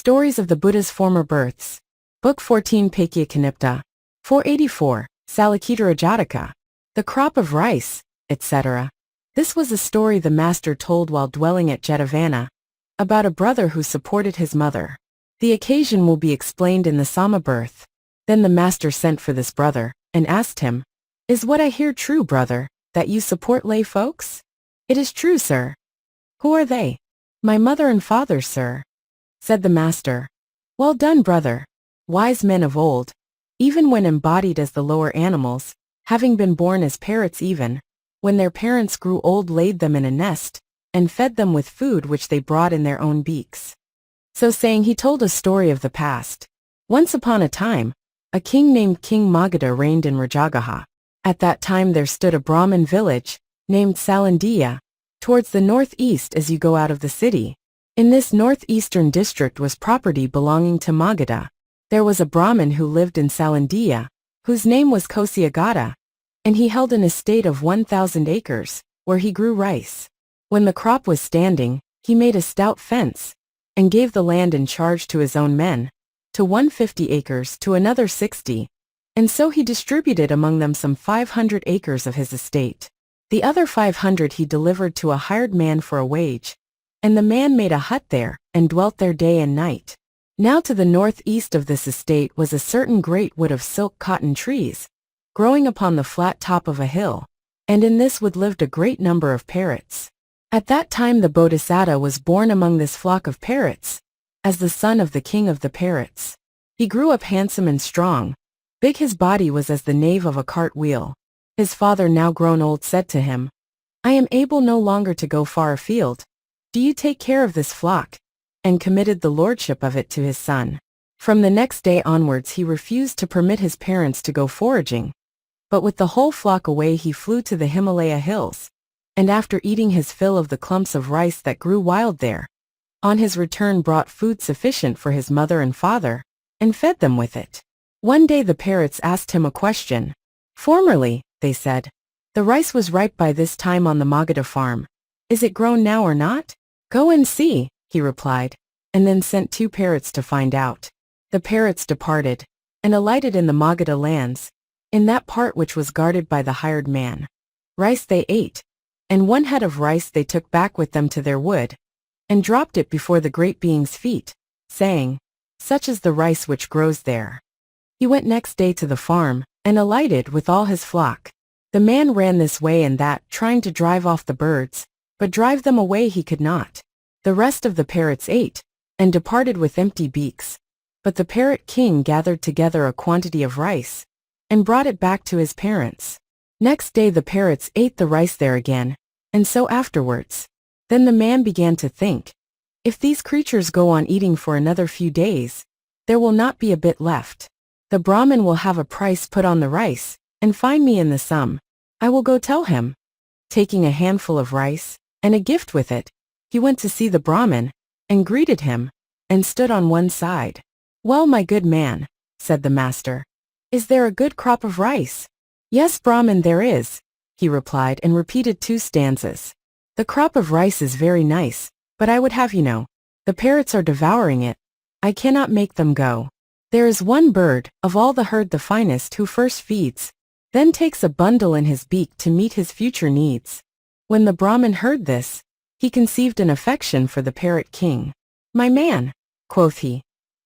Stories of the Buddha's Former Births. Book 14 Paikya 484, Salikedera Jataka. The Crop of Rice, etc. This was a story the master told while dwelling at Jetavana, about a brother who supported his mother. The occasion will be explained in the Sama birth. Then the master sent for this brother, and asked him, "Is what I hear true, brother, that you support lay folks?" "It is true, sir." "Who are they?" "My mother and father, sir." Said the master, "Well done, brother. Wise men of old, even when embodied as the lower animals, having been born as parrots even, when their parents grew old laid them in a nest, and fed them with food which they brought in their own beaks." So saying, he told a story of the past. Once upon a time, a king named King Magadha reigned in Rajagaha. At that time there stood a Brahmin village, named Salandia, towards the northeast as you go out of the city. In this northeastern district was property belonging to Magadha. There was a Brahmin who lived in Salandia, whose name was Kosiagata, and he held an estate of 1,000 acres, where he grew rice. When the crop was standing, he made a stout fence, and gave the land in charge to his own men, to one 50 acres, to another 60, and so he distributed among them some 500 acres of his estate. The other 500 he delivered to a hired man for a wage, and the man made a hut there, and dwelt there day and night. Now to the northeast of this estate was a certain great wood of silk cotton trees, growing upon the flat top of a hill, and in this wood lived a great number of parrots. At that time the Bodhisattva was born among this flock of parrots, as the son of the king of the parrots. He grew up handsome and strong. Big his body was as the nave of a cart wheel. His father, now grown old, said to him, "I am able no longer to go far afield. Do you take care of this flock?" And committed the lordship of it to his son. From the next day onwards he refused to permit his parents to go foraging, but with the whole flock away he flew to the Himalaya hills, and after eating his fill of the clumps of rice that grew wild there, on his return brought food sufficient for his mother and father, and fed them with it. One day the parrots asked him a question. "Formerly," they said, "the rice was ripe by this time on the Magadha farm. Is it grown now or not?" "Go and see," he replied, and then sent 2 parrots to find out. The parrots departed, and alighted in the Magadha lands, in that part which was guarded by the hired man. Rice they ate, and 1 head of rice they took back with them to their wood, and dropped it before the great being's feet, saying, "Such is the rice which grows there." He went next day to the farm, and alighted with all his flock. The man ran this way and that, trying to drive off the birds, but drive them away he could not. The rest of the parrots ate, and departed with empty beaks. But the parrot king gathered together a quantity of rice, and brought it back to his parents. Next day the parrots ate the rice there again, and so afterwards. Then the man began to think, "If these creatures go on eating for another few days, there will not be a bit left. The Brahmin will have a price put on the rice, and find me in the sum. I will go tell him." Taking a handful of rice, and a gift with it, he went to see the Brahmin, and greeted him, and stood on one side. "Well, my good man," said the master, "is there a good crop of rice?" "Yes, Brahmin, there is," he replied, and repeated 2 stanzas. "The crop of rice is very nice, but I would have you know, the parrots are devouring it. I cannot make them go. There is one bird, of all the herd the finest, who first feeds, then takes a bundle in his beak to meet his future needs." When the Brahmin heard this, he conceived an affection for the parrot king. "My man," quoth he,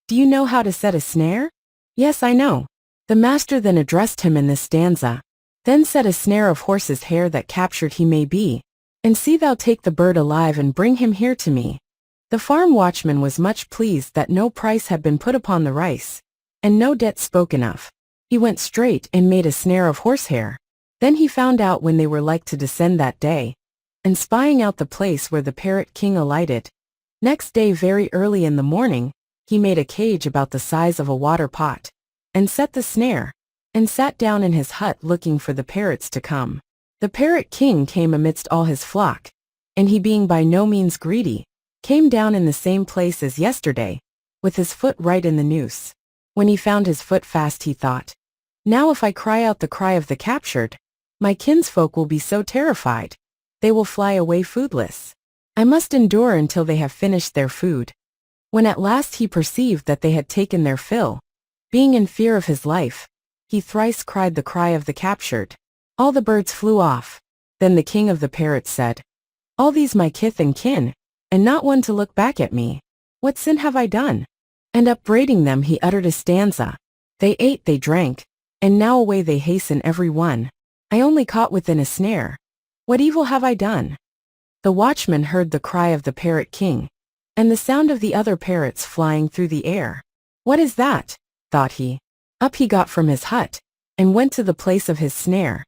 "do you know how to set a snare?" "Yes, I know." The master then addressed him in this stanza. "Then set a snare of horse's hair that captured he may be, and see thou take the bird alive and bring him here to me." The farm watchman was much pleased that no price had been put upon the rice, and no debt spoken of. He went straight and made a snare of horsehair. Then he found out when they were like to descend that day, and spying out the place where the parrot king alighted. Next day very early in the morning, he made a cage about the size of a water pot, and set the snare, and sat down in his hut looking for the parrots to come. The parrot king came amidst all his flock, and he, being by no means greedy, came down in the same place as yesterday, with his foot right in the noose. When he found his foot fast, he thought, "Now if I cry out the cry of the captured, my kinsfolk will be so terrified, they will fly away foodless. I must endure until they have finished their food." When at last he perceived that they had taken their fill, being in fear of his life, he thrice cried the cry of the captured. All the birds flew off. Then the king of the parrots said, "All these my kith and kin, and not one to look back at me. What sin have I done?" And upbraiding them he uttered a stanza. They ate, they drank, and now away they hasten every one. I only caught within a snare. What evil have I done? The watchman heard the cry of the parrot king, and the sound of the other parrots flying through the air. What is that? Thought he. Up he got from his hut, and went to the place of his snare,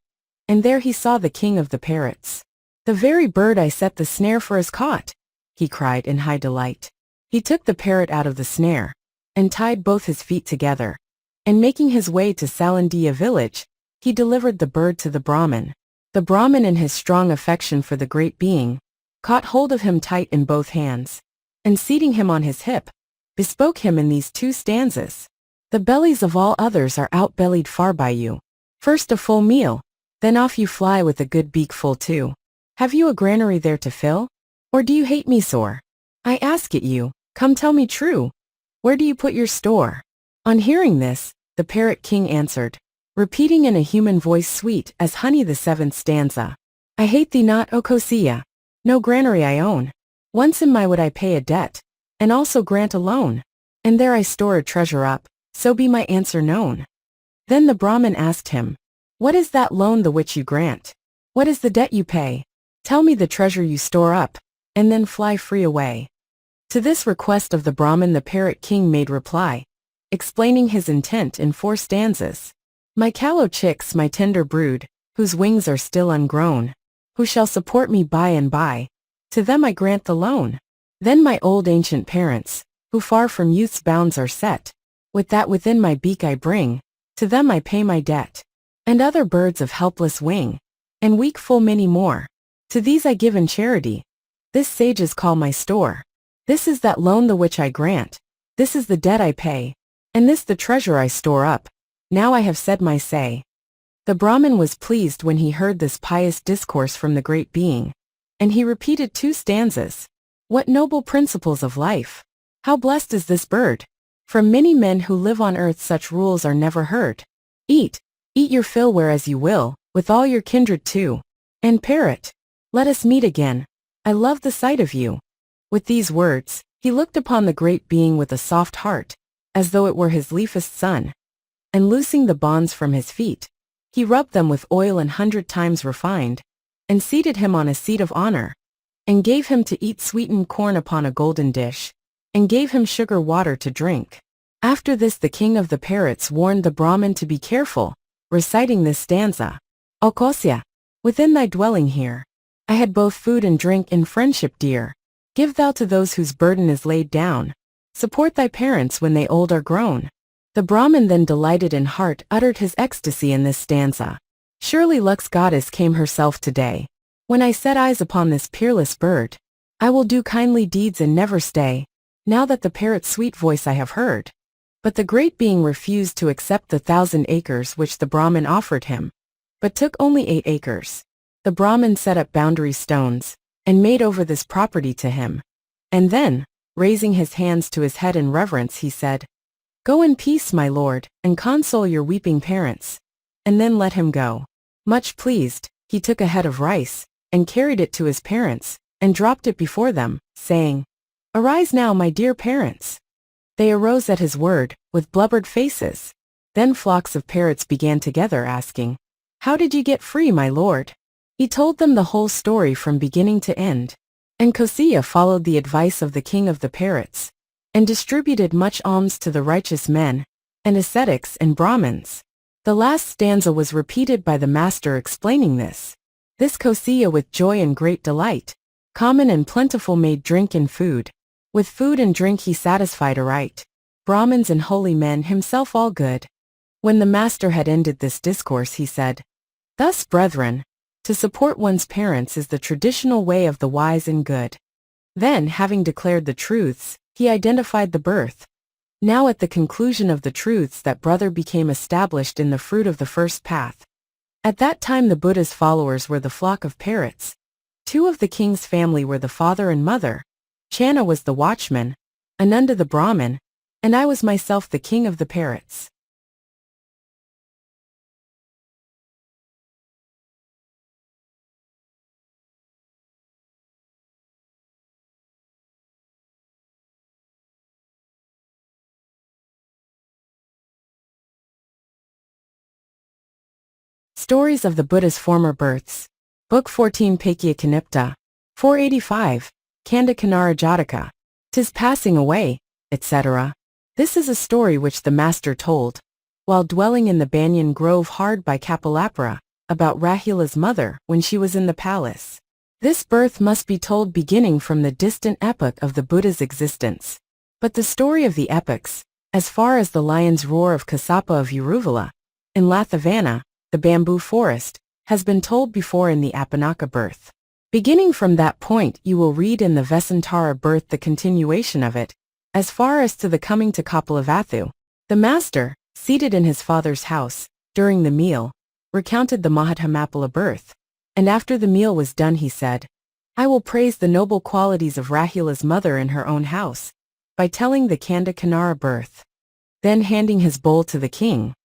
and there he saw the king of the parrots. The very bird I set the snare for is caught, he cried in high delight. He took the parrot out of the snare, and tied both his feet together, and making his way to Salikedera village, he delivered the bird to the Brahman. The Brahman, in his strong affection for the great being, caught hold of him tight in both hands, and seating him on his hip, bespoke him in these two stanzas. The bellies of all others are outbellied far by you. First a full meal, then off you fly with a good beak full too. Have you a granary there to fill? Or do you hate me sore? I ask it you, come tell me true. Where do you put your store? On hearing this, the parrot king answered, repeating in a human voice sweet as honey the seventh stanza. I hate thee not, O Ukkusa. No granary I own. Once in my wood I pay a debt, and also grant a loan. And there I store a treasure up, so be my answer known. Then the Brahman asked him, what is that loan the which you grant? What is the debt you pay? Tell me the treasure you store up, and then fly free away. To this request of the Brahman the parrot king made reply, explaining his intent in 4 stanzas. My callow chicks, my tender brood, whose wings are still ungrown, who shall support me by and by, to them I grant the loan. Then my old ancient parents, who far from youth's bounds are set, with that within my beak I bring, to them I pay my debt. And other birds of helpless wing, and weak full many more, to these I give in charity. This sages call my store. This is that loan the which I grant, this is the debt I pay, and this the treasure I store up. Now I have said my say. The Brahman was pleased when he heard this pious discourse from the great being, and he repeated 2 stanzas. What noble principles of life! How blessed is this bird! From many men who live on earth such rules are never heard. Eat, eat your fill whereas you will, with all your kindred too. And parrot, let us meet again. I love the sight of you. With these words, he looked upon the great being with a soft heart, as though it were his liefest son. And loosing the bonds from his feet, he rubbed them with oil 100 times refined, and seated him on a seat of honor, and gave him to eat sweetened corn upon a golden dish, and gave him sugar water to drink. After this the king of the parrots warned the Brahman to be careful, reciting this stanza. Ukkusa, within thy dwelling here, I had both food and drink in friendship dear. Give thou to those whose burden is laid down. Support thy parents when they old are grown. The Brahman then delighted in heart uttered his ecstasy in this stanza. Surely luck's goddess came herself today. When I set eyes upon this peerless bird, I will do kindly deeds and never stay, now that the parrot's sweet voice I have heard. But the great being refused to accept the 1,000 acres which the Brahman offered him, but took only 8 acres. The Brahman set up boundary stones, and made over this property to him. And then, raising his hands to his head in reverence, he said, Go in peace, my lord, and console your weeping parents. And then let him go. Much pleased, he took a head of rice, and carried it to his parents, and dropped it before them, saying, Arise now, my dear parents. They arose at his word, with blubbered faces. Then flocks of parrots began together asking, How did you get free, my lord? He told them the whole story from beginning to end. And Ukkusa followed the advice of the king of the parrots, and distributed much alms to the righteous men, and ascetics and Brahmins. The last stanza was repeated by the master explaining this. This Ukkusa with joy and great delight, common and plentiful made drink and food. With food and drink he satisfied aright Brahmins and holy men, himself all good. When the master had ended this discourse he said, Thus, brethren, to support one's parents is the traditional way of the wise and good. Then, having declared the truths, he identified the birth. Now at the conclusion of the truths that brother became established in the fruit of the first path. At that time the Buddha's followers were the flock of parrots. 2 of the king's family were the father and mother. Canda was the watchman, Ananda the Brahmin, and I was myself the king of the parrots. Stories of the Buddha's Former Births. Book 14 Paikya Kanipta. 485. Canda Kinnara Jataka. 'Tis passing away, etc. This is a story which the master told, while dwelling in the banyan grove hard by Kapilapura, about Rahula's mother when she was in the palace. This birth must be told beginning from the distant epoch of the Buddha's existence. But the story of the epochs, as far as the lion's roar of Kassapa of Uruvala, in Lathavana, the bamboo forest, has been told before in the Apanaka birth. Beginning from that point you will read in the Vesantara birth the continuation of it, as far as to the coming to Kapilavatthu. The master, seated in his father's house, during the meal, recounted the Mahatmapala birth, and after the meal was done he said, I will praise the noble qualities of Rahula's mother in her own house, by telling the Canda Kinnara birth. Then handing his bowl to the king,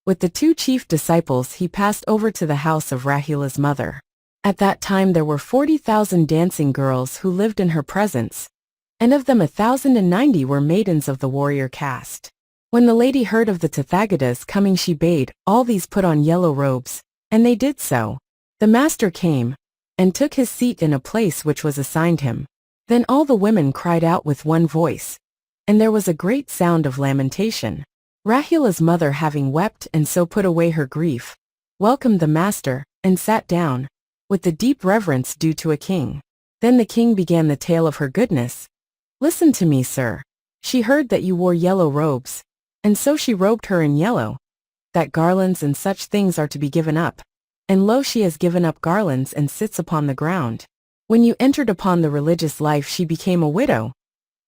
with the two chief disciples he passed over to the house of Rahula's mother. At that time there were 40,000 dancing girls who lived in her presence, and of them 1,090 were maidens of the warrior caste. When the lady heard of the Tathagatas coming she bade all these put on yellow robes, and they did so. The master came, and took his seat in a place which was assigned him. Then all the women cried out with one voice, and there was a great sound of lamentation. Rahula's mother having wept and so put away her grief, welcomed the master, and sat down, with the deep reverence due to a king. Then the king began the tale of her goodness. Listen to me, sir. She heard that you wore yellow robes, and so she robed her in yellow, that garlands and such things are to be given up. And lo, she has given up garlands and sits upon the ground. When you entered upon the religious life she became a widow,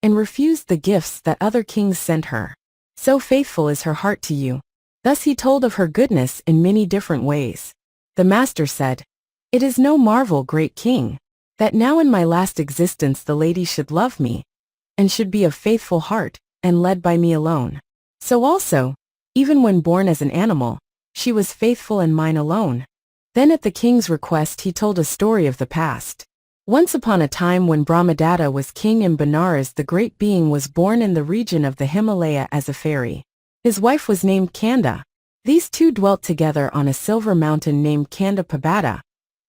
and refused the gifts that other kings sent her. So faithful is her heart to you. Thus he told of her goodness in many different ways. The master said, It is no marvel, great king, that now in my last existence the lady should love me, and should be of faithful heart, and led by me alone. So also, even when born as an animal, she was faithful and mine alone. Then at the king's request he told a story of the past. Once upon a time when Brahmadatta was king in Benares, the great being was born in the region of the Himalaya as a fairy. His wife was named Canda. These two dwelt together on a silver mountain named Canda Pabada,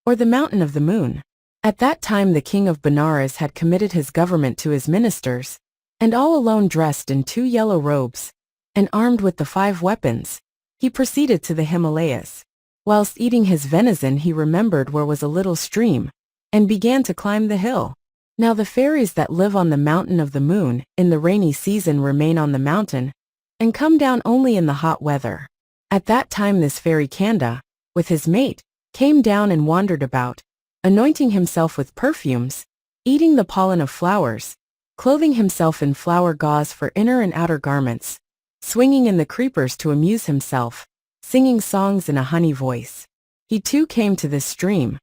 or the mountain of the moon. At that time the king of Benares had committed his government to his ministers, and all alone dressed in 2 yellow robes, and armed with the 5 weapons, he proceeded to the Himalayas. Whilst eating his venison he remembered where was a little stream, and began to climb the hill. Now the fairies that live on the mountain of the moon in the rainy season remain on the mountain, and come down only in the hot weather. At that time this fairy Canda, with his mate, came down and wandered about, anointing himself with perfumes, eating the pollen of flowers, clothing himself in flower gauze for inner and outer garments, swinging in the creepers to amuse himself, singing songs in a honey voice. He too came to this stream,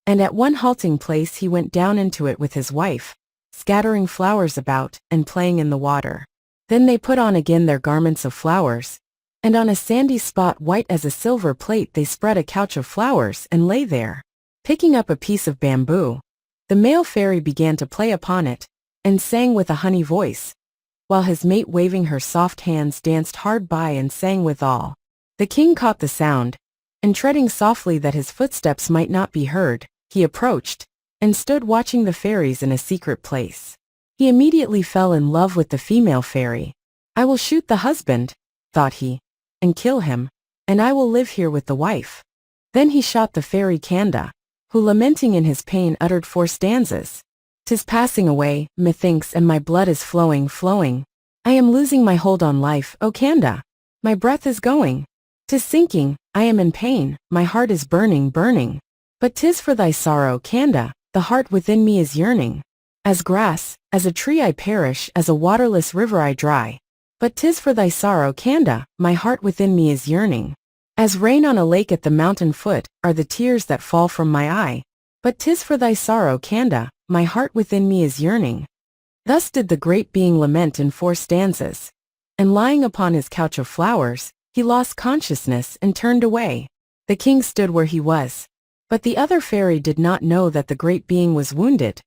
and at one halting place he went down into it with his wife, scattering flowers about, and playing in the water. Then they put on again their garments of flowers, and on a sandy spot white as a silver plate they spread a couch of flowers and lay there. Picking up a piece of bamboo, the male fairy began to play upon it, and sang with a honey voice, while his mate waving her soft hands danced hard by and sang withal. The king caught the sound, and treading softly that his footsteps might not be heard, he approached, and stood watching the fairies in a secret place. He immediately fell in love with the female fairy. I will shoot the husband, thought he, and kill him, and I will live here with the wife. Then he shot the fairy Canda, who lamenting in his pain uttered 4 stanzas. 'Tis passing away, methinks, and my blood is flowing, flowing. I am losing my hold on life, O Canda. My breath is going. 'Tis sinking, I am in pain, my heart is burning, burning. But 'tis for thy sorrow, Canda, the heart within me is yearning. As grass, as a tree I perish, as a waterless river I dry. But 'tis for thy sorrow, Canda, my heart within me is yearning. As rain on a lake at the mountain foot, are the tears that fall from my eye. But 'tis for thy sorrow, Canda, my heart within me is yearning. Thus did the great being lament in 4 stanzas. And lying upon his couch of flowers, he lost consciousness and turned away. The king stood where he was. But the other fairy did not know that the great being was wounded,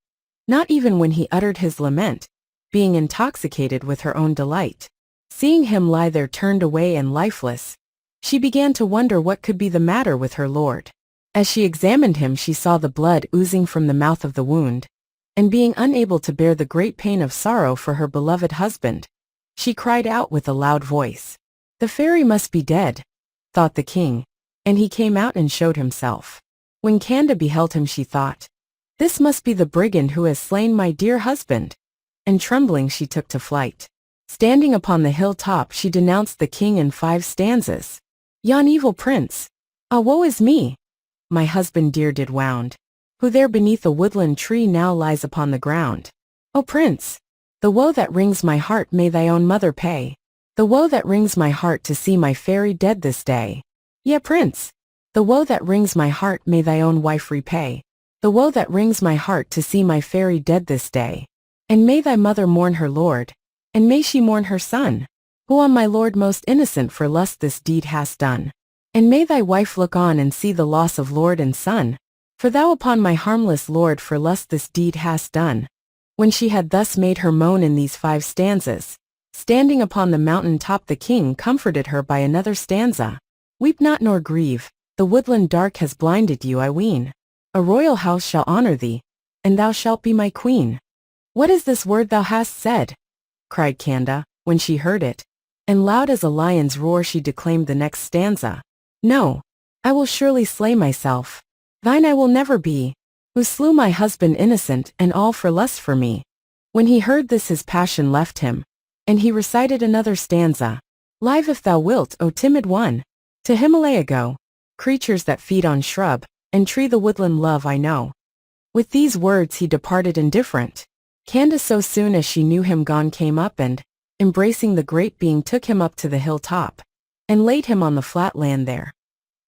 not even when he uttered his lament, being intoxicated with her own delight. Seeing him lie there turned away and lifeless, she began to wonder what could be the matter with her lord. As she examined him, she saw the blood oozing from the mouth of the wound, and being unable to bear the great pain of sorrow for her beloved husband, she cried out with a loud voice. The fairy must be dead, thought the king, and he came out and showed himself. When Canda beheld him, she thought, this must be the brigand who has slain my dear husband, and trembling she took to flight. Standing upon the hilltop, she denounced the king in 5 stanzas. Yon evil prince, ah, woe is me! My husband dear did wound, who there beneath a woodland tree now lies upon the ground. O prince, the woe that wrings my heart may thy own mother pay. The woe that wrings my heart to see my fairy dead this day. Yea, prince, the woe that wrings my heart may thy own wife repay. The woe that wrings my heart to see my fairy dead this day. And may thy mother mourn her lord, and may she mourn her son, who on my lord most innocent for lust this deed hast done. And may thy wife look on and see the loss of lord and son, for thou upon my harmless lord for lust this deed hast done. When she had thus made her moan in these 5 stanzas, standing upon the mountain top the king comforted her by another stanza. Weep not nor grieve, the woodland dark has blinded you, I ween. A royal house shall honor thee, and thou shalt be my queen. What is this word thou hast said? Cried Canda, when she heard it, and loud as a lion's roar she declaimed the next stanza. No, I will surely slay myself. Thine I will never be, who slew my husband innocent and all for lust for me. When he heard this his passion left him, and he recited another stanza. Live if thou wilt, O timid one, to Himalaya go, creatures that feed on shrub and tree the woodland love I know. With these words he departed indifferent. Canda so soon as she knew him gone came up and, embracing the great being, took him up to the hilltop, and laid him on the flat land there.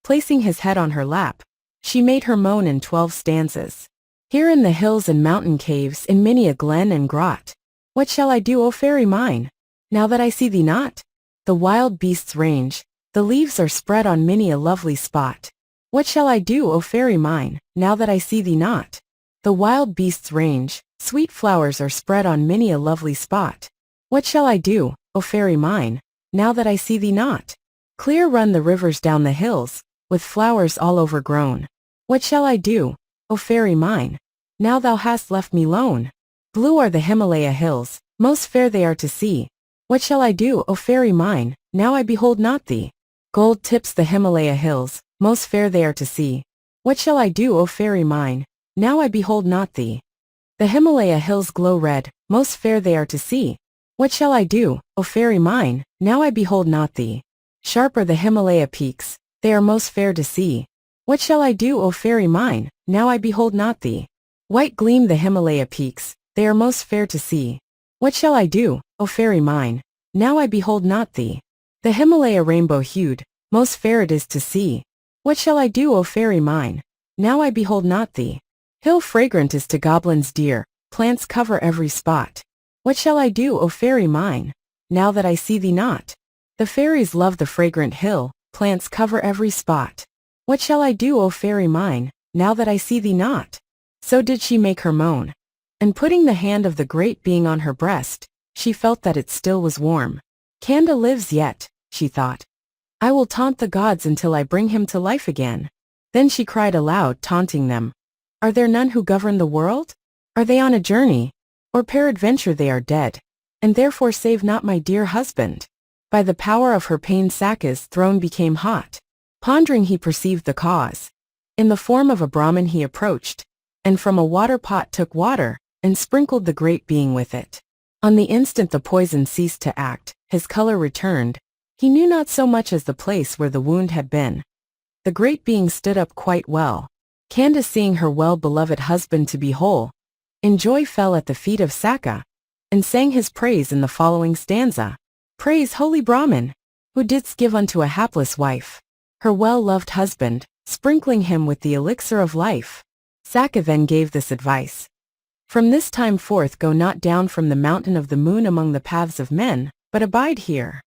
Placing his head on her lap, she made her moan in 12 stanzas. Here in the hills and mountain caves, in many a glen and grot, what shall I do, O fairy mine, now that I see thee not? The wild beasts range, the leaves are spread on many a lovely spot. What shall I do, O fairy mine, now that I see thee not? The wild beasts range, sweet flowers are spread on many a lovely spot. What shall I do, O fairy mine, now that I see thee not? Clear run the rivers down the hills, with flowers all overgrown. What shall I do, O fairy mine, now thou hast left me lone? Blue are the Himalaya hills, most fair they are to see. What shall I do, O fairy mine, now I behold not thee? Gold tips the Himalaya hills, most fair they are to see. What shall I do, O fairy mine, now I behold not thee? The Himalaya hills glow red, most fair they are to see. What shall I do, O fairy mine, now I behold not thee? Sharp are the Himalaya peaks, they are most fair to see. What shall I do, O fairy mine, now I behold not thee? White gleam the Himalaya peaks, they are most fair to see. What shall I do, O fairy mine, now I behold not thee? The Himalaya rainbow-hued, most fair it is to see. What shall I do, O fairy mine, now I behold not thee? Hill fragrant is to goblins dear, plants cover every spot. What shall I do, O fairy mine, now that I see thee not? The fairies love the fragrant hill, plants cover every spot. What shall I do, O fairy mine, now that I see thee not? So did she make her moan. And putting the hand of the great being on her breast, she felt that it still was warm. Canda lives yet, she thought. I will taunt the gods until I bring him to life again. Then she cried aloud, taunting them. Are there none who govern the world? Are they on a journey? Or peradventure they are dead, and therefore save not my dear husband? By the power of her pain Sakka's throne became hot. Pondering he perceived the cause. In the form of a Brahmin he approached, and from a water pot took water, and sprinkled the great being with it. On the instant the poison ceased to act, his color returned. He knew not so much as the place where the wound had been. The great being stood up quite well. Canda, seeing her well-beloved husband to be whole, in joy fell at the feet of Sakka, and sang his praise in the following stanza. Praise, holy Brahman, who didst give unto a hapless wife her well-loved husband, sprinkling him with the elixir of life. Sakka then gave this advice. From this time forth go not down from the mountain of the moon among the paths of men, but abide here.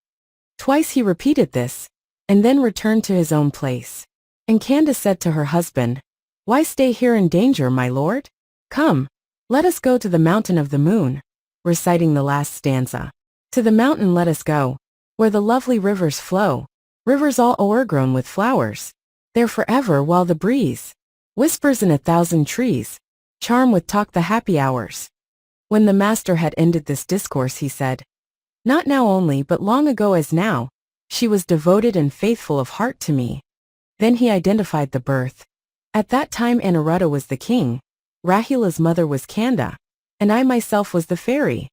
Twice he repeated this, and then returned to his own place. And Canda said to her husband, Why stay here in danger, my lord? Come, let us go to the mountain of the moon, reciting the last stanza. To the mountain let us go, where the lovely rivers flow, rivers all o'ergrown with flowers, there forever while the breeze whispers in 1,000 trees, charm with talk the happy hours. When the master had ended this discourse, he said, Not now only, but long ago as now, she was devoted and faithful of heart to me. Then he identified the birth. At that time Anuruddha was the king, Rahula's mother was Canda, and I myself was the fairy.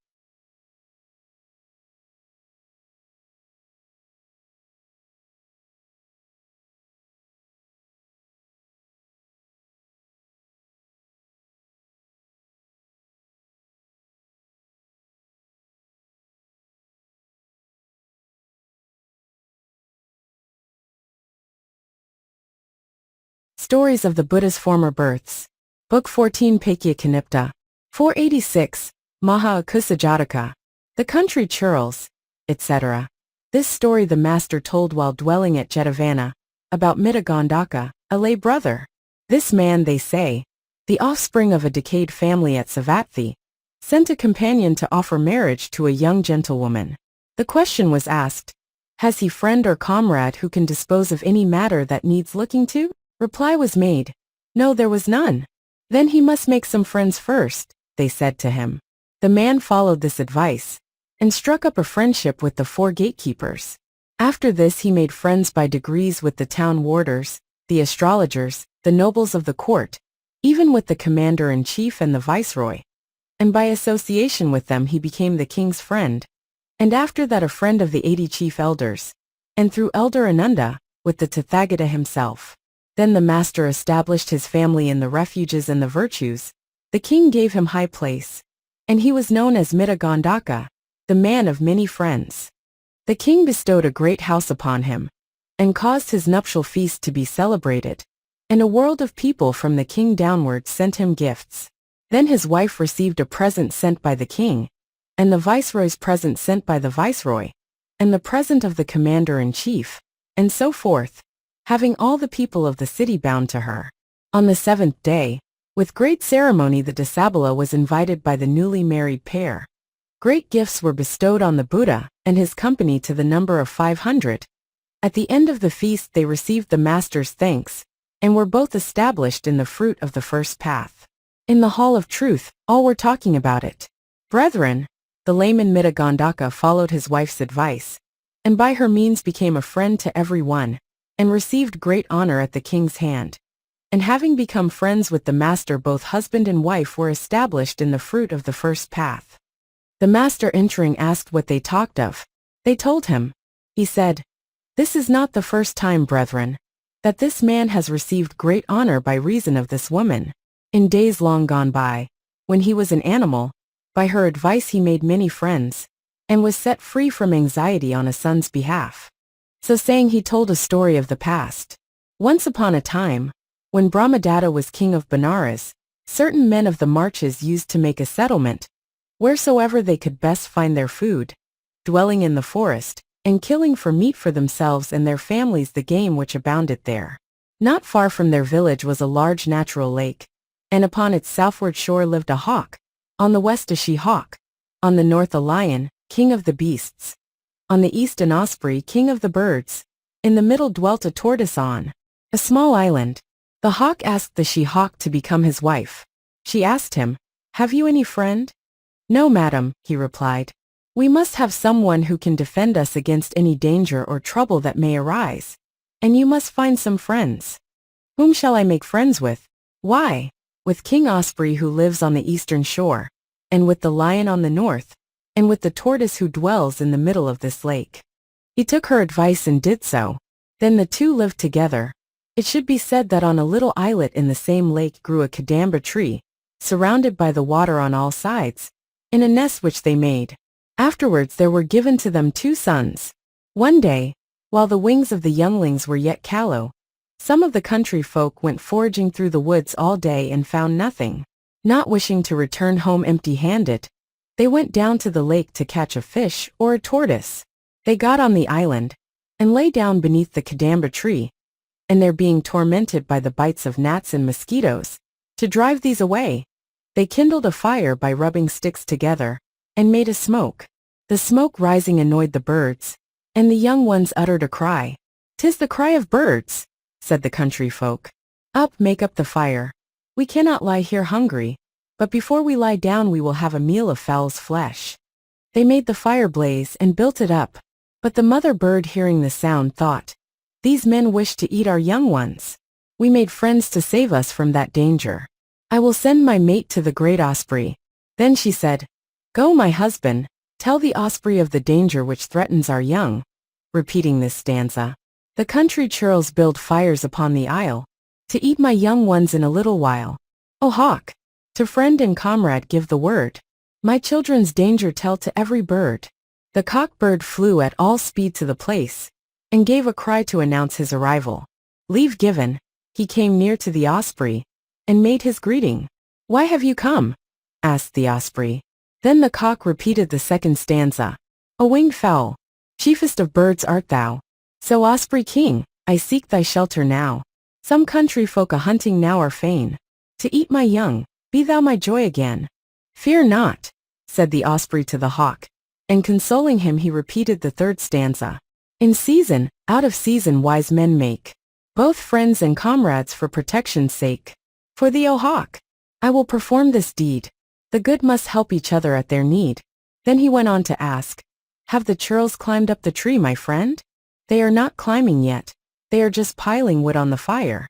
Stories of the Buddha's Former Births. Book 14 Paikya Kanipta. 486. Maha Ukkusa Jataka. The Country Churls, etc. This story the master told while dwelling at Jetavana, about Mittagandaka, a lay brother. This man, they say, the offspring of a decayed family at Savatthi, sent a companion to offer marriage to a young gentlewoman. The question was asked, Has he friend or comrade who can dispose of any matter that needs looking to? Reply was made, No, there was none. Then he must make some friends first, they said to him. The man followed this advice, and struck up a friendship with the 4 gatekeepers. After this he made friends by degrees with the town warders, the astrologers, the nobles of the court, even with the commander-in-chief and the viceroy. And by association with them he became the king's friend, and after that a friend of the 80 chief elders, and through Elder Ananda, with the Tathagata himself. Then the master established his family in the refuges and the virtues. The king gave him high place, and he was known as Mittagandaka, the man of many friends. The king bestowed a great house upon him, and caused his nuptial feast to be celebrated, and a world of people from the king downward sent him gifts. Then his wife received a present sent by the king, and the viceroy's present sent by the viceroy, and the present of the commander-in-chief, and so forth, having all the people of the city bound to her. On the 7th day, with great ceremony the Dasabala was invited by the newly married pair. Great gifts were bestowed on the Buddha and his company to the number of 500. At the end of the feast they received the master's thanks, and were both established in the fruit of the first path. In the hall of truth, all were talking about it. Brethren, the layman Mittagandaka followed his wife's advice, and by her means became a friend to every one, and received great honor at the king's hand. And having become friends with the master, both husband and wife were established in the fruit of the first path. The master entering asked what they talked of. They told him. He said, This is not the first time, brethren, that this man has received great honor by reason of this woman. In days long gone by, when he was an animal, by her advice he made many friends, and was set free from anxiety on a son's behalf. So saying he told a story of the past. Once upon a time, when Brahmadatta was king of Benares, certain men of the marches used to make a settlement, wheresoever they could best find their food, dwelling in the forest, and killing for meat for themselves and their families the game which abounded there. Not far from their village was a large natural lake, and upon its southward shore lived a hawk, on the west a she-hawk, on the north a lion, king of the beasts, on the east an osprey, king of the birds. In the middle dwelt a tortoise on a small island. The hawk asked the she-hawk to become his wife. She asked him, Have you any friend? No, madam, he replied. We must have someone who can defend us against any danger or trouble that may arise. And you must find some friends. Whom shall I make friends with? Why, with King Osprey who lives on the eastern shore, and with the lion on the north, and with the tortoise who dwells in the middle of this lake. He took her advice and did so. Then the two lived together. It should be said that on a little islet in the same lake grew a kadamba tree, surrounded by the water on all sides, in a nest which they made. Afterwards there were given to them 2 sons. One day, while the wings of the younglings were yet callow, some of the country folk went foraging through the woods all day and found nothing. Not wishing to return home empty-handed, they went down to the lake to catch a fish or a tortoise. They got on the island and lay down beneath the Canda tree, and there being tormented by the bites of gnats and mosquitoes, to drive these away, they kindled a fire by rubbing sticks together, and made a smoke. The smoke rising annoyed the birds, and the young ones uttered a cry. "'Tis the cry of birds," said the country folk. "Up, make up the fire. We cannot lie here hungry, but before we lie down we will have a meal of fowl's flesh." They made the fire blaze and built it up, but the mother bird hearing the sound thought, "These men wish to eat our young ones. We made friends to save us from that danger. I will send my mate to the great osprey." Then she said, "Go, my husband, tell the osprey of the danger which threatens our young." Repeating this stanza, the country churls build fires upon the isle, to eat my young ones in a little while. O hawk, to friend and comrade give the word. My children's danger tell to every bird. The cock-bird flew at all speed to the place, and gave a cry to announce his arrival. Leave given, he came near to the osprey, and made his greeting. "Why have you come?" asked the osprey. Then the cock repeated the second stanza. "O winged fowl, chiefest of birds art thou. So osprey king, I seek thy shelter now. Some country folk a-hunting now are fain to eat my young, be thou my joy again." "Fear not," said the osprey to the hawk, and consoling him he repeated the third stanza. "In season, out of season wise men make, both friends and comrades for protection's sake. For thee, O hawk, I will perform this deed. The good must help each other at their need." Then he went on to ask, "Have the churls climbed up the tree, my friend?" "They are not climbing yet. They are just piling wood on the fire."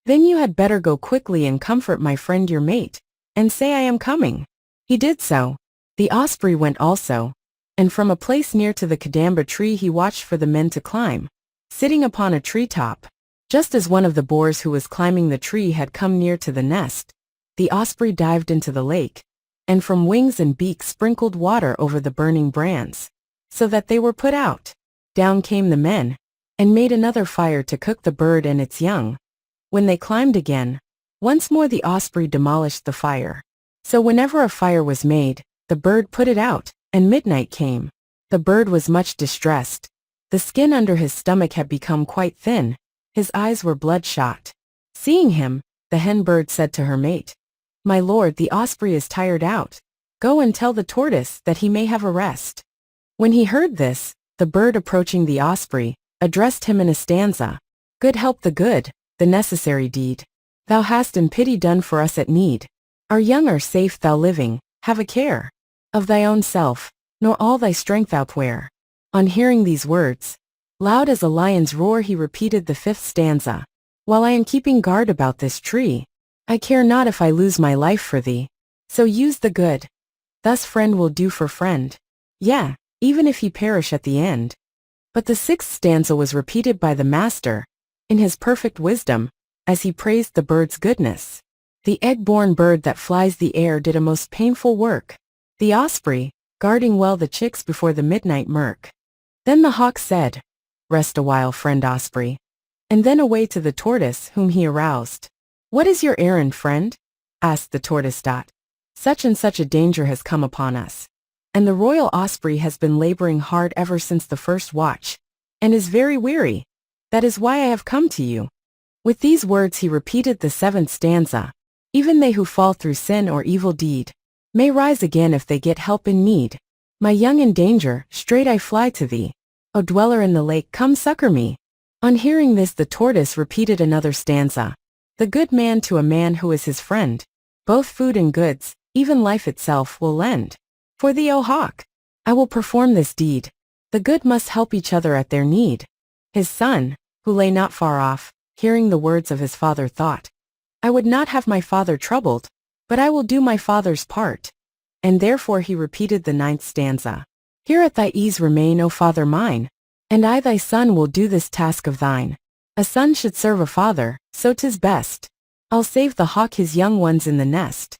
"Then you had better go quickly and comfort my friend your mate, and say I am coming." He did so. The osprey went also, and from a place near to the Canda tree he watched for the men to climb, sitting upon a treetop. Just as one of the boars who was climbing the tree had come near to the nest, the osprey dived into the lake, and from wings and beak sprinkled water over the burning brands, so that they were put out. Down came the men, and made another fire to cook the bird and its young. When they climbed again, once more the osprey demolished the fire. So whenever a fire was made, the bird put it out, and midnight came. The bird was much distressed. The skin under his stomach had become quite thin. His eyes were bloodshot. Seeing him, the hen bird said to her mate, "My lord, the osprey is tired out. Go and tell the tortoise that he may have a rest." When he heard this, the bird approaching the osprey, addressed him in a stanza. "Good help the good, the necessary deed. Thou hast in pity done for us at need. Our young are safe thou living, have a care of thy own self, nor all thy strength outwear." On hearing these words, loud as a lion's roar he repeated the fifth stanza. "While I am keeping guard about this tree, I care not if I lose my life for thee. So use the good. Thus friend will do for friend. Yea, even if he perish at the end." But the sixth stanza was repeated by the master, in his perfect wisdom, as he praised the bird's goodness. The egg-born bird that flies the air did a most painful work. The osprey, guarding well the chicks before the midnight murk. Then the hawk said, "Rest a while, friend osprey," and then away to the tortoise whom he aroused. "What is your errand, friend?" asked the tortoise. "Such and such a danger has come upon us, and the royal osprey has been laboring hard ever since the first watch, and is very weary. That is why I have come to you." With these words he repeated the seventh stanza. "Even they who fall through sin or evil deed may rise again if they get help in need. My young in danger, straight I fly to thee. O dweller in the lake, come succor me." On hearing this the tortoise repeated another stanza. "The good man to a man who is his friend, both food and goods, even life itself, will lend. For thee, O hawk, I will perform this deed. The good must help each other at their need." His son, who lay not far off, hearing the words of his father thought, "I would not have my father troubled, but I will do my father's part." And therefore he repeated the ninth stanza. "Here at thy ease remain, O father mine, and I thy son will do this task of thine. A son should serve a father, so 'tis best. I'll save the hawk his young ones in the nest."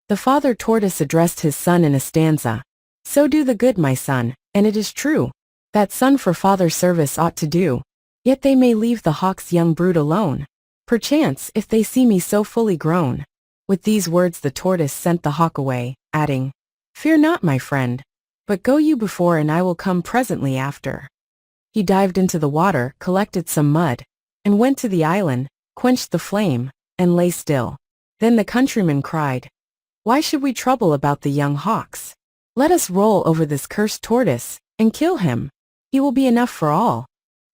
The father tortoise addressed his son in a stanza. "So do the good, my son, and it is true, that son for father service ought to do. Yet they may leave the hawk's young brood alone, perchance, if they see me so fully grown. With these words the tortoise sent the hawk away, adding, "Fear not, my friend, but go you before and I will come presently after." He dived into the water, collected some mud, and went to the island, quenched the flame, and lay still. Then the countryman cried, "Why should we trouble about the young hawks? Let us roll over this cursed tortoise, and kill him. He will be enough for all."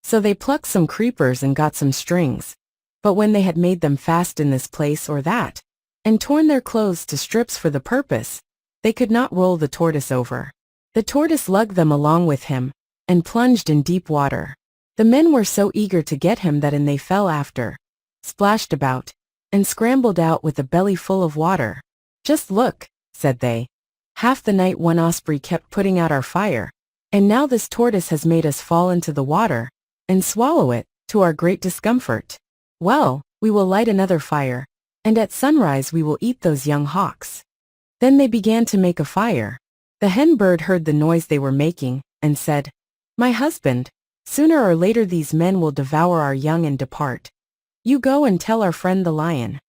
So they plucked some creepers and got some strings. But when they had made them fast in this place or that, and torn their clothes to strips for the purpose, they could not roll the tortoise over. The tortoise lugged them along with him, and plunged in deep water. The men were so eager to get him that in they fell after, splashed about, and scrambled out with a belly full of water. "Just look," said they. "Half the night one osprey kept putting out our fire, and now this tortoise has made us fall into the water, and swallow it, to our great discomfort. Well, we will light another fire, and at sunrise we will eat those young hawks." Then they began to make a fire. The hen bird heard the noise they were making, and said, "My husband, sooner or later these men will devour our young and depart. You go and tell our friend the lion."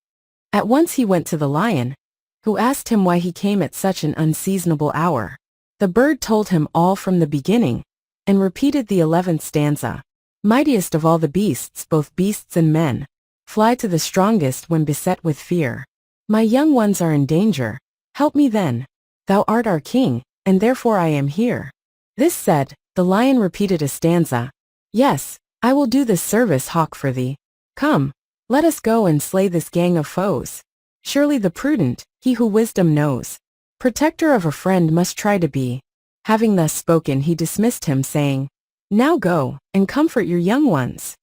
At once he went to the lion, who asked him why he came at such an unseasonable hour. The bird told him all from the beginning, and repeated the 11th stanza. "Mightiest of all the beasts, both beasts and men, fly to the strongest when beset with fear. My young ones are in danger, help me then. Thou art our king, and therefore I am here." This said, the lion repeated a stanza. "Yes, I will do this service, hawk, for thee. Come, let us go and slay this gang of foes. Surely the prudent, he who wisdom knows, protector of a friend must try to be." Having thus spoken he dismissed him, saying, "Now go, and comfort your young ones."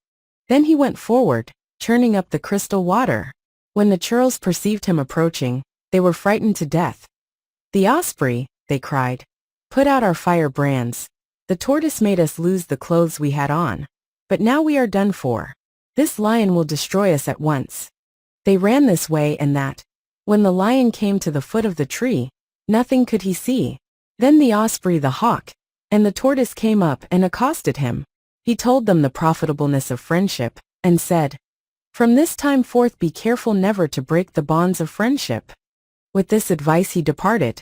Then he went forward, churning up the crystal water. When the churls perceived him approaching, they were frightened to death. "The osprey," they cried, "put out our fire brands. The tortoise made us lose the clothes we had on. But now we are done for. This lion will destroy us at once." They ran this way and that. When the lion came to the foot of the tree, nothing could he see. Then the osprey, the hawk, and the tortoise came up and accosted him. He told them the profitableness of friendship, and said, "From this time forth be careful never to break the bonds of friendship." With this advice he departed,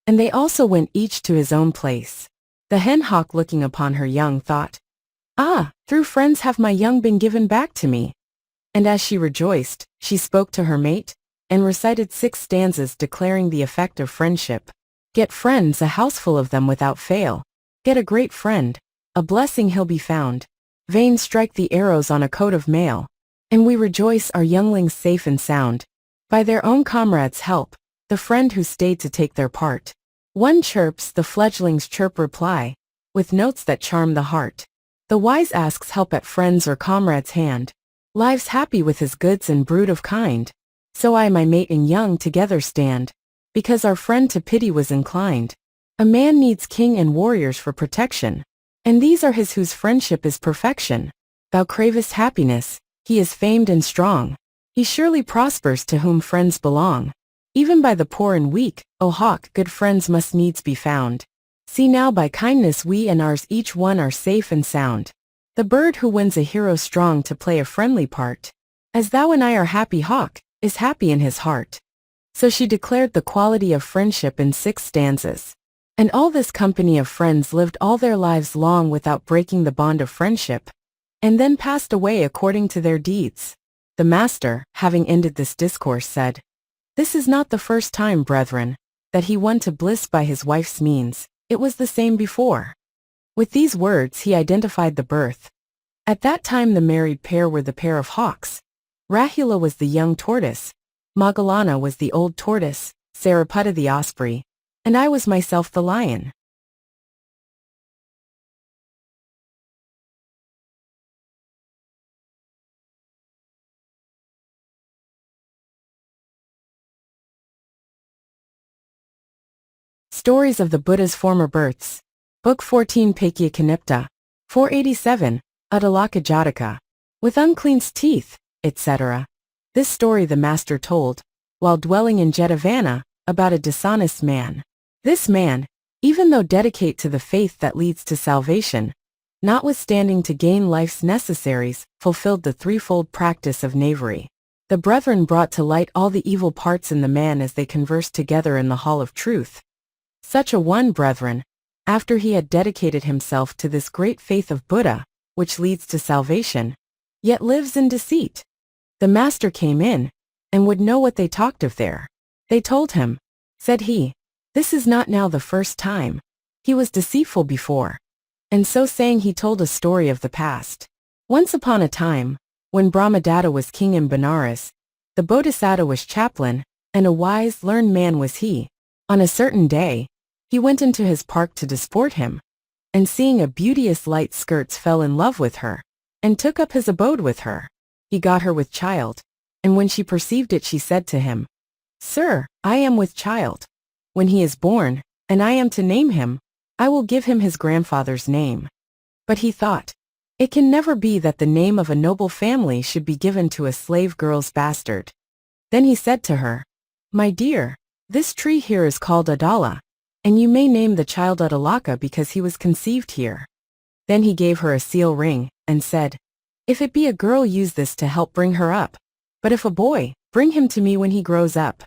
and they also went each to his own place. The hen hawk, looking upon her young, thought, "Ah, through friends have my young been given back to me." And as she rejoiced, she spoke to her mate, and recited 6 stanzas declaring the effect of friendship. "Get friends, a houseful of them without fail. Get a great friend, a blessing he'll be found. Vain strike the arrows on a coat of mail, and we rejoice our younglings safe and sound. By their own comrades' help, the friend who stayed to take their part. One chirps, the fledglings chirp reply, with notes that charm the heart. The wise asks help at friends or comrades' hand, lives happy with his goods and brood of kind. So I, my mate and young together stand, because our friend to pity was inclined. A man needs king and warriors for protection, and these are his whose friendship is perfection. Thou cravest happiness, he is famed and strong. He surely prospers to whom friends belong. Even by the poor and weak, O hawk, good friends must needs be found. See now by kindness we and ours each one are safe and sound. The bird who wins a hero strong to play a friendly part, as thou and I are happy, hawk, is happy in his heart." So she declared the quality of friendship in 6 stanzas. And all this company of friends lived all their lives long without breaking the bond of friendship, and then passed away according to their deeds. The master, having ended this discourse, said, "This is not the first time, brethren, that he won to bliss by his wife's means. It was the same before." With these words he identified the birth. At that time the married pair were the pair of hawks. Rahula was the young tortoise, Moggallana was the old tortoise, Sariputta the osprey, and I was myself the lion. Stories of the Buddha's Former Births. Book 14 Paikya Kanipta. 487, Uddalaka Jataka. With unclean teeth, etc. This story the master told, while dwelling in Jetavana, about a dishonest man. This man, even though dedicate to the faith that leads to salvation, notwithstanding to gain life's necessaries, fulfilled the threefold practice of knavery. The brethren brought to light all the evil parts in the man as they conversed together in the hall of truth. Such a one, brethren, after he had dedicated himself to this great faith of Buddha, which leads to salvation, yet lives in deceit. The master came in, and would know what they talked of there. They told him, said he, this is not now the first time. He was deceitful before. And so saying he told a story of the past. Once upon a time, when Brahmadatta was king in Benares, the Bodhisattva was chaplain, and a wise, learned man was he. On a certain day, he went into his park to disport him, and seeing a beauteous light skirts fell in love with her, and took up his abode with her. He got her with child, and when she perceived it she said to him, Sir, I am with child. When he is born, and I am to name him, I will give him his grandfather's name. But he thought, it can never be that the name of a noble family should be given to a slave girl's bastard. Then he said to her, My dear, this tree here is called Uddalaka, and you may name the child Uddalaka because he was conceived here. Then he gave her a seal ring, and said, If it be a girl, use this to help bring her up. But if a boy, bring him to me when he grows up.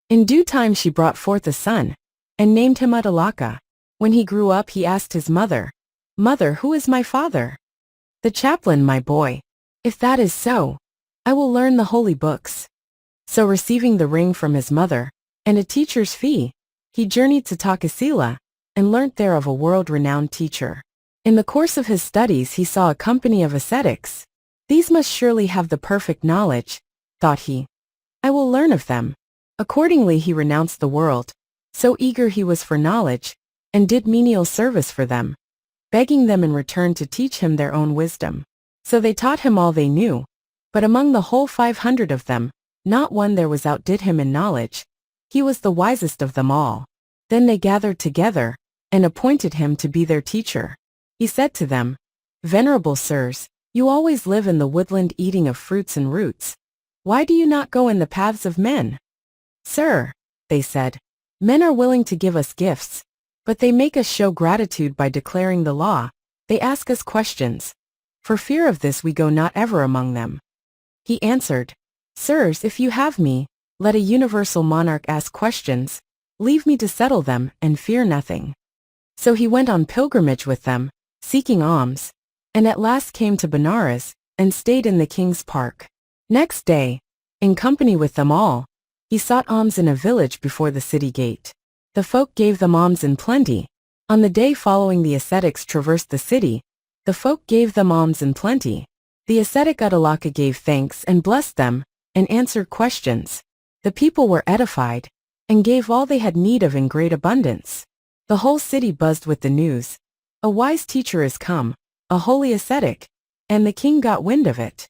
In due time she brought forth a son, and named him Uddalaka. When he grew up he asked his mother, Mother, who is my father? The chaplain, my boy. If that is so, I will learn the holy books. So receiving the ring from his mother, and a teacher's fee, he journeyed to Taccha, and learnt there of a world-renowned teacher. In the course of his studies he saw a company of ascetics. These must surely have the perfect knowledge, thought he. I will learn of them. Accordingly he renounced the world, so eager he was for knowledge, and did menial service for them, begging them in return to teach him their own wisdom. So they taught him all they knew, but among the whole 500 of them, not one there was outdid him in knowledge. He was the wisest of them all. Then they gathered together, and appointed him to be their teacher. He said to them, Venerable sirs, you always live in the woodland eating of fruits and roots. Why do you not go in the paths of men? Sir, they said, men are willing to give us gifts, but they make us show gratitude by declaring the law. They ask us questions. For fear of this we go not ever among them. He answered, Sirs, if you have me, let a universal monarch ask questions, leave me to settle them, and fear nothing. So he went on pilgrimage with them, seeking alms, and at last came to Benares, and stayed in the king's park. Next day, in company with them all, he sought alms in a village before the city gate. The folk gave them alms in plenty. On the day following the ascetics traversed the city, the folk gave them alms in plenty. The ascetic Uddalaka gave thanks and blessed them, and answered questions. The people were edified, and gave all they had need of in great abundance. The whole city buzzed with the news. A wise teacher is come, a holy ascetic, and the king got wind of it.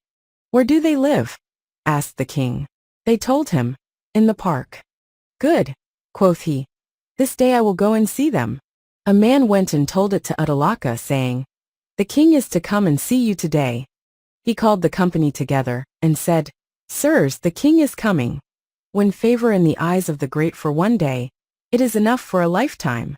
Where do they live? Asked the king. They told him, in the park. Good, quoth he. This day I will go and see them. A man went and told it to Uddalaka, saying, The king is to come and see you today. He called the company together, and said, Sirs, the king is coming. When favor in the eyes of the great for one day, it is enough for a lifetime.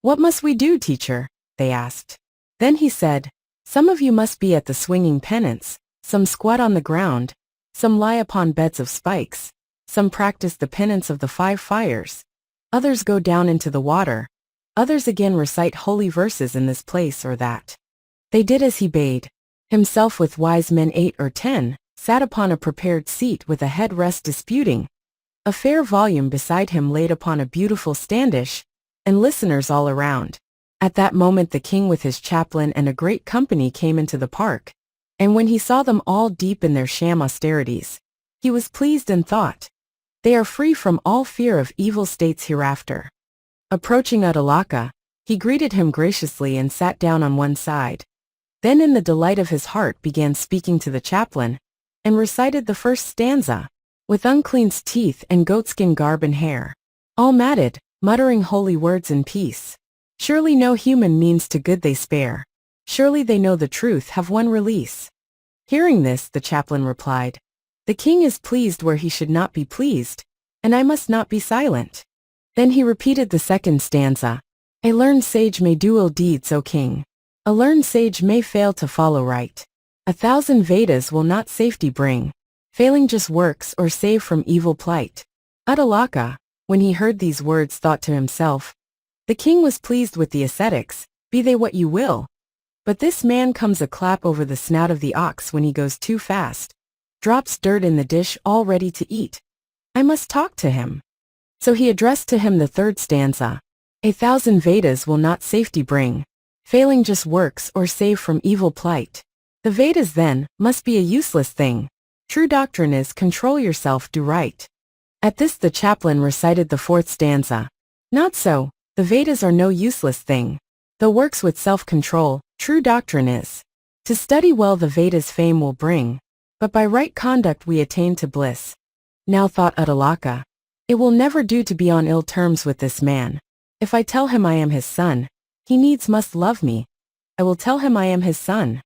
What must we do, teacher? They asked. Then he said, Some of you must be at the swinging penance, some squat on the ground, some lie upon beds of spikes, some practice the penance of the 5 fires. Others go down into the water. Others again recite holy verses in this place or that. They did as he bade. Himself with wise men 8 or 10, sat upon a prepared seat with a head rest disputing. A fair volume beside him laid upon a beautiful standish, and listeners all around. At that moment the king with his chaplain and a great company came into the park, and when he saw them all deep in their sham austerities, he was pleased and thought, They are free from all fear of evil states hereafter. Approaching Uddalaka, he greeted him graciously and sat down on one side. Then in the delight of his heart began speaking to the chaplain, and recited the first stanza, with unclean teeth and goatskin garb and hair, all matted, muttering holy words in peace. Surely no human means to good they spare. Surely they know the truth, have one release. Hearing this, the chaplain replied, The king is pleased where he should not be pleased, and I must not be silent. Then he repeated the second stanza. A learned sage may do ill deeds, O king. A learned sage may fail to follow right. 1,000 Vedas will not safety bring. failing just works or save from evil plight. Uddalaka, when he heard these words, thought to himself, the king was pleased with the ascetics, be they what you will. But this man comes a clap over the snout of the ox when he goes too fast, drops dirt in the dish all ready to eat. I must talk to him. So he addressed to him the third stanza. 1,000 Vedas will not safety bring, failing just works or save from evil plight. The Vedas then must be a useless thing. True doctrine is control yourself, do right. At this the chaplain recited the fourth stanza. Not so, the Vedas are no useless thing. Though works with self-control, true doctrine is. To study well the Vedas fame will bring, but by right conduct we attain to bliss. Now thought Uddalaka, it will never do to be on ill terms with this man. If I tell him I am his son, he needs must love me. I will tell him I am his son.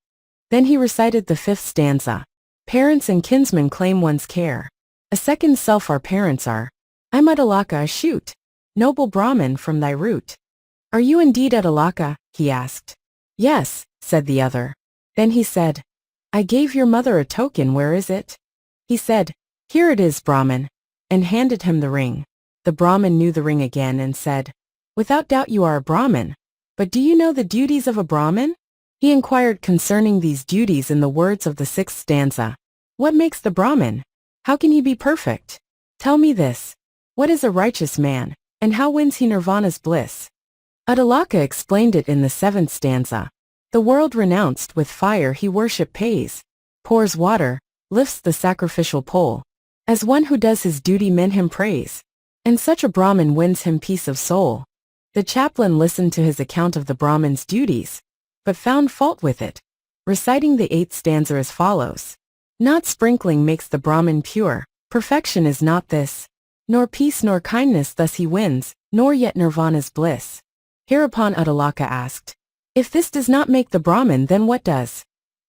Then he recited the fifth stanza. Parents and kinsmen claim one's care. A second self our parents are. I'm Uddalaka, a shoot. Noble Brahmin from thy root. Are you indeed Uddalaka? He asked. Yes, said the other. Then he said, I gave your mother a token, where is it? He said, here it is, Brahmin, and handed him the ring. The Brahmin knew the ring again and said, without doubt you are a Brahmin. But do you know the duties of a Brahmin? He inquired concerning these duties in the words of the sixth stanza. What makes the Brahmin? How can he be perfect? Tell me this. What is a righteous man, and how wins he nirvana's bliss? Uddalaka explained it in the seventh stanza. The world renounced with fire he worship pays, pours water, lifts the sacrificial pole. As one who does his duty men him praise, and such a Brahmin wins him peace of soul. The chaplain listened to his account of the Brahmin's duties, but found fault with it, reciting the eighth stanza as follows. Not sprinkling makes the Brahmin pure, perfection is not this, nor peace nor kindness thus he wins, nor yet nirvana's bliss. Hereupon Uddalaka asked, if this does not make the Brahmin, then what does?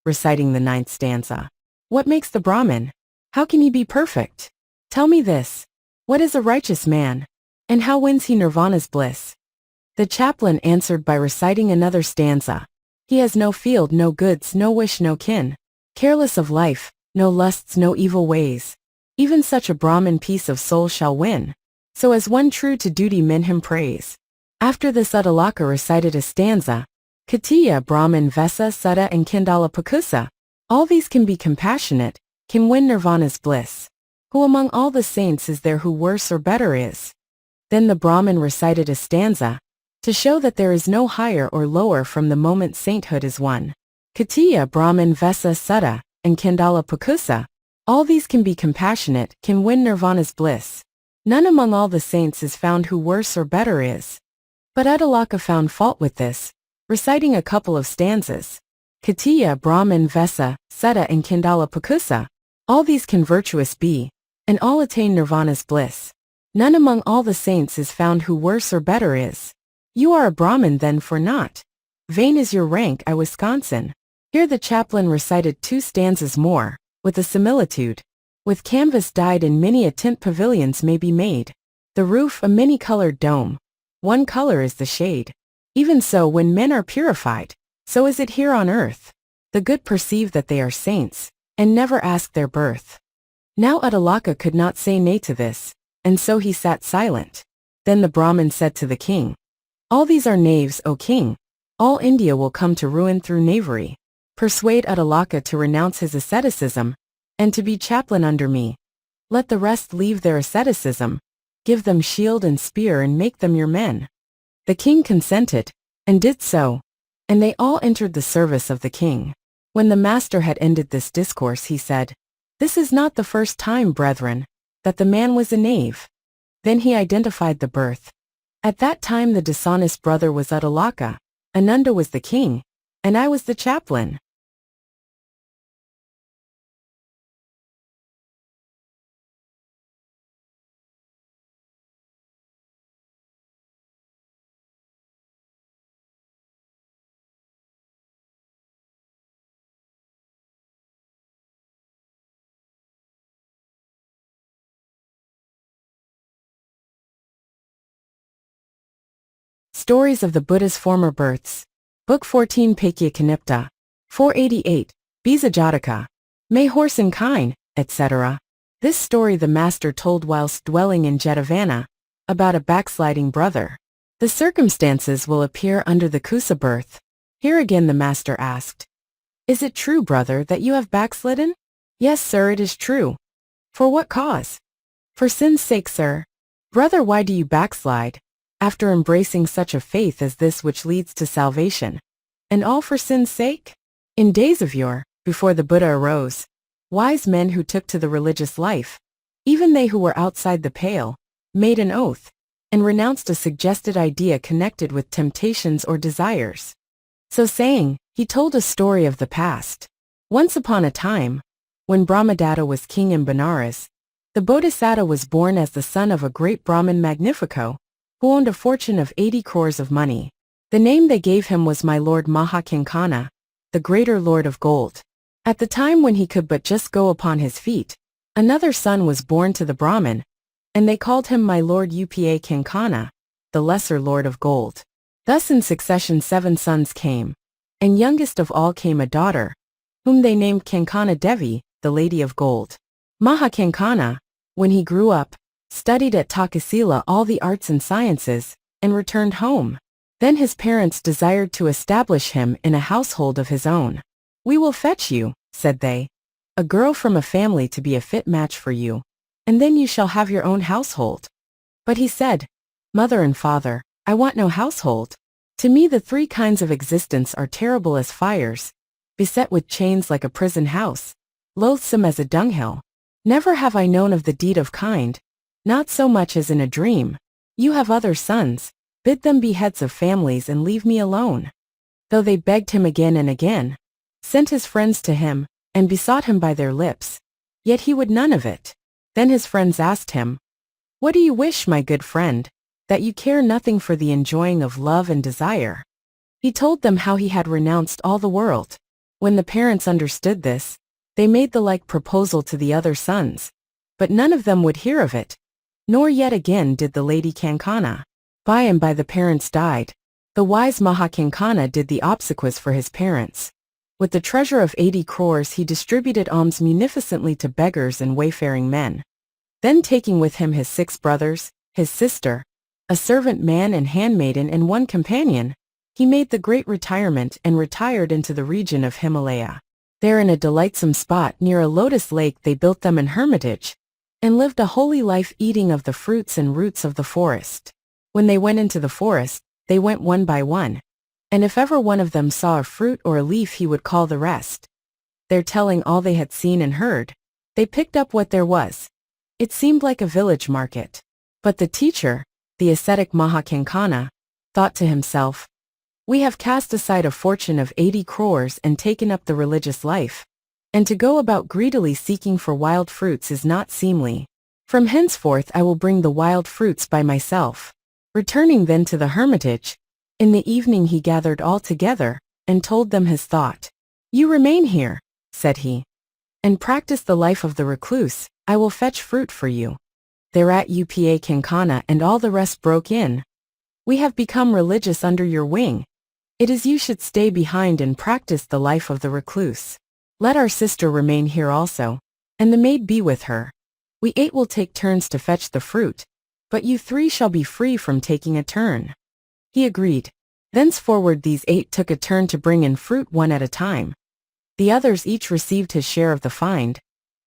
Reciting the ninth stanza. What makes the Brahmin? How can he be perfect? Tell me this. What is a righteous man? And how wins he nirvana's bliss? The chaplain answered by reciting another stanza. He has no field, no goods, no wish, no kin. Careless of life, no lusts, no evil ways. Even such a Brahmin peace of soul shall win. So as one true to duty men him praise. After this Uddalaka recited a stanza. Katiya, Brahman, Vesa, Sutta and Kindala Ukkusa. All these can be compassionate, can win nirvana's bliss. Who among all the saints is there who worse or better is? Then the Brahmin recited a stanza, to show that there is no higher or lower from the moment sainthood is won. Katiya, Brahman, Vesa, Sutta, and Kindala Ukkusa. All these can be compassionate, can win nirvana's bliss. None among all the saints is found who worse or better is. But Uddalaka found fault with this, reciting a couple of stanzas. Katiya, Brahman, Vesa, Sutta and Kindala Ukkusa. All these can virtuous be, and all attain nirvana's bliss. None among all the saints is found who worse or better is. You are a Brahmin then, for not vain is your rank, I Wisconsin. Here the chaplain recited two stanzas more, with a similitude. With canvas dyed in many a tint pavilions may be made. The roof a many-colored dome. One color is the shade. Even so when men are purified, so is it here on earth. The good perceive that they are saints, and never ask their birth. Now Uddalaka could not say nay to this, and so he sat silent. Then the Brahmin said to the king, all these are knaves, O king. All India will come to ruin through knavery. Persuade Uddalaka to renounce his asceticism, and to be chaplain under me. Let the rest leave their asceticism. Give them shield and spear and make them your men. The king consented, and did so, and they all entered the service of the king. When the master had ended this discourse, he said, this is not the first time, brethren, that the man was a knave. Then he identified the birth. At that time the dishonest brother was Uddalaka, Ananda was the king, and I was the chaplain. Stories of the Buddha's Former Births. Book 14 Paikya Kanipta. 488. Bhisa Jataka. May horse and kine, etc. This story the master told whilst dwelling in Jetavana, about a backsliding brother. The circumstances will appear under the Ukkusa birth. Here again the master asked, "Is it true, brother, that you have backslidden?" "Yes, sir, it is true." "For what cause?" "For sin's sake, sir." "Brother, why do you backslide, after embracing such a faith as this which leads to salvation? And all for sin's sake?" In days of yore, before the Buddha arose, wise men who took to the religious life, even they who were outside the pale, made an oath, and renounced a suggested idea connected with temptations or desires. So saying, he told a story of the past. Once upon a time, when Brahmadatta was king in Benares, the Bodhisattva was born as the son of a great Brahmin Magnifico, who owned a fortune of 80 crores of money. The name they gave him was my Lord Maha, the greater Lord of Gold. At the time when he could but just go upon his feet, another son was born to the Brahmin, and they called him my Lord Upa, the lesser Lord of Gold. Thus in succession 7 sons came, and youngest of all came a daughter, whom they named Kankana Devi, the Lady of Gold. Maha Kankana, when he grew up, studied at Taccha all the arts and sciences, and returned home. Then his parents desired to establish him in a household of his own. "We will fetch you," said they, "a girl from a family to be a fit match for you, and then you shall have your own household." But he said, "Mother and father, I want no household. To me the 3 kinds of existence are terrible as fires, beset with chains like a prison house, loathsome as a dunghill. Never have I known of the deed of kind, not so much as in a dream. You have other sons, bid them be heads of families and leave me alone." Though they begged him again and again, sent his friends to him, and besought him by their lips, yet he would none of it. Then his friends asked him, "What do you wish, my good friend, that you care nothing for the enjoying of love and desire?" He told them how he had renounced all the world. When the parents understood this, they made the like proposal to the other sons, but none of them would hear of it, nor yet again did the Lady Kankana. By and by the parents died. The wise Maha Kankana did the obsequies for his parents. With the treasure of 80 crores he distributed alms munificently to beggars and wayfaring men. Then taking with him his 6 brothers, his sister, a servant man and handmaiden and 1 companion, he made the great retirement and retired into the region of Himalaya. There in a delightsome spot near a lotus lake they built them an hermitage, and lived a holy life eating of the fruits and roots of the forest. When they went into the forest, they went one by one, and if ever one of them saw a fruit or a leaf he would call the rest. There telling all they had seen and heard, they picked up what there was. It seemed like a village market. But the teacher, the ascetic Maha Kankana, thought to himself, "We have cast aside a fortune of 80 crores and taken up the religious life, and to go about greedily seeking for wild fruits is not seemly. From henceforth I will bring the wild fruits by myself." Returning then to the hermitage, in the evening he gathered all together, and told them his thought. "You remain here," said he, "and practice the life of the recluse. I will fetch fruit for you." Thereat Upa Kankana and all the rest broke in. "We have become religious under your wing. It is you should stay behind and practice the life of the recluse. Let our sister remain here also, and the maid be with her. We 8 will take turns to fetch the fruit, but you 3 shall be free from taking a turn." He agreed. Thenceforward these 8 took a turn to bring in fruit one at a time. The others each received his share of the find,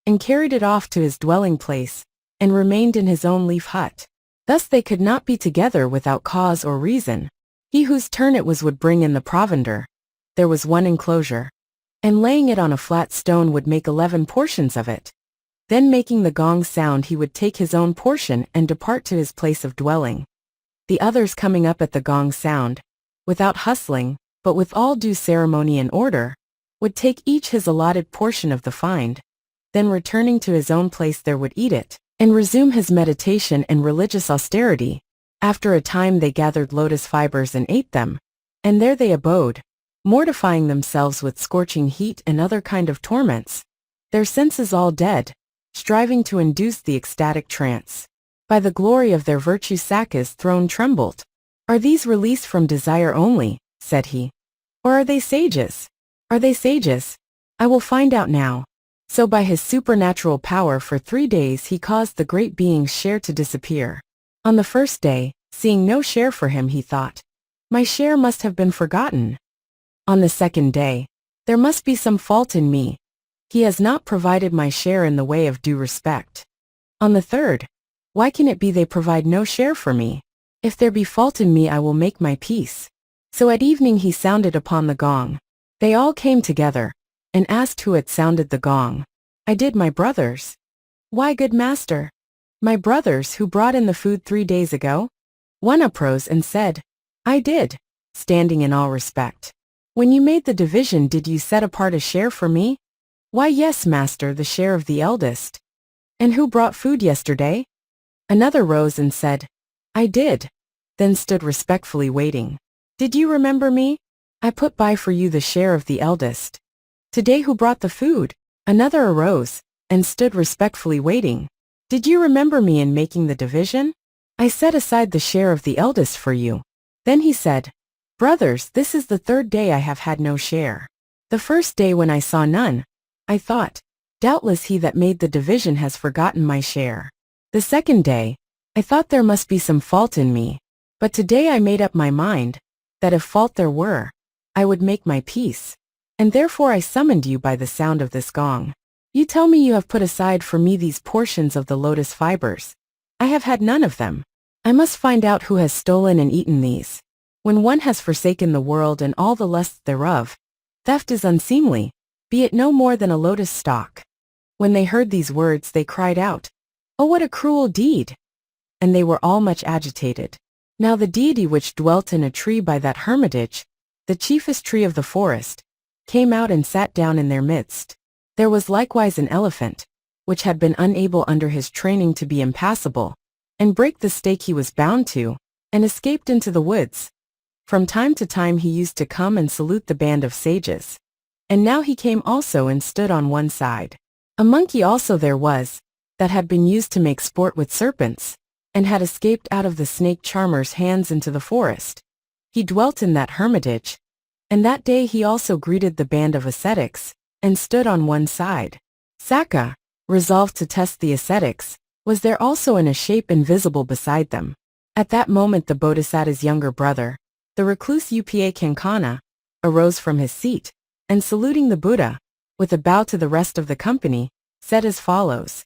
and carried it off to his dwelling place, and remained in his own leaf hut. Thus they could not be together without cause or reason. He whose turn it was would bring in the provender. There was one enclosure, and laying it on a flat stone would make 11 portions of it. Then making the gong sound he would take his own portion and depart to his place of dwelling. The others coming up at the gong sound, without hustling, but with all due ceremony and order, would take each his allotted portion of the find, then returning to his own place there would eat it, and resume his meditation and religious austerity. After a time they gathered lotus fibers and ate them, and there they abode, mortifying themselves with scorching heat and other kind of torments, their senses all dead, striving to induce the ecstatic trance. By the glory of their virtue Sakka's throne trembled. "Are these released from desire only?" said he. "Or are they sages? Are they sages? I will find out now." So by his supernatural power for 3 days he caused the great being's share to disappear. On the first day, seeing no share for him, he thought, "My share must have been forgotten." On the second day, "There must be some fault in me. He has not provided my share in the way of due respect." On the third, "Why can it be they provide no share for me? If there be fault in me, I will make my peace." So at evening he sounded upon the gong. They all came together, and asked who had sounded the gong. "I did, my brothers." "Why, good master?" "My brothers who brought in the food 3 days ago?" One uprose and said, "I did," standing in all respect. "When you made the division, did you set apart a share for me?" "Why, yes, master, the share of the eldest." "And who brought food yesterday?" Another rose and said, "I did," then stood respectfully waiting. "Did you remember me? I put by for you the share of the eldest." "Today who brought the food?" Another arose, and stood respectfully waiting. "Did you remember me in making the division? I set aside the share of the eldest for you." Then he said, "Brothers, this is the 3rd day I have had no share. The first day when I saw none, I thought, doubtless he that made the division has forgotten my share. The second day, I thought there must be some fault in me. But today I made up my mind, that if fault there were, I would make my peace. And therefore I summoned you by the sound of this gong. You tell me you have put aside for me these portions of the lotus fibers. I have had none of them. I must find out who has stolen and eaten these. When one has forsaken the world and all the lusts thereof, theft is unseemly, be it no more than a lotus stalk." When they heard these words, they cried out, "Oh, what a cruel deed!" And they were all much agitated. Now the deity which dwelt in a tree by that hermitage, the chiefest tree of the forest, came out and sat down in their midst. There was likewise an elephant, which had been unable under his training to be impassable, and break the stake he was bound to, and escaped into the woods. From time to time he used to come and salute the band of sages. And now he came also and stood on one side. A monkey also there was, that had been used to make sport with serpents, and had escaped out of the snake charmer's hands into the forest. He dwelt in that hermitage, and that day he also greeted the band of ascetics, and stood on one side. Taccha, resolved to test the ascetics, was there also in a shape invisible beside them. At that moment the Bodhisattva's younger brother, the recluse Uposatha, arose from his seat, and saluting the Buddha, with a bow to the rest of the company, said as follows,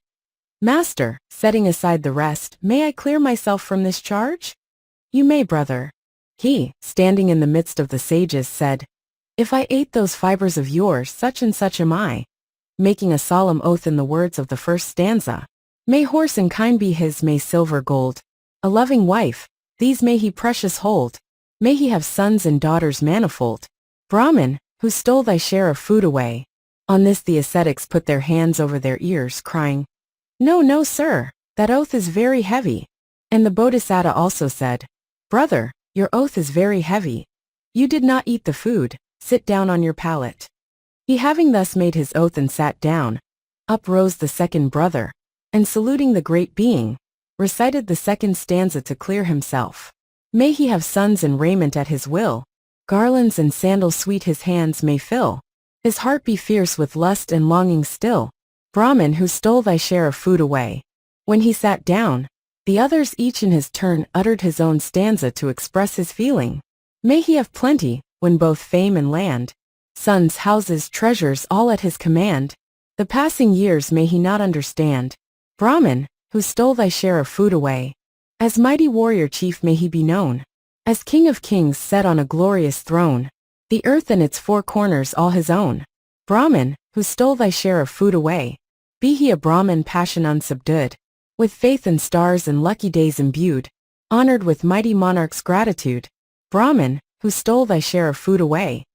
"Master, setting aside the rest, may I clear myself from this charge?" "You may, brother." He, standing in the midst of the sages, said, "If I ate those fibers of yours, such and such am I," making a solemn oath in the words of the first stanza. "May horse and kine be his, may silver gold, a loving wife, these may he precious hold. May he have sons and daughters manifold. Brahman, who stole thy share of food away." On this the ascetics put their hands over their ears, crying, "No, no, sir, that oath is very heavy." And the Bodhisattva also said, "Brother, your oath is very heavy. You did not eat the food, sit down on your pallet." He having thus made his oath and sat down, up rose the second brother, and saluting the great being, recited the second stanza to clear himself. May he have sons and raiment at his will, garlands and sandals sweet his hands may fill. His heart be fierce with lust and longing still. Brahman, who stole thy share of food away. When he sat down, the others each in his turn uttered his own stanza to express his feeling. May he have plenty, when both fame and land, sons, houses, treasures, all at his command. The passing years may he not understand. Brahman, who stole thy share of food away. As mighty warrior chief may he be known. As king of kings set on a glorious throne. The earth and its 4 corners all his own. Brahman, who stole thy share of food away. Be he a Brahman passion unsubdued, with faith in stars and lucky days imbued, honored with mighty monarch's gratitude. Brahman, who stole thy share of food away.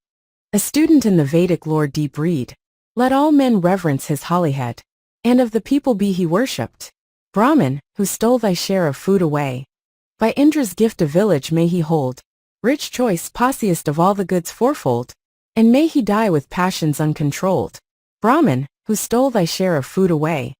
A student in the Vedic lore deep read. Let all men reverence his holyhead, and of the people be he worshipped. Brahman, who stole thy share of food away. By Indra's gift a village may he hold, rich choice possiest of all the goods fourfold, and may he die with passions uncontrolled. Brahman, who stole thy share of food away.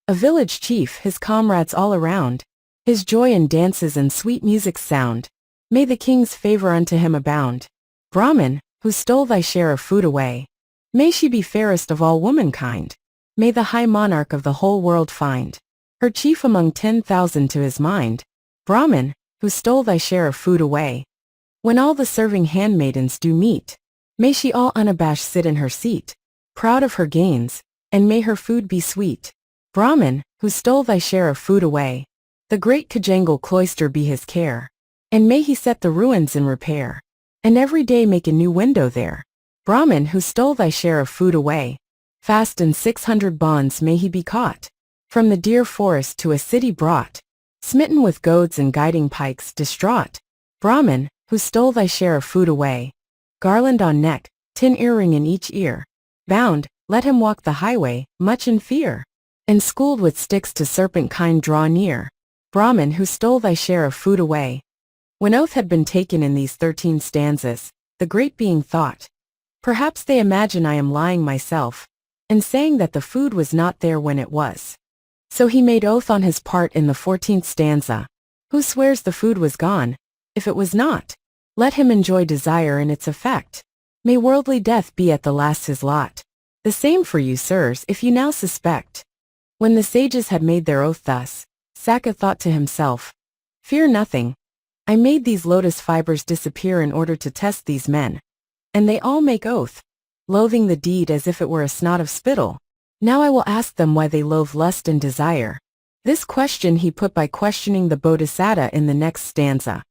A village chief, his comrades all around, his joy in dances and sweet music's sound. May the king's favor unto him abound. Brahman, who stole thy share of food away. May she be fairest of all womankind. may the high monarch of the whole world find her chief among 10,000 to his mind, Brahman, who stole thy share of food away. When all the serving handmaidens do meet, may she all unabashed sit in her seat, proud of her gains, and may her food be sweet. Brahman, who stole thy share of food away, the great Kajangal cloister be his care, and may he set the ruins in repair, and every day make a new window there. Brahman, who stole thy share of food away, fast in 600 bonds may he be caught, from the dear forest to a city brought, smitten with goads and guiding pikes, distraught. Brahman, who stole thy share of food away, garland on neck, tin earring in each ear, bound, let him walk the highway, much in fear, and schooled with sticks to serpent kind draw near. Brahman, who stole thy share of food away. When oath had been taken in these 13 stanzas, the great being thought, perhaps they imagine I am lying myself, and saying that the food was not there when it was. So he made oath on his part in the 14th stanza. Who swears the food was gone? If it was not, let him enjoy desire and its effect. May worldly death be at the last his lot. The same for you, sirs, if you now suspect. When the sages had made their oath thus, Saka thought to himself, fear nothing. I made these lotus fibers disappear in order to test these men. And they all make oath, loathing the deed as if it were a snot of spittle. Now I will ask them why they loathe lust and desire. This question he put by questioning the Bodhisattva in the next stanza.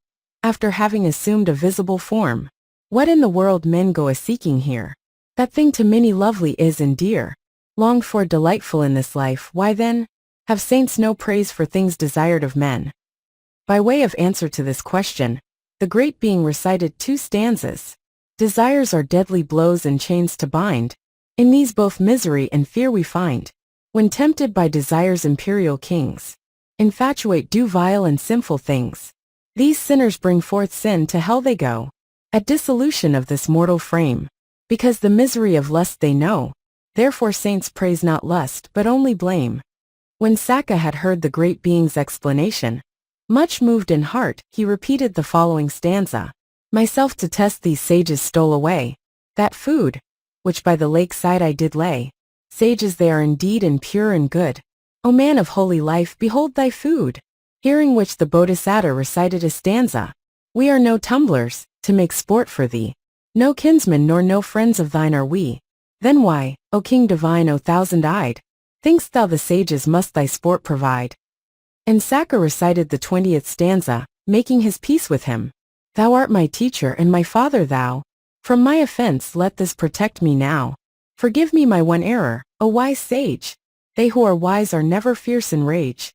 After having assumed a visible form, what in the world men go a-seeking here? That thing to many lovely is and dear, longed for delightful in this life, why then, have saints no praise for things desired of men? By way of answer to this question, the great being recited 2 stanzas. Desires are deadly blows and chains to bind. In these both misery and fear we find. When tempted by desire's imperial kings, infatuate do vile and sinful things. These sinners bring forth sin, to hell they go, at dissolution of this mortal frame, because the misery of lust they know. Therefore saints praise not lust, but only blame. When Saka had heard the great being's explanation, much moved in heart, he repeated the following stanza. Myself to test these sages stole away, that food, which by the lakeside I did lay. Sages they are indeed and pure and good. O man of holy life, behold thy food. Hearing which the Bodhisattva recited a stanza. We are no tumblers, to make sport for thee. No kinsmen nor no friends of thine are we. Then why, O king divine, O thousand-eyed, think'st thou the sages must thy sport provide? And Saka recited the 20th stanza, making his peace with him. Thou art my teacher and my father thou. From my offense let this protect me now. Forgive me my one error, O wise sage. They who are wise are never fierce in rage.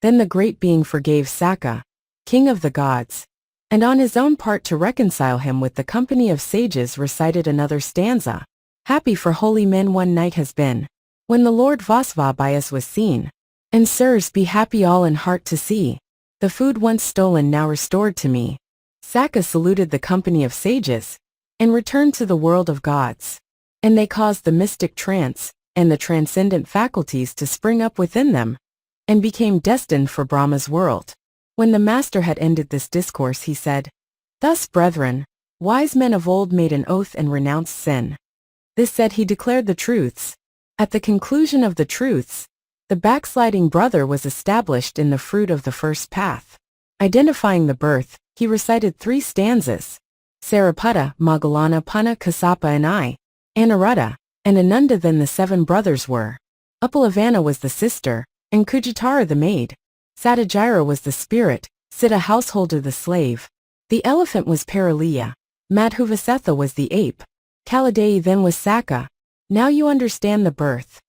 Then the great being forgave Saka, king of the gods, and on his own part to reconcile him with the company of sages recited another stanza. Happy for holy men one night has been, when the Lord Vasva by us was seen. And sirs, be happy all in heart to see the food once stolen now restored to me. Saka saluted the company of sages, and returned to the world of gods. And they caused the mystic trance, and the transcendent faculties to spring up within them, and became destined for Brahma's world. When the master had ended this discourse he said, Thus, brethren, wise men of old made an oath and renounced sin. This said he declared the truths. At the conclusion of the truths, the backsliding brother was established in the fruit of the first path. Identifying the birth, he recited 3 stanzas. Sariputta, Moggallana, Punna, Kassapa and I, Anuruddha, and Ananda. Then the 7 brothers were. Uppalavana was the sister, and Kujatara the maid. Satyajira was the spirit, Siddha householder the slave. The elephant was Paraliya. Madhuvasatha was the ape. Kaladeyi then was Saka. Now you understand the birth.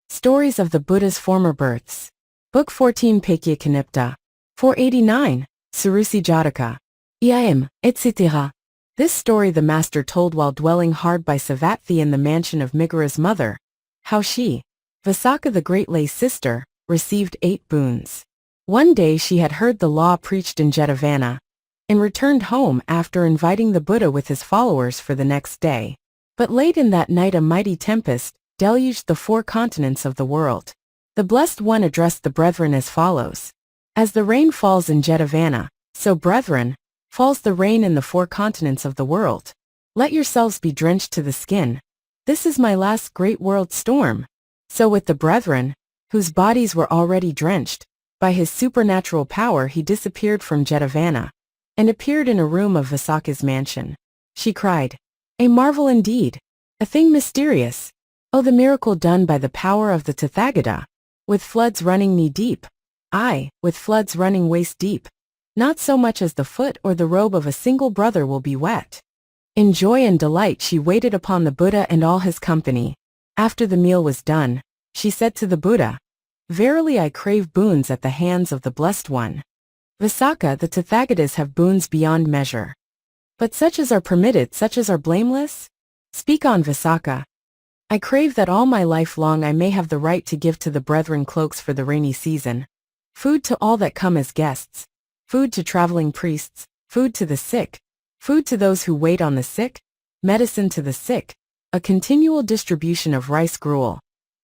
Stories of the Buddha's Former Births. Book 14 Paikya Kanipta. 489. Suruci Jataka. Iam, etc. This story the master told while dwelling hard by Savatthi in the mansion of Migara's mother. How she, Visakha the great lay sister, received 8 boons. One day she had heard the law preached in Jetavana. and returned home after inviting the Buddha with his followers for the next day. But late in that night a mighty tempest deluged the 4 continents of the world. The Blessed One addressed the brethren as follows. As the rain falls in Jetavana, so, brethren, falls the rain in the 4 continents of the world. Let yourselves be drenched to the skin. This is my last great world storm. So with the brethren, whose bodies were already drenched, by his supernatural power he disappeared from Jetavana, and appeared in a room of Visakha's mansion. She cried, "A marvel indeed! A thing mysterious! Oh, the miracle done by the power of the Tathagata! With floods running knee-deep. Aye, with floods running waist-deep. Not so much as the foot or the robe of a single brother will be wet." In joy and delight she waited upon the Buddha and all his company. After the meal was done, she said to the Buddha, "Verily I crave boons at the hands of the Blessed One. Visakha, the Tathagatas have boons beyond measure. But such as are permitted, such as are blameless? Speak on, Visakha. I crave that all my life long I may have the right to give to the brethren cloaks for the rainy season, food to all that come as guests, food to traveling priests, food to the sick, food to those who wait on the sick, medicine to the sick, a continual distribution of rice gruel,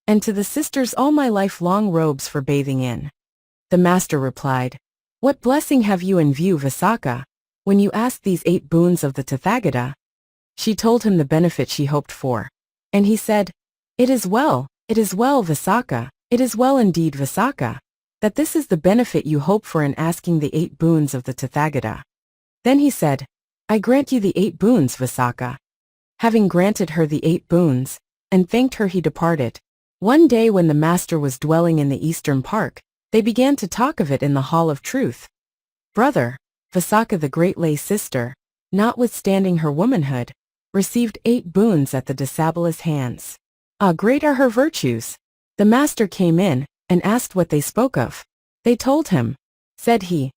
and to the sisters all my life long robes for bathing in." The master replied, "What blessing have you in view, Visakha, when you ask these 8 boons of the Tathagata?" She told him the benefit she hoped for. And he said, it is well, Visakha, it is well indeed, Visakha, that this is the benefit you hope for in asking the 8 boons of the Tathagata." Then he said, "I grant you the 8 boons, Visakha." Having granted her the 8 boons, and thanked her, he departed. One day when the master was dwelling in the eastern park, they began to talk of it in the Hall of Truth. Brother, Visakha, the great lay sister, notwithstanding her womanhood, received 8 boons at the Dasabala's hands. Ah, great are her virtues! The master came in, and asked what they spoke of. They told him. Said he,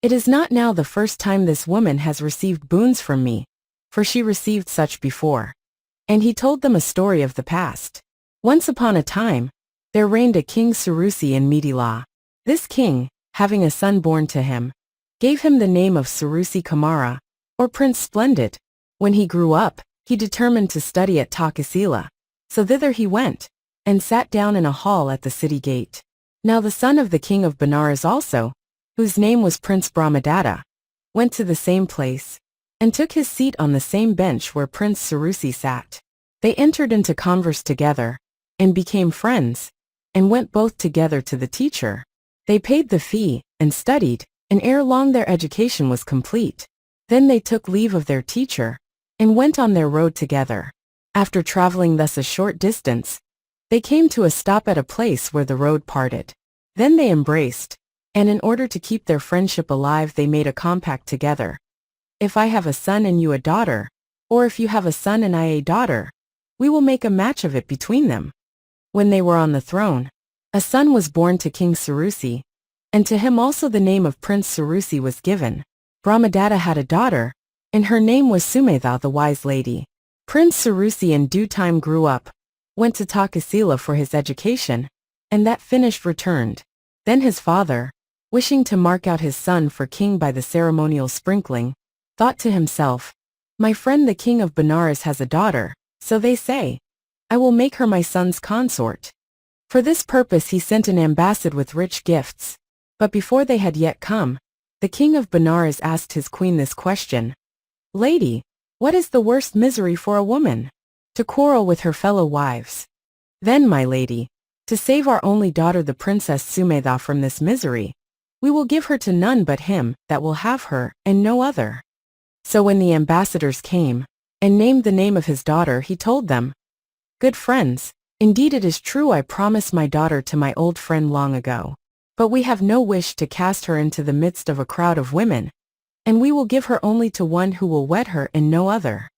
"It is not now the first time this woman has received boons from me, for she received such before." And he told them a story of the past. Once upon a time, there reigned a king Suruci in Middila. This king, having a son born to him, gave him the name of Suruci Kinnara, or Prince Splendid. When he grew up, he determined to study at Taccha. So thither he went, and sat down in a hall at the city gate. Now the son of the king of Benares also, whose name was Prince Brahmadatta, went to the same place, and took his seat on the same bench where Prince Suruci sat. They entered into converse together, and became friends, and went both together to the teacher. They paid the fee, and studied, and ere long their education was complete. Then they took leave of their teacher, and went on their road together. After traveling thus a short distance, they came to a stop at a place where the road parted. Then they embraced, and in order to keep their friendship alive they made a compact together. If I have a son and you a daughter, or if you have a son and I a daughter, we will make a match of it between them. When they were on the throne, a son was born to King Suruci, and to him also the name of Prince Suruci was given. Brahmadatta had a daughter, and her name was Sumetha, the wise lady. Prince Suruci in due time grew up, went to Taccha for his education, and that finished returned. Then his father, wishing to mark out his son for king by the ceremonial sprinkling, thought to himself, "My friend the king of Benares has a daughter, so they say. I will make her my son's consort." For this purpose he sent an ambassador with rich gifts. But before they had yet come, the king of Benares asked his queen this question, "Lady, what is the worst misery for a woman? To quarrel with her fellow wives. Then, my lady, to save our only daughter the princess Sumetha from this misery, we will give her to none but him that will have her, and no other." So when the ambassadors came, and named the name of his daughter, he told them, "Good friends, indeed it is true I promised my daughter to my old friend long ago, but we have no wish to cast her into the midst of a crowd of women, and we will give her only to one who will wed her and no other."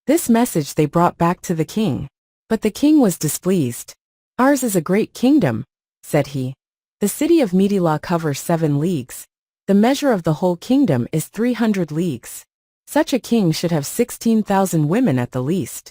This message they brought back to the king, but the king was displeased. "Ours is a great kingdom," said he. "The city of Middila covers 7 leagues. The measure of the whole kingdom is 300 leagues. Such a king should have 16,000 women at the least."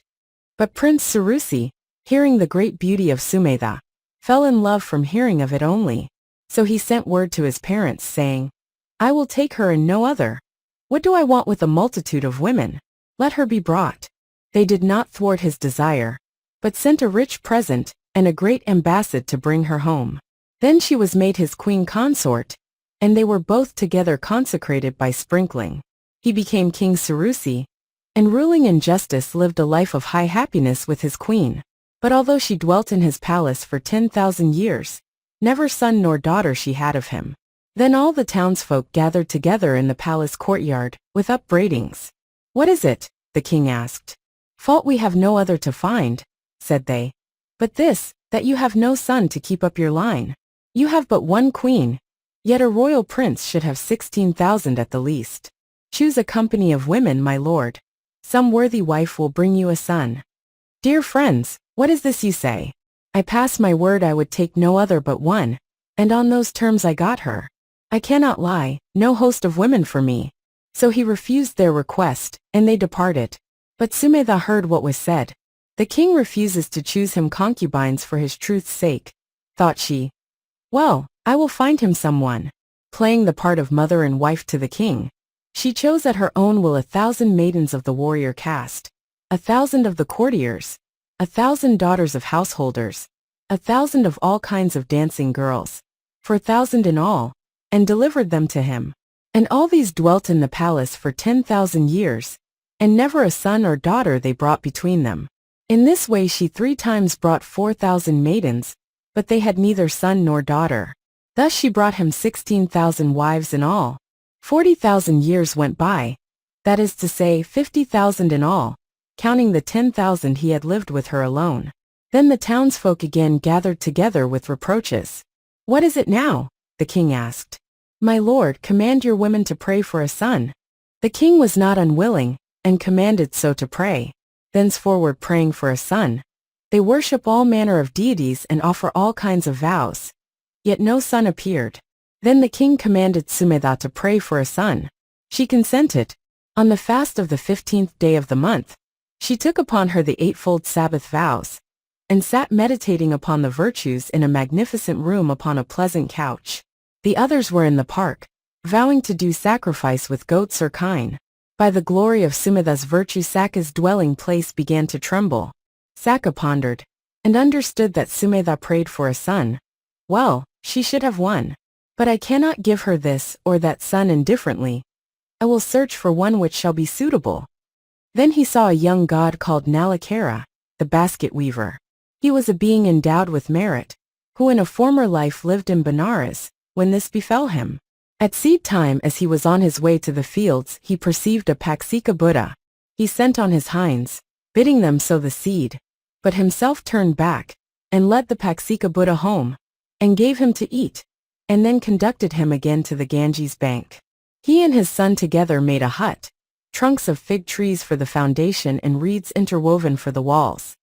But Prince Suruci, hearing the great beauty of Sumetha, fell in love from hearing of it only. So he sent word to his parents, saying, "I will take her and no other." What do I want with a multitude of women? Let her be brought. They did not thwart his desire, but sent a rich present and a great ambassade to bring her home. Then she was made his queen consort, and they were both together consecrated by sprinkling. He became King Suruci, and ruling in justice lived a life of high happiness with his queen. But although she dwelt in his palace for 10,000 years, never son nor daughter she had of him. Then all the townsfolk gathered together in the palace courtyard, with upbraidings. What is it? The king asked. Fault we have no other to find, said they. But this, that you have no son to keep up your line. You have but one queen, yet a royal prince should have 16,000 at the least. Choose a company of women, my lord. Some worthy wife will bring you a son. Dear friends, what is this you say? I pass my word I would take no other but one, and on those terms I got her. I cannot lie, no host of women for me. So he refused their request, and they departed. But Sumetha heard what was said. The king refuses to choose him concubines for his truth's sake, thought she. Well, I will find him someone. Playing the part of mother and wife to the king, she chose at her own will 1,000 maidens of the warrior caste, 1,000 of the courtiers, 1,000 daughters of householders, 1,000 of all kinds of dancing girls, for 1,000 in all, and delivered them to him. And all these dwelt in the palace for 10,000 years, and never a son or daughter they brought between them. In this way she 3 times brought 4,000 maidens, but they had neither son nor daughter. Thus she brought him 16,000 wives in all. 40,000 years went by, that is to say 50,000 in all, counting the 10,000 he had lived with her alone. Then the townsfolk again gathered together with reproaches. What is it now? The king asked. My lord, command your women to pray for a son. The king was not unwilling, and commanded so to pray. Thenceforward praying for a son, they worship all manner of deities and offer all kinds of vows. Yet no son appeared. Then the king commanded Sumetha to pray for a son. She consented. On the fast of the 15th day of the month, she took upon her the 8-fold Sabbath vows, and sat meditating upon the virtues in a magnificent room upon a pleasant couch. The others were in the park, vowing to do sacrifice with goats or kine. By the glory of Sumetha's virtue Sakka's dwelling place began to tremble. Sakka pondered, and understood that Sumetha prayed for a son. Well, she should have one. But I cannot give her this or that son indifferently. I will search for one which shall be suitable. Then he saw a young god called Nalakara, the basket weaver. He was a being endowed with merit, who in a former life lived in Benares, when this befell him. At seed time as he was on his way to the fields he perceived a Paksika Buddha. He sent on his hinds, bidding them sow the seed, but himself turned back, and led the Paksika Buddha home, and gave him to eat, and then conducted him again to the Ganges bank. He and his son together made a hut, trunks of fig trees for the foundation and reeds interwoven for the walls.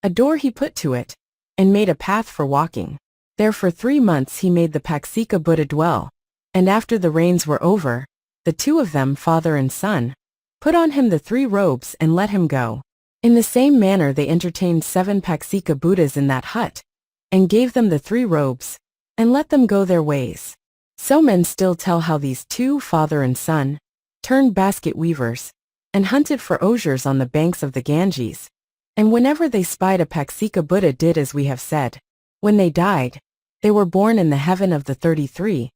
A door he put to it, and made a path for walking. There for 3 months he made the Paksika Buddha dwell, and after the rains were over, the 2 of them, father and son, put on him the 3 robes and let him go. In the same manner they entertained 7 Paksika Buddhas in that hut, and gave them the 3 robes, and let them go their ways. So men still tell how these 2, father and son, turned basket weavers, and hunted for osiers on the banks of the Ganges, and whenever they spied a Paksika Buddha did as we have said. When they died, they were born in the heaven of the 33,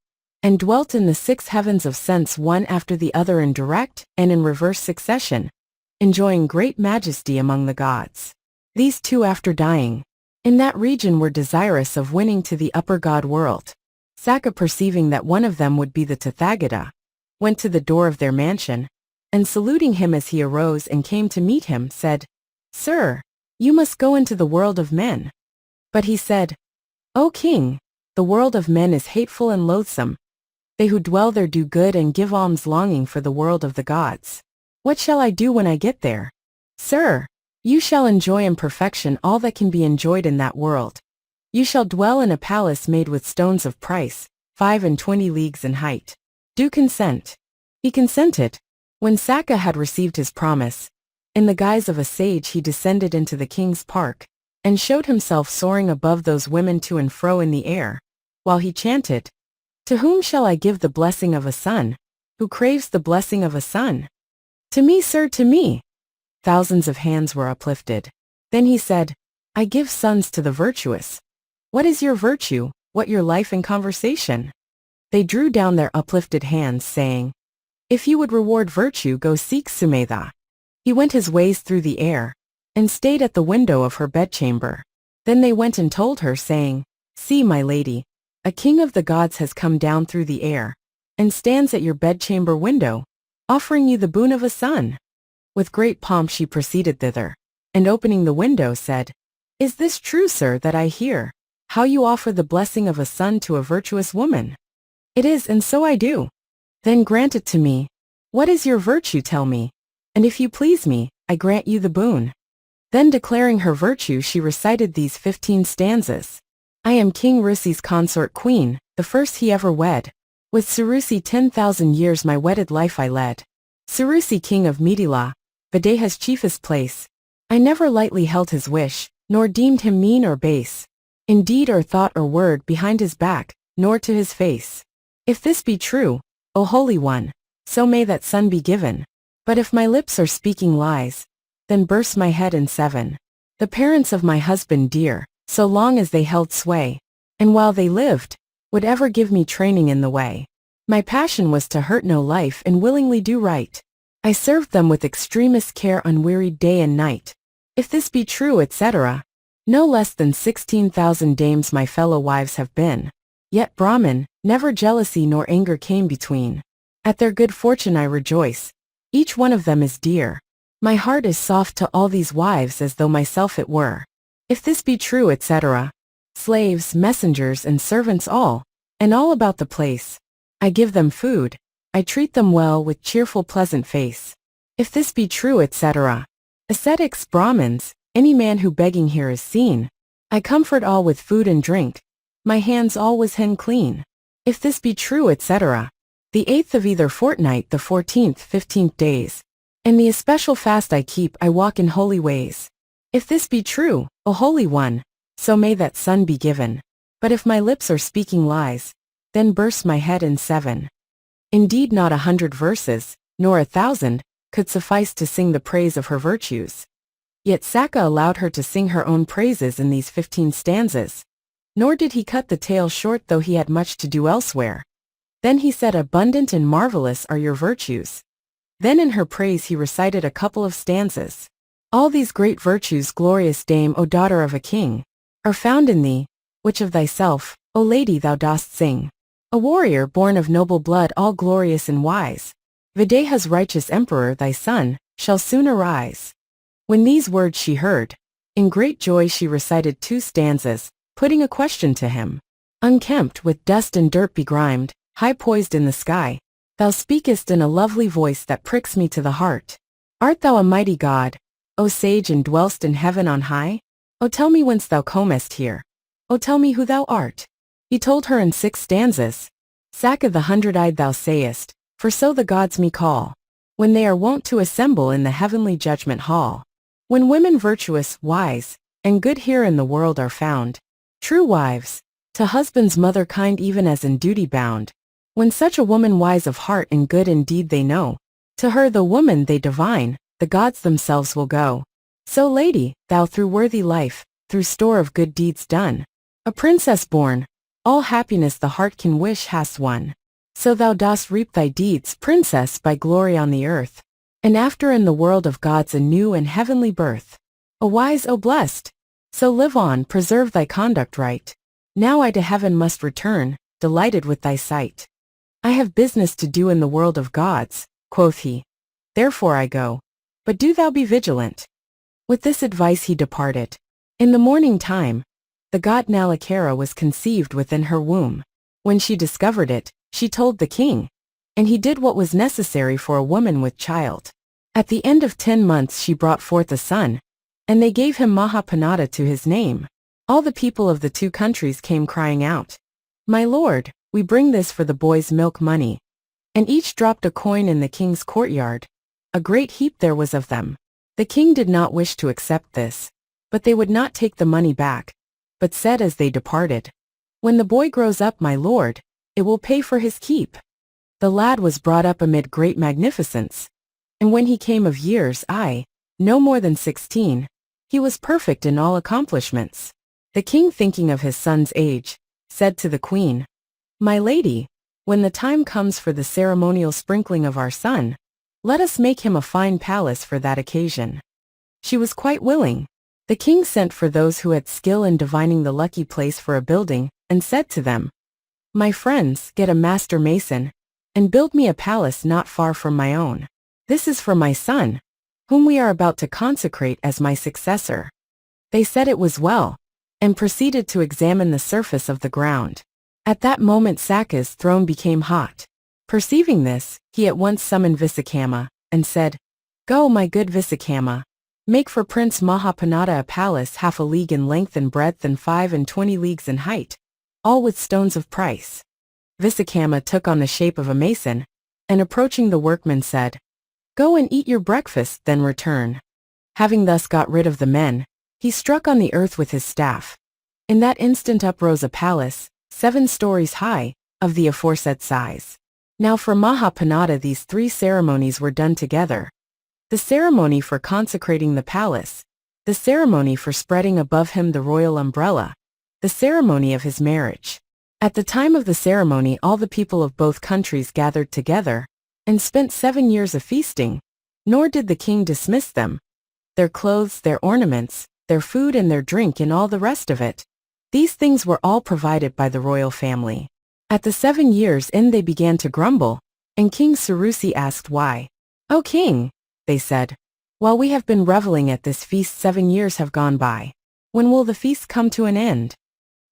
and dwelt in the 6 heavens of sense one after the other in direct and in reverse succession, enjoying great majesty among the gods. These 2 after dying, in that region were desirous of winning to the upper god world. Sakka, perceiving that one of them would be the Tathagata, went to the door of their mansion, and saluting him as he arose and came to meet him, said, Sir, you must go into the world of men. But he said, O king, the world of men is hateful and loathsome. They who dwell there do good and give alms, longing for the world of the gods. What shall I do when I get there? Sir, you shall enjoy in perfection all that can be enjoyed in that world. You shall dwell in a palace made with stones of price, 25 leagues in height. Do consent. He consented. When Sakka had received his promise, in the guise of a sage he descended into the king's park, and showed himself soaring above those women to and fro in the air, while he chanted, To whom shall I give the blessing of a son? who craves the blessing of a son? To me, sir, to me. Thousands of hands were uplifted. Then he said, I give sons to the virtuous. What is your virtue, what your life and conversation? They drew down their uplifted hands, saying, If you would reward virtue, go seek samatha. He went his ways through the air, and stayed at the window of her bedchamber. Then they went and told her, saying, See, my lady, a king of the gods has come down through the air, and stands at your bedchamber window, offering you the boon of a son. With great pomp she proceeded thither, and opening the window said, Is this true, sir, that I hear, how you offer the blessing of a son to a virtuous woman? It is, and so I do. Then grant it to me. What is your virtue, tell me, and if you please me, I grant you the boon. Then declaring her virtue she recited these 15 stanzas. I am King Rusi's consort queen, the first he ever wed. With Suruci 10,000 years my wedded life I led. Suruci king of Mithila, Videha's chiefest place. I never lightly held his wish, nor deemed him mean or base, in deed or thought or word behind his back, nor to his face. If this be true, O Holy One, so may that son be given. But if my lips are speaking lies, then burst my head in 7. The parents of my husband dear, so long as they held sway, and while they lived, would ever give me training in the way. My passion was to hurt no life and willingly do right. I served them with extremest care unwearied day and night. If this be true, etc., no less than 16,000 dames my fellow wives have been. Yet Brahman, never jealousy nor anger came between. At their good fortune I rejoice. Each one of them is dear. My heart is soft to all these wives as though myself it were. If this be true, etc., slaves, messengers, and servants all, and all about the place, I give them food, I treat them well with cheerful pleasant face. If this be true, etc., ascetics, Brahmins, any man who begging here is seen, I comfort all with food and drink, my hands always hen clean. If this be true, etc., the 8th of either fortnight, the 14th, 15th days, and the especial fast I keep, I walk in holy ways. If this be true, O Holy One, so may that son be given. But if my lips are speaking lies, then burst my head in 7. Indeed not 100 verses, nor 1,000, could suffice to sing the praise of her virtues. Yet Saka allowed her to sing her own praises in these 15 stanzas. Nor did he cut the tale short, though he had much to do elsewhere. Then he said, Abundant and marvelous are your virtues. Then in her praise he recited a couple of stanzas. All these great virtues, glorious dame, O daughter of a king, are found in thee, which of thyself, O lady, thou dost sing. A warrior born of noble blood, all glorious and wise, Videha's righteous emperor, thy son, shall soon arise. When these words she heard, in great joy she recited 2 stanzas, putting a question to him. Unkempt, with dust and dirt begrimed, high poised in the sky, thou speakest in a lovely voice that pricks me to the heart. Art thou a mighty God, O sage, and dwellst in heaven on high? O tell me whence thou comest here. O tell me who thou art. He told her in 6 stanzas. Saka the 100-eyed thou sayest, for so the gods me call, when they are wont to assemble in the heavenly judgment hall. When women virtuous, wise, and good here in the world are found, true wives, to husbands mother kind even as in duty bound. When such a woman wise of heart and good in deed they know, to her the woman they divine, the gods themselves will go. So lady, thou through worthy life, through store of good deeds done, a princess born, all happiness the heart can wish hast won. So thou dost reap thy deeds, princess, by glory on the earth, and after in the world of gods a new and heavenly birth. O wise, O blessed! So live on, preserve thy conduct right. Now I to heaven must return, delighted with thy sight. I have business to do in the world of gods, quoth he. Therefore I go. But do thou be vigilant. With this advice he departed. In the morning time, the god Nalakara was conceived within her womb. When she discovered it, she told the king, and he did what was necessary for a woman with child. At the end of 10 months she brought forth a son, and they gave him Maha to his name. All the people of the 2 countries came crying out, My lord, we bring this for the boy's milk money. And each dropped a coin in the king's courtyard. A great heap there was of them. The king did not wish to accept this, but they would not take the money back, but said as they departed, When the boy grows up, my lord, it will pay for his keep. The lad was brought up amid great magnificence. And when he came of years, no more than 16, he was perfect in all accomplishments. The king, thinking of his son's age, said to the queen, "My lady, when the time comes for the ceremonial sprinkling of our son, let us make him a fine palace for that occasion." She was quite willing. The king sent for those who had skill in divining the lucky place for a building, and said to them, "My friends, get a master mason, and build me a palace not far from my own. This is for my son, whom we are about to consecrate as my successor." They said it was well, and proceeded to examine the surface of the ground. At that moment Saka's throne became hot. Perceiving this, he at once summoned Vipassanā, and said, "Go, my good Vipassanā, make for Prince Maha a palace 1/2 league in length and breadth and 25 leagues in height, all with stones of price." Vipassanā took on the shape of a mason, and approaching the workman said, "Go and eat your breakfast, then return." Having thus got rid of the men, he struck on the earth with his staff. In that instant uprose a palace, 7 stories high, of the aforesaid size. Now for Maha these 3 ceremonies were done together. The ceremony for consecrating the palace, the ceremony for spreading above him the royal umbrella, the ceremony of his marriage. At the time of the ceremony all the people of both countries gathered together, and spent 7 years of feasting, nor did the king dismiss them. Their clothes, their ornaments, their food and their drink and all the rest of it, these things were all provided by the royal family. At the 7 years in they began to grumble, and King Suruci asked why. "O king," they said, "while we have been reveling at this feast 7 years have gone by. When will the feast come to an end?"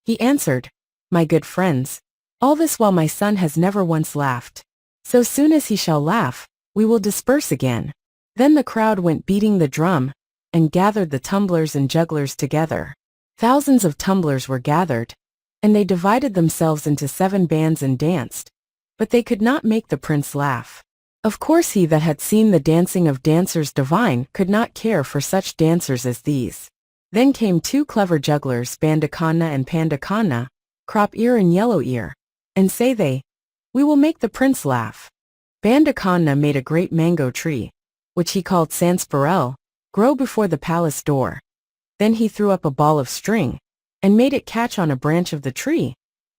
He answered, "My good friends, all this while my son has never once laughed. So soon as he shall laugh, we will disperse again." Then the crowd went beating the drum, and gathered the tumblers and jugglers together. Thousands of tumblers were gathered, and they divided themselves into 7 bands and danced, but they could not make the prince laugh. Of course he that had seen the dancing of dancers divine could not care for such dancers as these. Then came 2 clever jugglers, Uddalaka and Panc, Crop Ear and Yellow Ear, and say they, "We will make the prince laugh." Uddalaka made a great mango tree, which he called Sansparel, grow before the palace door. Then he threw up a ball of string, and made it catch on a branch of the tree,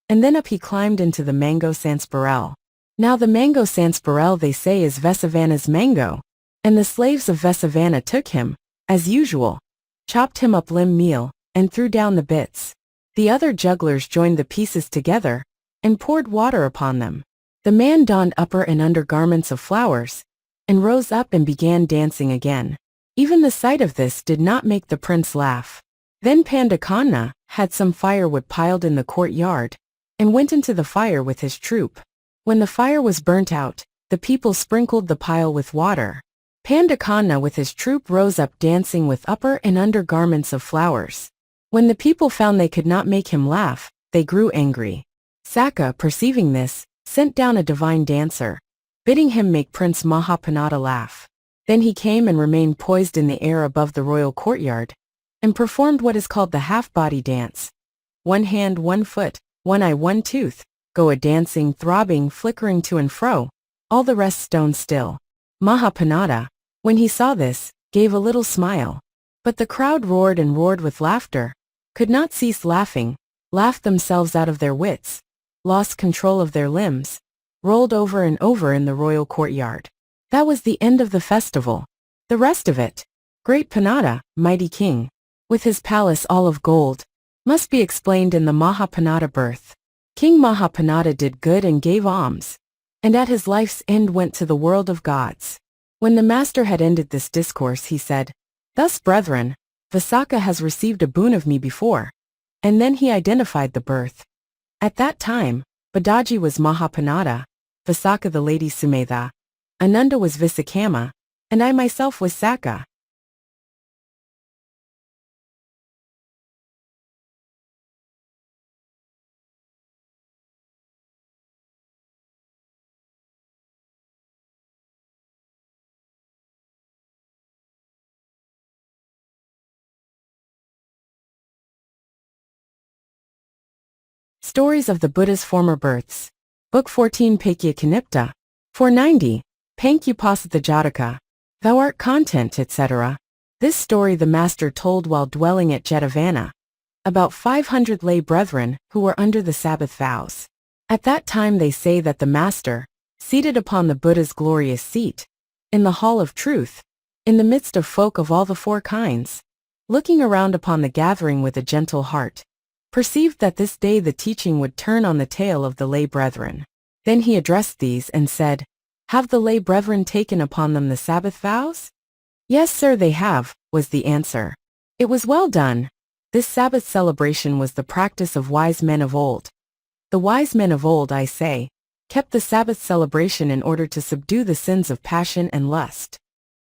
and then up he climbed into the mango Sansparel. Now the mango Sansparel they say is Vipassanā's mango, and the slaves of Vipassanā took him, as usual, chopped him up limb meal, and threw down the bits. The other jugglers joined the pieces together, and poured water upon them. The man donned upper and under garments of flowers, and rose up and began dancing again. Even the sight of this did not make the prince laugh. Then Panc had some firewood piled in the courtyard, and went into the fire with his troop. When the fire was burnt out, the people sprinkled the pile with water. Panc with his troop rose up dancing with upper and under garments of flowers. When the people found they could not make him laugh, they grew angry. Saka, perceiving this, sent down a divine dancer, bidding him make Prince Maha laugh. Then he came and remained poised in the air above the royal courtyard, and performed what is called the half-body dance. 1 hand, 1 foot, 1 eye, 1 tooth, go a-dancing, throbbing, flickering to and fro, all the rest stone still. Maha, when he saw this, gave a little smile. But the crowd roared and roared with laughter, could not cease laughing, laughed themselves out of their wits, lost control of their limbs, rolled over and over in the royal courtyard. That was the end of the festival. The rest of it, great Panc, mighty king, with his palace all of gold, must be explained in the Maha birth. King Maha did good and gave alms, and at his life's end went to the world of gods. When the master had ended this discourse he said, "Thus, brethren, Vipassanā has received a boon of me before." And then he identified the birth. At that time, Badaji was Maha, Vipassanā the lady Sumetha, Ananda was Vipassanā, and I myself was Saka. Stories of the Buddha's Former Births. Book 14 Paikya Kanipta, 490. Panc Uposatha Jataka. Thou art content, etc. This story the master told while dwelling at Jetavana. About 500 lay brethren who were under the Sabbath vows. At that time they say that the master, seated upon the Buddha's glorious seat, in the hall of truth, in the midst of folk of all the four kinds, looking around upon the gathering with a gentle heart, perceived that this day the teaching would turn on the tale of the lay brethren. Then he addressed these and said, Have the lay brethren taken upon them the Sabbath vows? Yes, sir, they have, was the answer. It was well done. This Sabbath celebration was the practice of wise men of old. The wise men of old, I say, kept the Sabbath celebration in order to subdue the sins of passion and lust.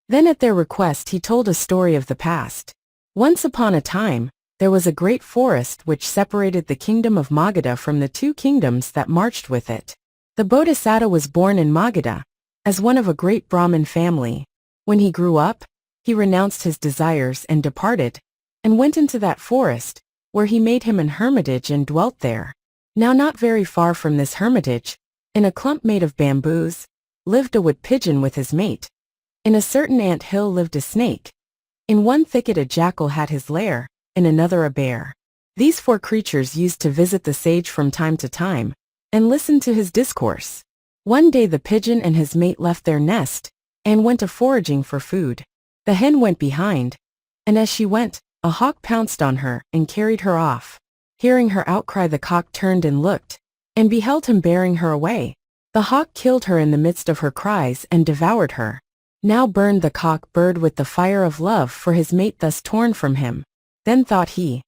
Then at their request he told a story of the past. Once upon a time, there was a great forest which separated the kingdom of Magadha from the two kingdoms that marched with it. The Bodhisattva was born in Magadha, as one of a great Brahmin family. When he grew up, he renounced his desires and departed, and went into that forest, where he made him an hermitage and dwelt there. Now not very far from this hermitage, in a clump made of bamboos, lived a wood pigeon with his mate. In a certain ant hill lived a snake. In one thicket a jackal had his lair, in another a bear. These four creatures used to visit the sage from time to time, and listen to his discourse. One day the pigeon and his mate left their nest, and went a-foraging for food. The hen went behind, and as she went, a hawk pounced on her and carried her off. Hearing her outcry the cock turned and looked, and beheld him bearing her away. The hawk killed her in the midst of her cries and devoured her. Now burned the cock-bird with the fire of love for his mate thus torn from him. Then thought he,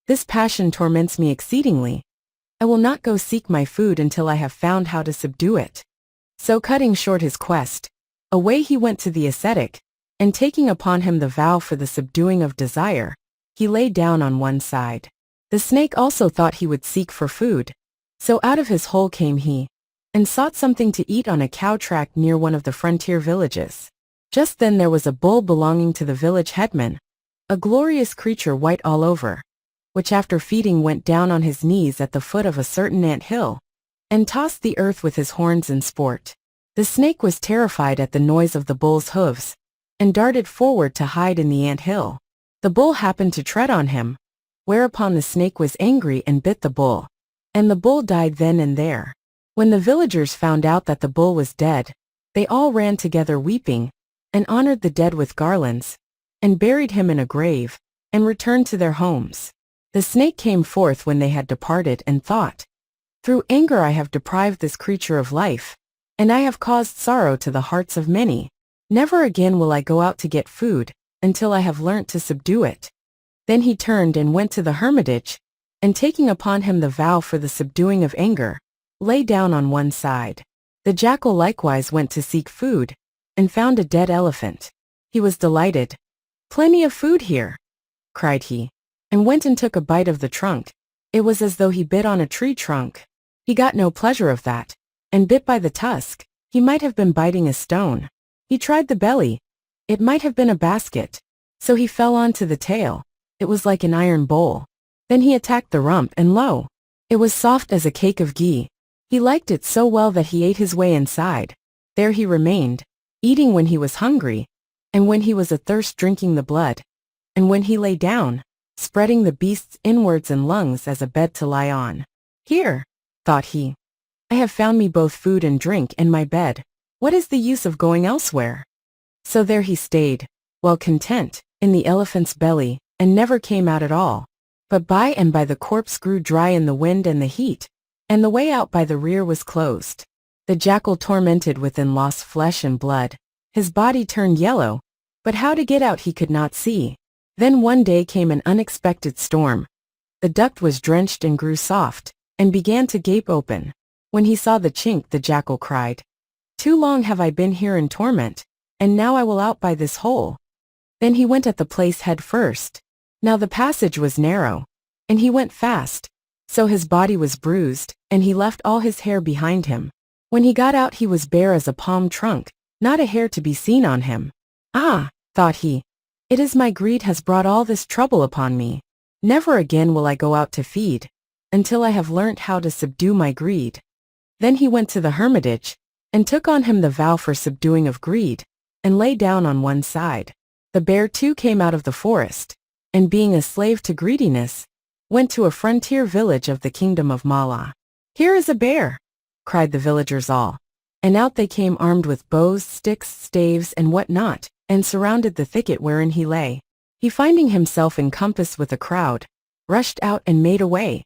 This passion torments me exceedingly. I will not go seek my food until I have found how to subdue it. So cutting short his quest, away he went to the ascetic, and taking upon him the vow for the subduing of desire, he lay down on one side. The snake also thought he would seek for food. So out of his hole came he, and sought something to eat on a cow track near one of the frontier villages. Just then there was a bull belonging to the village headman, a glorious creature white all over, which after feeding went down on his knees at the foot of a certain ant hill, and tossed the earth with his horns in sport. The snake was terrified at the noise of the bull's hooves, and darted forward to hide in the ant hill. The bull happened to tread on him, whereupon the snake was angry and bit the bull, and the bull died then and there. When the villagers found out that the bull was dead, they all ran together weeping, and honored the dead with garlands, and buried him in a grave, and returned to their homes. The snake came forth when they had departed and thought, Through anger I have deprived this creature of life, and I have caused sorrow to the hearts of many. Never again will I go out to get food, until I have learnt to subdue it. Then he turned and went to the hermitage, and taking upon him the vow for the subduing of anger, lay down on one side. The jackal likewise went to seek food, and found a dead elephant. He was delighted. Plenty of food here, cried he, and went and took a bite of the trunk. It was as though he bit on a tree trunk. He got no pleasure of that, and bit by the tusk. He might have been biting a stone. He tried the belly. It might have been a basket. So he fell on to the tail. It was like an iron bowl. Then he attacked the rump, and lo! It was soft as a cake of ghee. He liked it so well that he ate his way inside. There he remained, eating when he was hungry, and when he was athirst drinking the blood, and when he lay down, spreading the beast's inwards and lungs as a bed to lie on. Here, thought he, I have found me both food and drink and my bed. What is the use of going elsewhere? So there he stayed, well content, in the elephant's belly, and never came out at all. But by and by the corpse grew dry in the wind and the heat, and the way out by the rear was closed. The jackal tormented within lost flesh and blood. His body turned yellow, but how to get out he could not see. Then one day came an unexpected storm. The duct was drenched and grew soft, and began to gape open. When he saw the chink, the jackal cried, Too long have I been here in torment, and now I will out by this hole. Then he went at the place head first. Now the passage was narrow, and he went fast, so his body was bruised, and he left all his hair behind him. When he got out he was bare as a palm trunk, not a hair to be seen on him. Ah, thought he, it is my greed has brought all this trouble upon me. Never again will I go out to feed, until I have learnt how to subdue my greed. Then he went to the hermitage, and took on him the vow for subduing of greed, and lay down on one side. The bear too came out of the forest, and being a slave to greediness, went to a frontier village of the kingdom of Mala. "Here is a bear!" cried the villagers all. And out they came armed with bows, sticks, staves, and what not, and surrounded the thicket wherein he lay. He, finding himself encompassed with a crowd, rushed out and made away.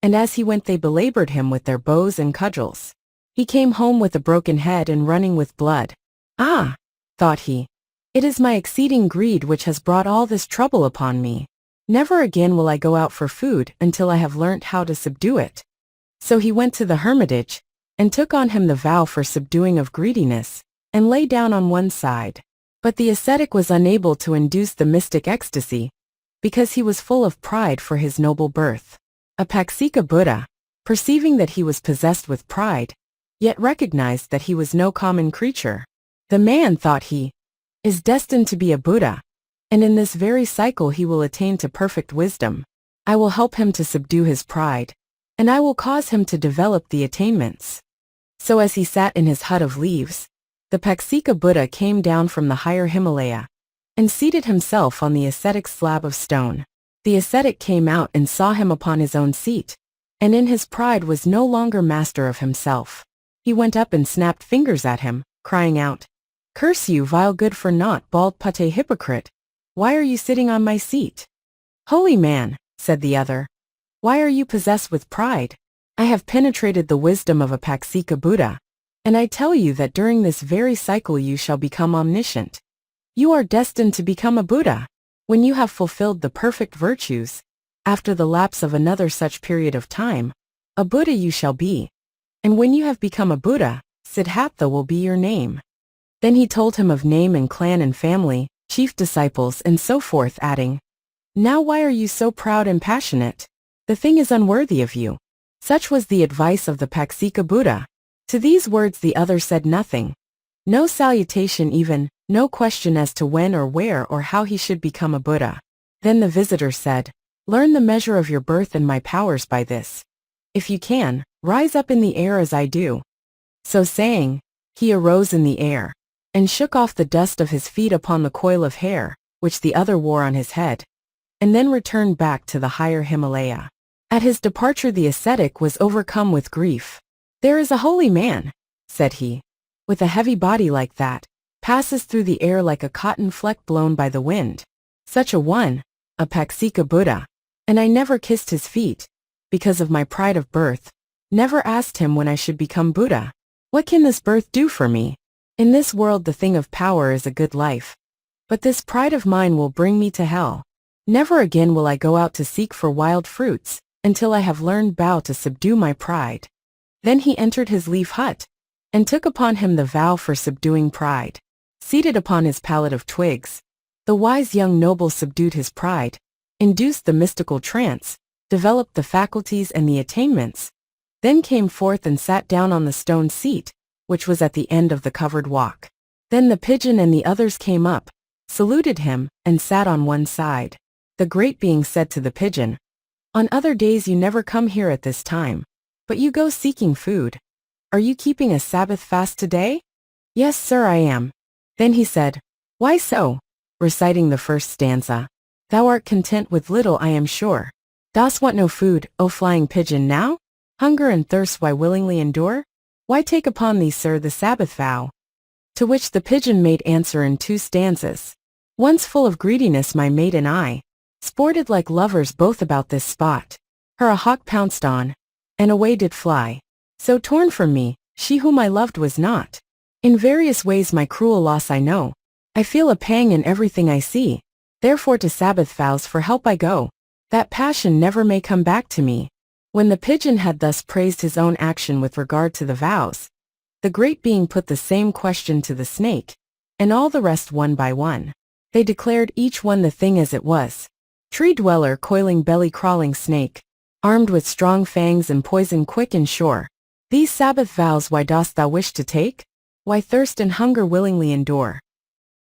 And as he went they belabored him with their bows and cudgels. He came home with a broken head and running with blood. "Ah," thought he, "it is my exceeding greed which has brought all this trouble upon me. Never again will I go out for food until I have learnt how to subdue it." So he went to the hermitage, and took on him the vow for subduing of greediness, and lay down on one side. But the ascetic was unable to induce the mystic ecstasy, because he was full of pride for his noble birth. Uposatha Buddha, perceiving that he was possessed with pride, yet recognized that he was no common creature. "The man," thought he, "is destined to be a Buddha, and in this very cycle he will attain to perfect wisdom. I will help him to subdue his pride, and I will cause him to develop the attainments." So as he sat in his hut of leaves, the Uposatha Buddha came down from the higher Himalaya, and seated himself on the ascetic's slab of stone. The ascetic came out and saw him upon his own seat, and in his pride was no longer master of himself. He went up and snapped fingers at him, crying out, "Curse you, vile good-for-naught, bald pate hypocrite! Why are you sitting on my seat?" "Holy man," said the other, "why are you possessed with pride? I have penetrated the wisdom of Uposatha Buddha, and I tell you that during this very cycle you shall become omniscient. You are destined to become a Buddha. When you have fulfilled the perfect virtues, after the lapse of another such period of time, a Buddha you shall be. And when you have become a Buddha, Siddhartha will be your name." Then he told him of name and clan and family, chief disciples and so forth, adding, "Now why are you so proud and passionate? The thing is unworthy of you." Such was the advice of the Uposatha Buddha. To these words the other said nothing. No salutation even, no question as to when or where or how he should become a Buddha. Then the visitor said, "Learn the measure of your birth and my powers by this. If you can, rise up in the air as I do." So saying, he arose in the air, and shook off the dust of his feet upon the coil of hair, which the other wore on his head, and then returned back to the higher Himalaya. At his departure the ascetic was overcome with grief. "There is a holy man," said he, "with a heavy body like that, passes through the air like a cotton fleck blown by the wind. Such a one, Uposatha Buddha, and I never kissed his feet, because of my pride of birth, never asked him when I should become Buddha. What can this birth do for me? In this world the thing of power is a good life, but this pride of mine will bring me to hell. Never again will I go out to seek for wild fruits, until I have learned bow to subdue my pride." Then he entered his leaf hut, and took upon him the vow for subduing pride. Seated upon his pallet of twigs, the wise young noble subdued his pride, induced the mystical trance, developed the faculties and the attainments, then came forth and sat down on the stone seat, which was at the end of the covered walk. Then the pigeon and the others came up, saluted him, and sat on one side. The great being said to the pigeon, "On other days you never come here at this time, but you go seeking food. Are you keeping a Sabbath fast today?" "Yes, sir, I am." Then he said, "Why so?" reciting the first stanza. "Thou art content with little, I am sure. Dost want no food, O flying pigeon, now? Hunger and thirst why willingly endure? Why take upon thee, sir, the Sabbath vow?" To which the pigeon made answer in two stanzas. "Once full of greediness my mate and I sported like lovers both about this spot. Her a hawk pounced on, and away did fly. So torn from me, she whom I loved was not. In various ways my cruel loss I know. I feel a pang in everything I see. Therefore to Sabbath vows for help I go. That passion never may come back to me." When the pigeon had thus praised his own action with regard to the vows, the great being put the same question to the snake, and all the rest one by one. They declared each one the thing as it was. "Tree dweller, coiling belly crawling snake, armed with strong fangs and poison quick and sure. These Sabbath vows why dost thou wish to take? Why thirst and hunger willingly endure?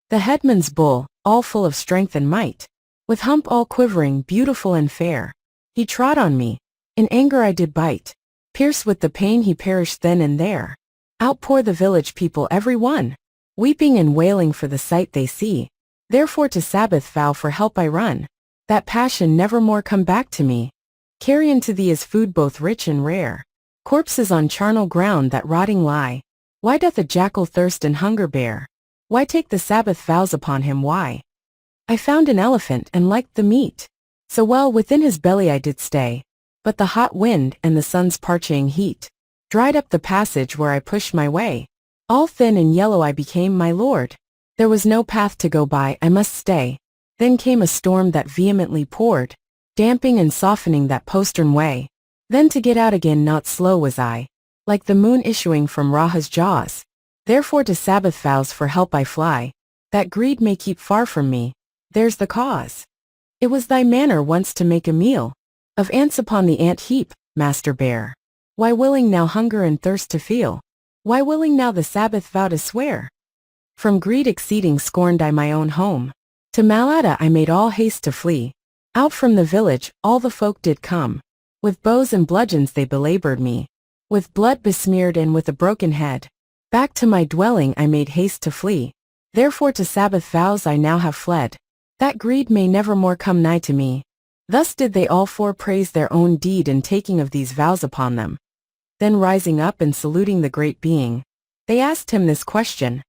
The headman's bull, all full of strength and might, with hump all quivering, beautiful and fair. He trod on me, in anger I did bite. Pierced with the pain he perished then and there. Outpour the village people every one, weeping and wailing for the sight they see. Therefore to Sabbath vow for help I run, that passion never more come back to me. Carry unto thee as food both rich and rare, corpses on charnel ground that rotting lie. Why doth a jackal thirst and hunger bear? Why take the Sabbath vows upon him, why? I found an elephant and liked the meat, so well within his belly I did stay, but the hot wind and the sun's parching heat dried up the passage where I pushed my way. All thin and yellow I became, my lord. There was no path to go by, I must stay. Then came a storm that vehemently poured, damping and softening that postern way. Then to get out again not slow was I, like the moon issuing from Raha's jaws. Therefore to Sabbath vows for help I fly, that greed may keep far from me. There's the cause. It was thy manner once to make a meal of ants upon the ant heap, Master Bear. Why willing now hunger and thirst to feel? Why willing now the Sabbath vow to swear? From greed exceeding scorned I my own home. To Malatta I made all haste to flee. Out from the village all the folk did come. With bows and bludgeons they belabored me. With blood besmeared and with a broken head. Back to my dwelling I made haste to flee. Therefore to Sabbath vows I now have fled, that greed may never more come nigh to me. Thus did they all four praise their own deed in taking of these vows upon them. Then rising up and saluting the great being, they asked him this question: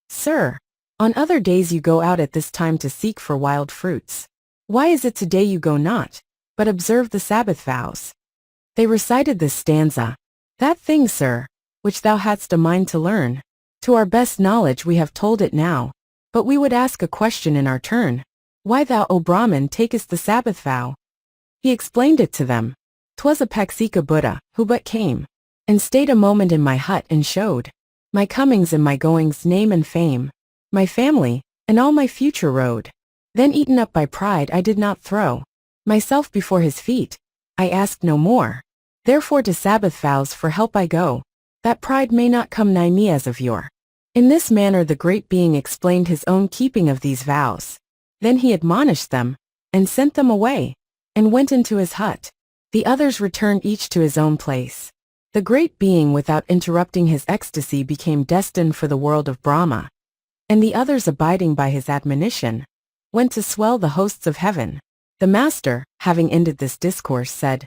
Sir, on other days you go out at this time to seek for wild fruits. Why is it today you go not, but observe the Sabbath vows? They recited this stanza: That thing, sir, which thou hadst a mind to learn, to our best knowledge we have told it now, but we would ask a question in our turn. Why thou, O Brahman, takest the Sabbath vow? He explained it to them. 'Twas a Paksika Buddha, who but came, and stayed a moment in my hut and showed my comings and my goings, name and fame, my family, and all my future road. Then eaten up by pride I did not throw myself before his feet, I asked no more. Therefore to Sabbath vows for help I go, that pride may not come nigh me as of yore. In this manner the great being explained his own keeping of these vows. Then he admonished them, and sent them away, and went into his hut. The others returned each to his own place. The great being, without interrupting his ecstasy, became destined for the world of Brahma. And the others, abiding by his admonition, went to swell the hosts of heaven. The master, having ended this discourse, said,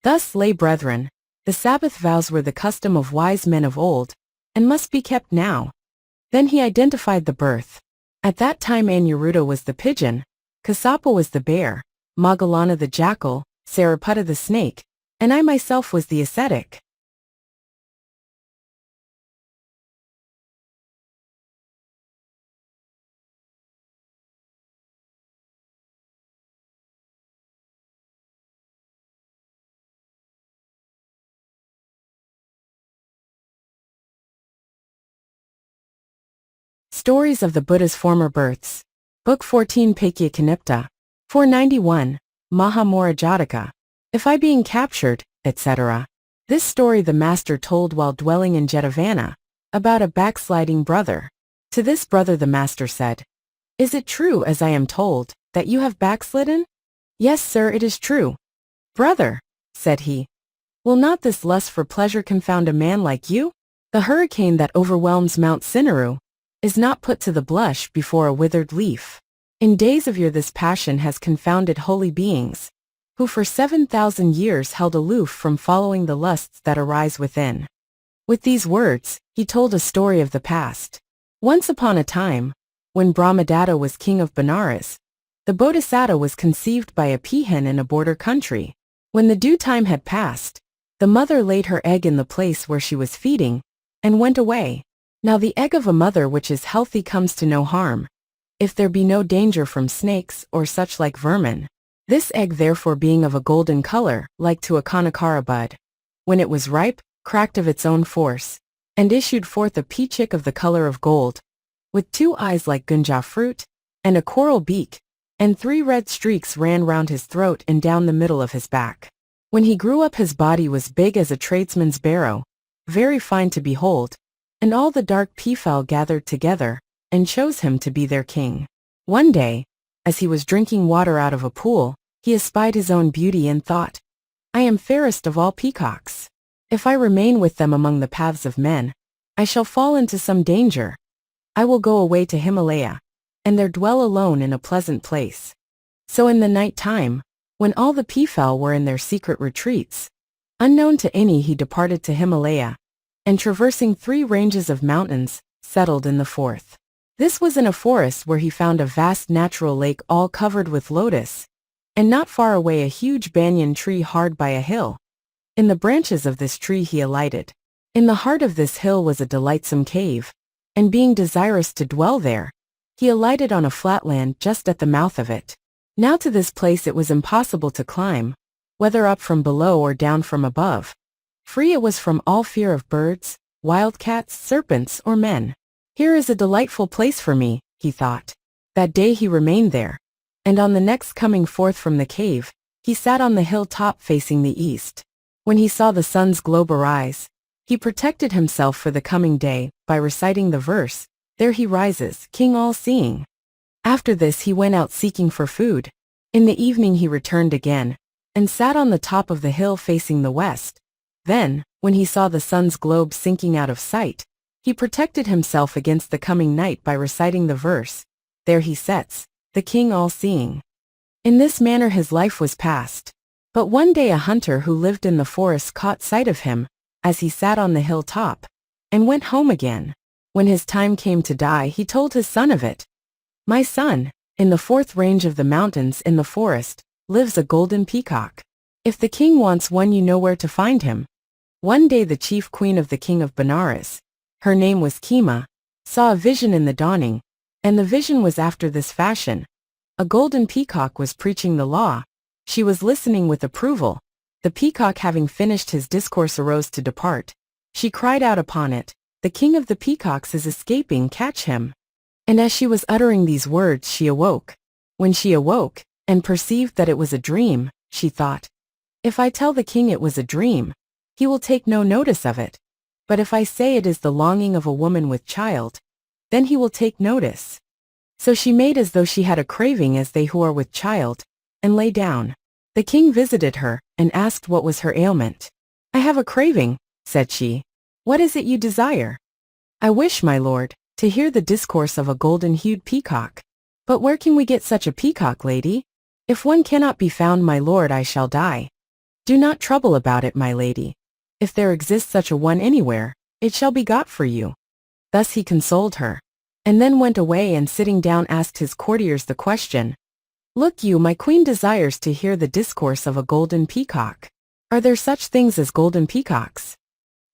Thus, lay brethren, the Sabbath vows were the custom of wise men of old, and must be kept now. Then he identified the birth. At that time Aniruddha was the pigeon, Kassapa was the bear, Moggallana the jackal, Sariputta the snake, and I myself was the ascetic. Stories of the Buddha's Former Births. Book 14 Paikya Kanipta. 491. Maha Mora Jātaka. If I being captured, etc. This story the master told while dwelling in Jetavana, about a backsliding brother. To this brother the master said, Is it true, as I am told, that you have backslidden? Yes, sir, it is true. Brother, said he, will not this lust for pleasure confound a man like you? The hurricane that overwhelms Mount Sinnaru is not put to the blush before a withered leaf. In days of yore this passion has confounded holy beings, who for 7,000 years held aloof from following the lusts that arise within. With these words, he told a story of the past. Once upon a time, when Brahmadatta was king of Benares, the Bodhisattva was conceived by a peahen in a border country. When the due time had passed, the mother laid her egg in the place where she was feeding, and went away. Now the egg of a mother which is healthy comes to no harm, if there be no danger from snakes or such like vermin. This egg therefore being of a golden color, like to a Kanakara bud, when it was ripe, cracked of its own force, and issued forth a pea-chick of the color of gold, with 2 eyes like gunja fruit, and a coral beak, and 3 red streaks ran round his throat and down the middle of his back. When he grew up his body was big as a tradesman's barrow, very fine to behold, and all the dark peafowl gathered together, and chose him to be their king. One day, as he was drinking water out of a pool, he espied his own beauty and thought, I am fairest of all peacocks. If I remain with them among the paths of men, I shall fall into some danger. I will go away to Himalaya, and there dwell alone in a pleasant place. So in the night time, when all the people were in their secret retreats, unknown to any he departed to Himalaya, and traversing 3 ranges of mountains, settled in the 4th. This was in a forest where he found a vast natural lake all covered with lotus, and not far away a huge banyan tree hard by a hill. In the branches of this tree he alighted. In the heart of this hill was a delightsome cave, and being desirous to dwell there, he alighted on a flat land just at the mouth of it. Now to this place it was impossible to climb, whether up from below or down from above. Free it was from all fear of birds, wildcats, serpents, or men. Here is a delightful place for me, he thought. That day he remained there, and on the next coming forth from the cave, he sat on the hill top facing the east. When he saw the sun's globe arise, he protected himself for the coming day by reciting the verse, "There he rises, King all-seeing." After this he went out seeking for food. In the evening he returned again, and sat on the top of the hill facing the west. Then, when he saw the sun's globe sinking out of sight, he protected himself against the coming night by reciting the verse, "There he sets, the King all-seeing." In this manner his life was passed. But one day a hunter who lived in the forest caught sight of him, as he sat on the hill top, and went home again. When his time came to die he told his son of it. "My son, in the 4th range of the mountains in the forest, lives a golden peacock. If the king wants one you know where to find him." One day the chief queen of the king of Benares, her name was Kema, saw a vision in the dawning, and the vision was after this fashion. A golden peacock was preaching the law. She was listening with approval. The peacock having finished his discourse arose to depart. She cried out upon it, "The king of the peacocks is escaping, catch him." And as she was uttering these words she awoke. When she awoke, and perceived that it was a dream, she thought, "If I tell the king it was a dream, he will take no notice of it. But if I say it is the longing of a woman with child, then he will take notice." So she made as though she had a craving as they who are with child, and lay down. The king visited her, and asked what was her ailment. "I have a craving," said she. "What is it you desire?" "I wish, my lord, to hear the discourse of a golden-hued peacock." "But where can we get such a peacock, lady? If one cannot be found, my lord, I shall die." "Do not trouble about it, my lady. If there exists such a one anywhere, it shall be got for you." Thus he consoled her, and then went away and sitting down asked his courtiers the question, "Look you, my queen desires to hear the discourse of a golden peacock. Are there such things as golden peacocks?"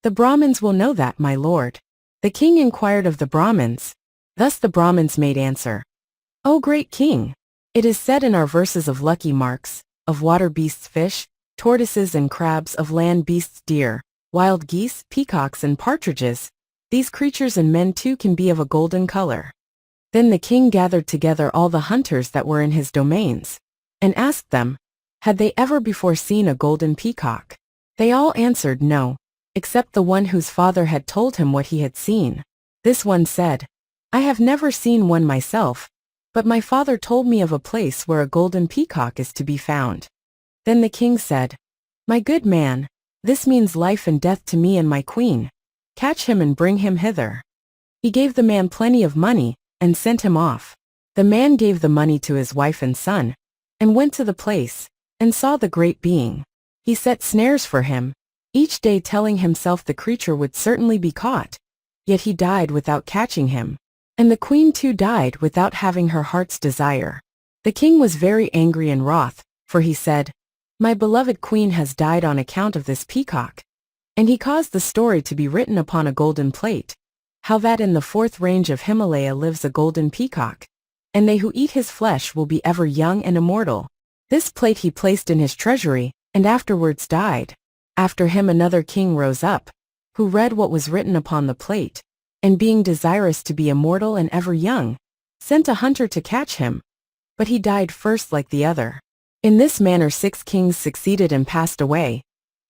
"The Brahmins will know that, my lord." The king inquired of the Brahmins. Thus the Brahmins made answer, "O great king, it is said in our verses of lucky marks, of water beasts fish, tortoises and crabs, of land beasts deer, wild geese, peacocks and partridges, these creatures and men too can be of a golden color." Then the king gathered together all the hunters that were in his domains, and asked them, had they ever before seen a golden peacock? They all answered no, except the one whose father had told him what he had seen. This one said, "I have never seen one myself, but my father told me of a place where a golden peacock is to be found." Then the king said, "My good man, this means life and death to me and my queen. Catch him and bring him hither." He gave the man plenty of money, and sent him off. The man gave the money to his wife and son, and went to the place, and saw the great being. He set snares for him, each day telling himself the creature would certainly be caught. Yet he died without catching him, and the queen too died without having her heart's desire. The king was very angry and wroth, for he said, "My beloved queen has died on account of this peacock." And he caused the story to be written upon a golden plate, how that in the 4th range of Himalaya lives a golden peacock, and they who eat his flesh will be ever young and immortal. This plate he placed in his treasury, and afterwards died. After him another king rose up, who read what was written upon the plate, and being desirous to be immortal and ever young, sent a hunter to catch him. But he died first like the other. In this manner 6 kings succeeded and passed away.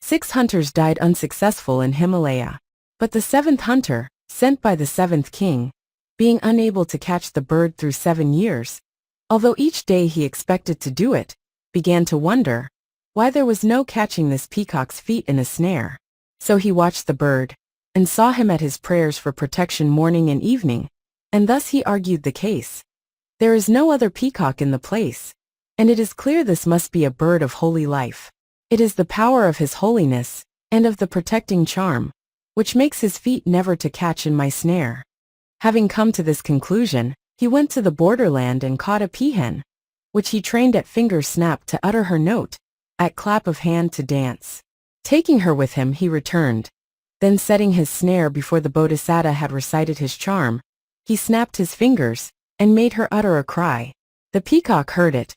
6 hunters died unsuccessful in Himalaya. But the 7th hunter, sent by the 7th king, being unable to catch the bird through 7 years, although each day he expected to do it, began to wonder why there was no catching this peacock's feet in a snare. So he watched the bird, and saw him at his prayers for protection morning and evening, and thus he argued the case. There is no other peacock in the place, and it is clear this must be a bird of holy life. It is the power of his holiness, and of the protecting charm, which makes his feet never to catch in my snare. Having come to this conclusion, he went to the borderland and caught a peahen, which he trained at finger snap to utter her note, at clap of hand to dance. Taking her with him he returned. Then setting his snare before the Bodhisattva had recited his charm, he snapped his fingers, and made her utter a cry. The peacock heard it.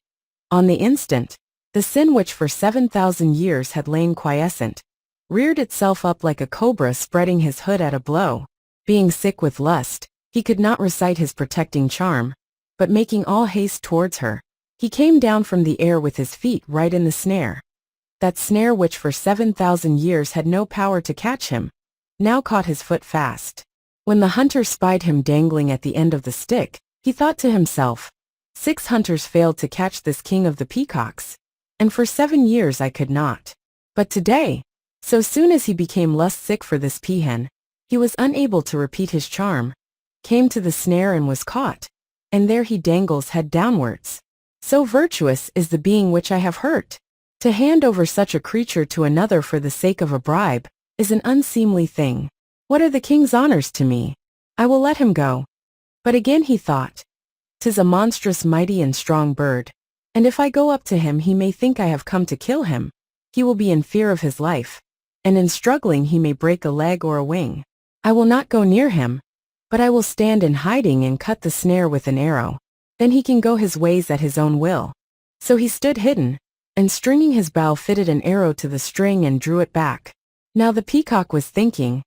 On the instant, the sin which for 7,000 years had lain quiescent, reared itself up like a cobra spreading his hood at a blow. Being sick with lust, he could not recite his protecting charm, but making all haste towards her, he came down from the air with his feet right in the snare. That snare which for 7,000 years had no power to catch him, now caught his foot fast. When the hunter spied him dangling at the end of the stick, he thought to himself, 6 hunters failed to catch this king of the peacocks, and for 7 years I could not. But today, so soon as he became lust sick for this peahen, he was unable to repeat his charm, came to the snare and was caught, and there he dangles head downwards. So virtuous is the being which I have hurt. To hand over such a creature to another for the sake of a bribe is an unseemly thing. What are the king's honors to me? I will let him go. But again he thought, 'Tis a monstrous mighty and strong bird, and if I go up to him he may think I have come to kill him. He will be in fear of his life, and in struggling he may break a leg or a wing. I will not go near him, but I will stand in hiding and cut the snare with an arrow. Then he can go his ways at his own will. So he stood hidden, and stringing his bow fitted an arrow to the string and drew it back. Now the peacock was thinking,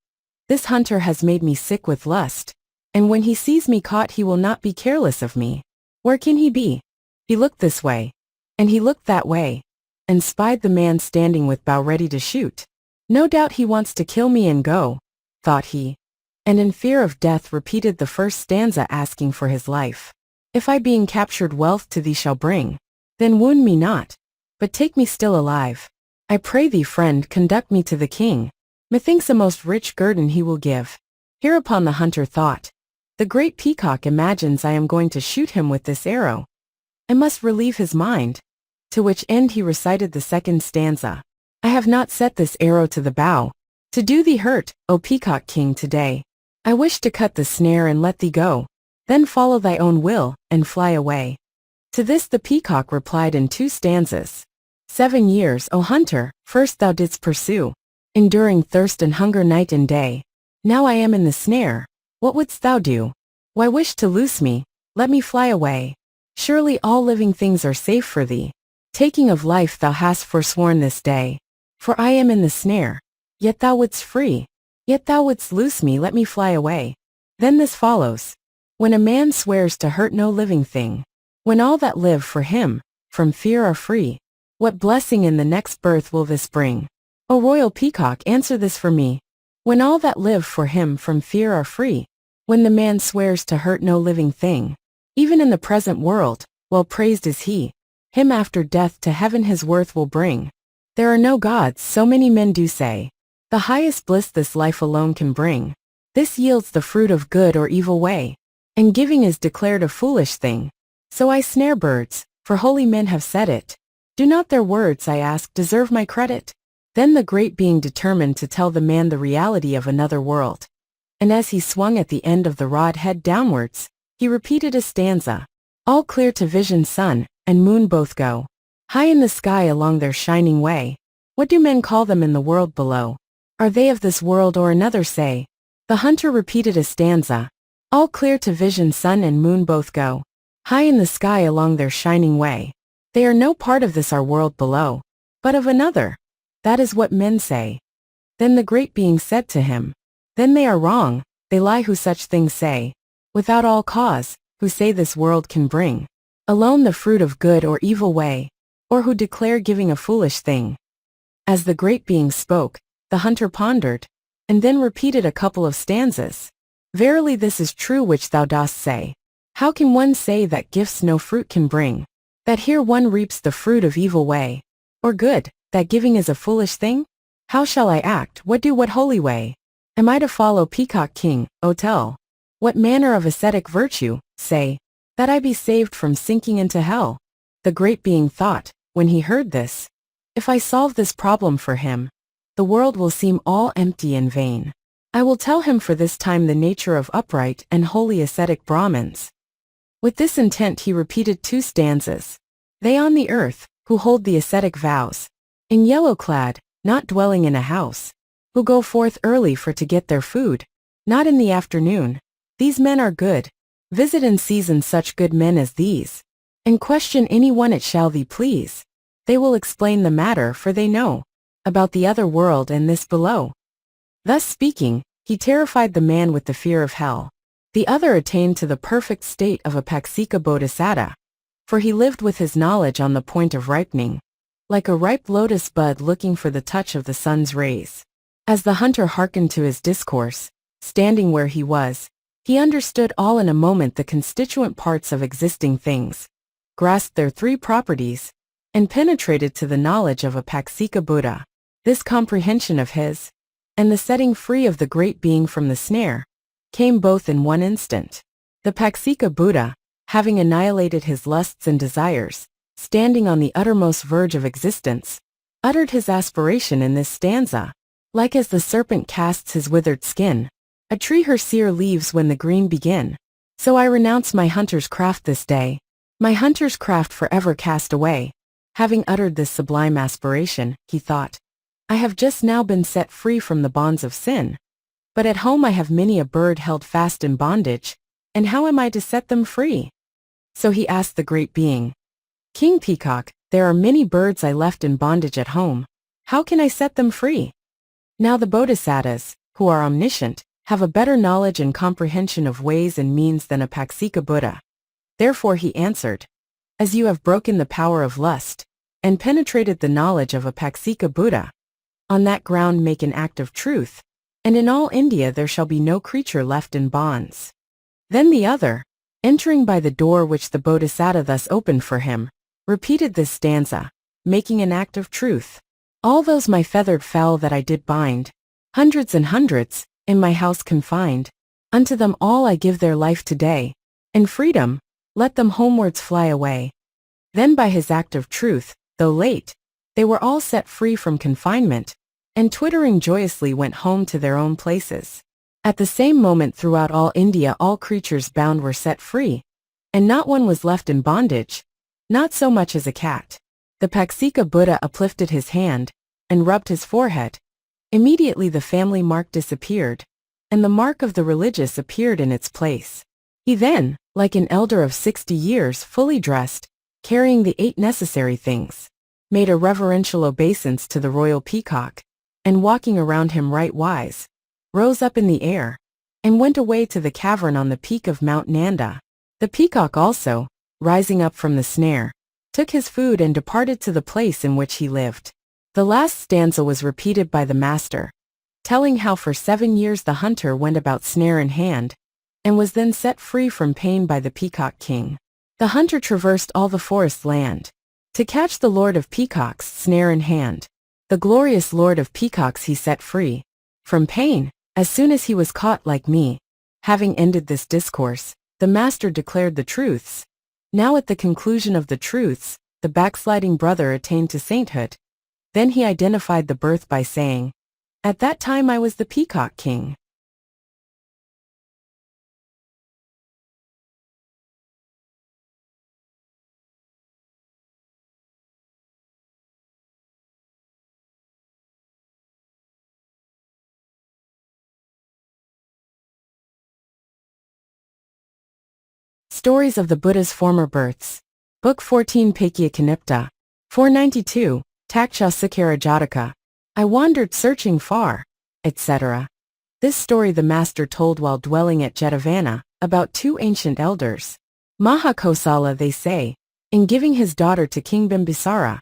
this hunter has made me sick with lust, and when he sees me caught he will not be careless of me. Where can he be? He looked this way, and he looked that way, and spied the man standing with bow ready to shoot. No doubt he wants to kill me and go, thought he, and in fear of death repeated the first stanza asking for his life. If I being captured wealth to thee shall bring, then wound me not, but take me still alive. I pray thee, friend, conduct me to the king. Methinks a most rich guerdon he will give. Hereupon the hunter thought, the great peacock imagines I am going to shoot him with this arrow. I must relieve his mind. To which end he recited the second stanza. I have not set this arrow to the bow, to do thee hurt, O peacock king, today. I wish to cut the snare and let thee go, then follow thy own will, and fly away. To this the peacock replied in 2 stanzas. 7 years, O hunter, first thou didst pursue, enduring thirst and hunger night and day. Now I am in the snare, what wouldst thou do? Why wish to loose me? Let me fly away. Surely all living things are safe for thee. Taking of life thou hast forsworn this day. For I am in the snare, yet thou wouldst free. Yet thou wouldst loose me, let me fly away. Then this follows. When a man swears to hurt no living thing, when all that live for him, from fear are free, what blessing in the next birth will this bring? O royal peacock, answer this for me. When all that live for him from fear are free, when the man swears to hurt no living thing, even in the present world, well praised is he, him after death to heaven his worth will bring. There are no gods, so many men do say. The highest bliss this life alone can bring. This yields the fruit of good or evil way, and giving is declared a foolish thing. So I snare birds, for holy men have said it. Do not their words, I ask, deserve my credit? Then the great being determined to tell the man the reality of another world. And as he swung at the end of the rod head downwards, he repeated a stanza. All clear to vision sun and moon both go, high in the sky along their shining way. What do men call them in the world below? Are they of this world or another, say? The hunter repeated a stanza. All clear to vision sun and moon both go, high in the sky along their shining way. They are no part of this our world below, but of another. That is what men say. Then the great being said to him, then they are wrong, they lie who such things say, without all cause, who say this world can bring alone the fruit of good or evil way, or who declare giving a foolish thing. As the great being spoke, the hunter pondered, and then repeated a couple of stanzas. Verily this is true which thou dost say. How can one say that gifts no fruit can bring? That here one reaps the fruit of evil way, or good, that giving is a foolish thing? How shall I act, what do, what holy way? Am I to follow Peacock King, O tell? What manner of ascetic virtue, say, that I be saved from sinking into hell? The great being thought, when he heard this, if I solve this problem for him, the world will seem all empty and vain. I will tell him for this time the nature of upright and holy ascetic Brahmins. With this intent he repeated 2 stanzas. They on the earth, who hold the ascetic vows, in yellow clad, not dwelling in a house, who go forth early for to get their food, not in the afternoon. These men are good. Visit in season such good men as these, and question any one it shall thee please. They will explain the matter, for they know about the other world and this below. Thus speaking, he terrified the man with the fear of hell. The other attained to the perfect state of a Pacceka Bodhisattva, for he lived with his knowledge on the point of ripening, like a ripe lotus bud looking for the touch of the sun's rays. As the hunter hearkened to his discourse, standing where he was, he understood all in a moment the constituent parts of existing things, grasped their 3 properties, and penetrated to the knowledge of a Pacceka Buddha. This comprehension of his, and the setting free of the great being from the snare, came both in one instant. The Pacceka Buddha, having annihilated his lusts and desires, standing on the uttermost verge of existence, uttered his aspiration in this stanza. Like as the serpent casts his withered skin, a tree her sere leaves when the green begin, so I renounce my hunter's craft this day, my hunter's craft forever cast away. Having uttered this sublime aspiration, he thought, I have just now been set free from the bonds of sin, but at home I have many a bird held fast in bondage, and how am I to set them free? So he asked the great being, King Peacock, there are many birds I left in bondage at home. How can I set them free? Now the Bodhisattvas, who are omniscient, have a better knowledge and comprehension of ways and means than a Pacceka Buddha. Therefore he answered, as you have broken the power of lust, and penetrated the knowledge of a Pacceka Buddha, on that ground make an act of truth, and in all India there shall be no creature left in bonds. Then the other, entering by the door which the Bodhisattva thus opened for him, repeated this stanza, making an act of truth. All those my feathered fowl that I did bind, hundreds and hundreds, in my house confined, unto them all I give their life today, and freedom, let them homewards fly away. Then by his act of truth, though late, they were all set free from confinement, and twittering joyously went home to their own places. At the same moment throughout all India all creatures bound were set free, and not one was left in bondage, not so much as a cat. The Pacceka Buddha uplifted his hand, and rubbed his forehead. Immediately the family mark disappeared, and the mark of the religious appeared in its place. He then, like an elder of 60 years fully dressed, carrying the 8 necessary things, made a reverential obeisance to the royal peacock, and walking around him right-wise, rose up in the air, and went away to the cavern on the peak of Mount Nanda. The peacock also, rising up from the snare, took his food and departed to the place in which he lived. The last stanza was repeated by the master, telling how for 7 years the hunter went about snare in hand, and was then set free from pain by the Peacock King. The hunter traversed all the forest land, to catch the Lord of Peacocks snare in hand. The glorious Lord of Peacocks he set free, from pain, as soon as he was caught like me. Having ended this discourse, the master declared the truths. Now at the conclusion of the truths, the backsliding brother attained to sainthood. Then he identified the birth by saying, at that time I was the Peacock King. Stories of the Buddha's Former Births. Book 14 Paikya Kanipta. 492, Taccha Sukara Jataka. I wandered searching far, etc. This story the master told while dwelling at Jetavana, about 2 ancient elders. Maha they say, in giving his daughter to King Bimbisara,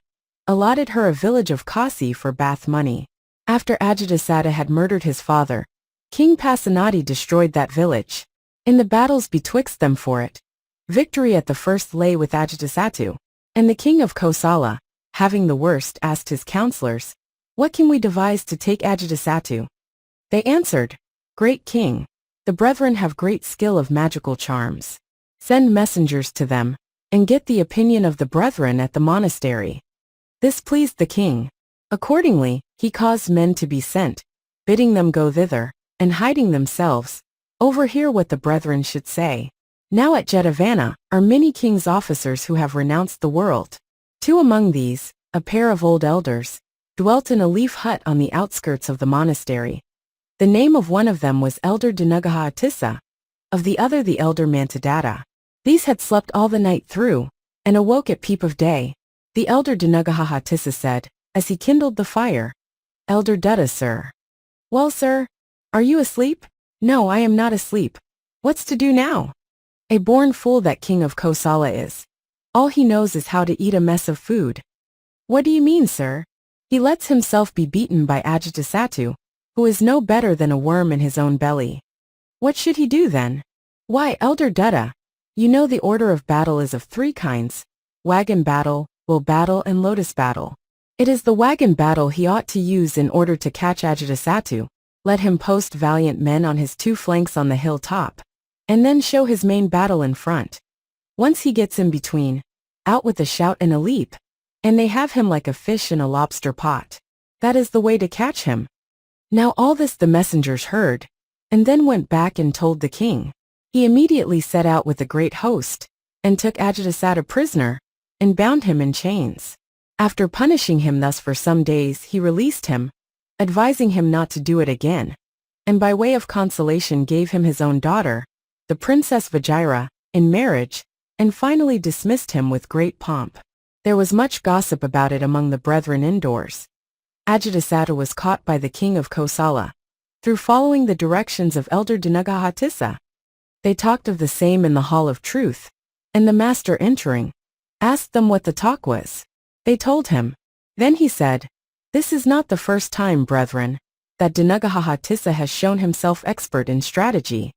allotted her a village of Kasi for bath money. After Ajatasattu had murdered his father, King Pasenadi destroyed that village. In the battles betwixt them for it, victory at the first lay with Ajatasattu, and the king of Kosala, having the worst, asked his counselors, what can we devise to take Ajatasattu? They answered, "Great king, the brethren have great skill of magical charms. Send messengers to them, and get the opinion of the brethren at the monastery." This pleased the king. Accordingly, he caused men to be sent, bidding them go thither, and hiding themselves, overhear what the brethren should say. Now at Jetavana are many king's officers who have renounced the world. Two among these, a pair of old elders, dwelt in a leaf hut on the outskirts of the monastery. The name of one of them was Elder Dinagahatissa, of the other the elder Mantadatta. These had slept all the night through, and awoke at peep of day. The elder Dinagahatissa said, as he kindled the fire, "Elder Dutta, sir." "Well, sir, are you asleep?" "No, I am not asleep. What's to do now?" "A born fool that king of Kosala is. All he knows is how to eat a mess of food." "What do you mean, sir?" "He lets himself be beaten by Ajatasattu, who is no better than a worm in his own belly." "What should he do then?" "Why, Elder Dutta, you know the order of battle is of 3 kinds: wagon battle, bull battle, and lotus battle. It is the wagon battle he ought to use in order to catch Ajatasattu. Let him post valiant men on his 2 flanks on the hill top, and then show his main battle in front. Once he gets in between, out with a shout and a leap, and they have him like a fish in a lobster pot. That is the way to catch him." Now all this the messengers heard, and then went back and told the king. He immediately set out with a great host, and took Ajatasattu prisoner, and bound him in chains. After punishing him thus for some days, he released him, advising him not to do it again, and by way of consolation gave him his own daughter, the Princess Vajira, in marriage, and finally dismissed him with great pomp. There was much gossip about it among the brethren indoors. Ajatasattu was caught by the king of Kosala, through following the directions of Elder Dinagahatissa. They talked of the same in the Hall of Truth, and the master entering, asked them what the talk was. They told him. Then he said, "This is not the first time, brethren, that Dinagahatissa has shown himself expert in strategy."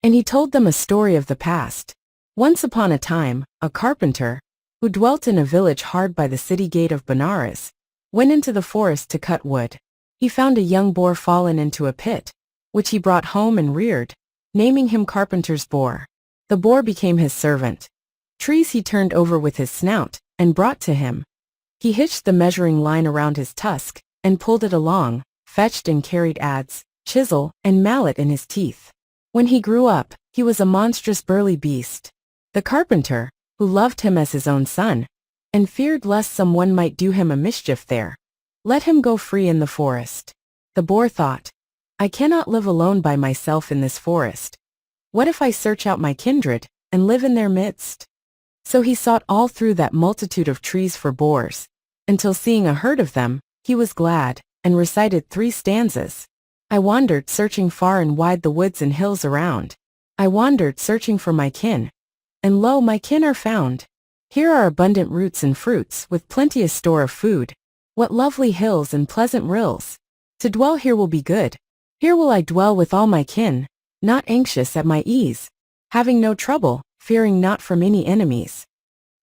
And he told them a story of the past. Once upon a time, a carpenter, who dwelt in a village hard by the city gate of Benares, went into the forest to cut wood. He found a young boar fallen into a pit, which he brought home and reared, naming him Carpenter's Boar. The boar became his servant. Trees he turned over with his snout, and brought to him. He hitched the measuring line around his tusk, and pulled it along, fetched and carried adze, chisel, and mallet in his teeth. When he grew up, he was a monstrous burly beast. The carpenter, who loved him as his own son, and feared lest some one might do him a mischief there, let him go free in the forest. The boar thought, "I cannot live alone by myself in this forest. What if I search out my kindred, and live in their midst?" So he sought all through that multitude of trees for boars, until seeing a herd of them, he was glad, and recited 3 stanzas. "I wandered searching far and wide the woods and hills around. I wandered searching for my kin, and lo, my kin are found. Here are abundant roots and fruits, with plenteous store of food. What lovely hills and pleasant rills! To dwell here will be good. Here will I dwell with all my kin, not anxious, at my ease, having no trouble, fearing not from any enemies."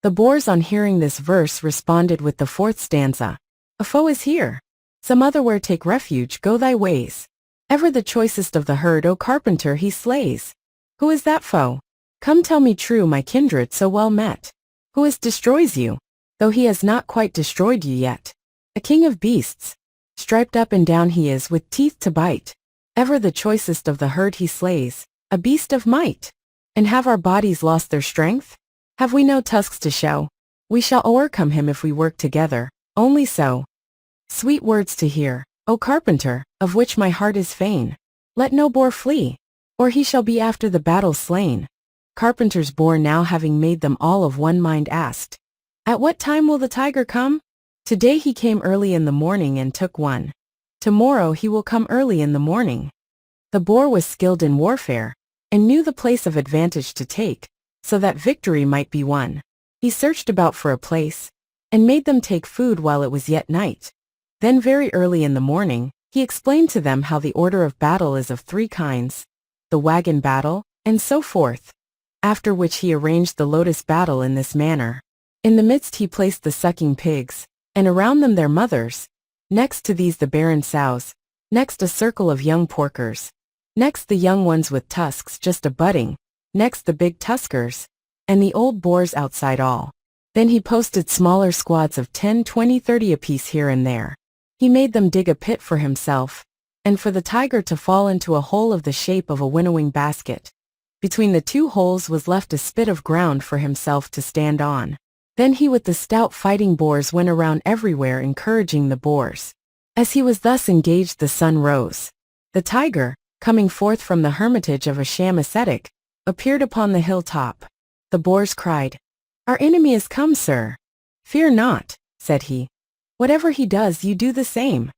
The boars on hearing this verse responded with the 4th stanza. "A foe is here. Some otherwhere take refuge, go thy ways. Ever the choicest of the herd, O carpenter, he slays. Who is that foe? Come tell me true, my kindred so well met. Who is destroys you, though he has not quite destroyed you yet? A king of beasts. Striped up and down he is, with teeth to bite. Ever the choicest of the herd he slays, a beast of might. And have our bodies lost their strength? Have we no tusks to show? We shall o'ercome him if we work together, only so. Sweet words to hear, O carpenter, of which my heart is fain. Let no boar flee, or he shall be after the battle slain." Carpenter's Boar, now having made them all of one mind, asked, "At what time will the tiger come?" "Today he came early in the morning and took one. Tomorrow he will come early in the morning." The boar was skilled in warfare, and knew the place of advantage to take, so that victory might be won. He searched about for a place, and made them take food while it was yet night. Then very early in the morning, he explained to them how the order of battle is of 3 kinds, the wagon battle, and so forth. After which he arranged the lotus battle in this manner. In the midst he placed the sucking pigs, and around them their mothers, next to these the barren sows, next a circle of young porkers, Next the young ones with tusks just abutting, next the big tuskers, and the old boars outside all. Then he posted smaller squads of 10, 20, 30 apiece here and there. He made them dig a pit for himself, and for the tiger to fall into a hole of the shape of a winnowing basket. Between the two holes was left a spit of ground for himself to stand on. Then he with the stout fighting boars went around everywhere encouraging the boars. As he was thus engaged the sun rose. The tiger, coming forth from the hermitage of a sham ascetic, appeared upon the hilltop. The boars cried, "Our enemy is come, sir." "Fear not," said he. "Whatever he does you do the same."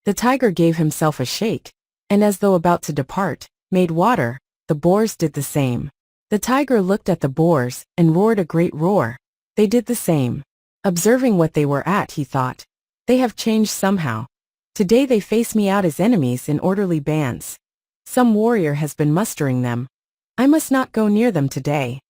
The tiger gave himself a shake, and as though about to depart, made water. The boars did the same. The tiger looked at the boars, and roared a great roar. They did the same. Observing what they were at, he thought, "They have changed somehow. Today they face me out as enemies in orderly bands. Some warrior has been mustering them. I must not go near them today."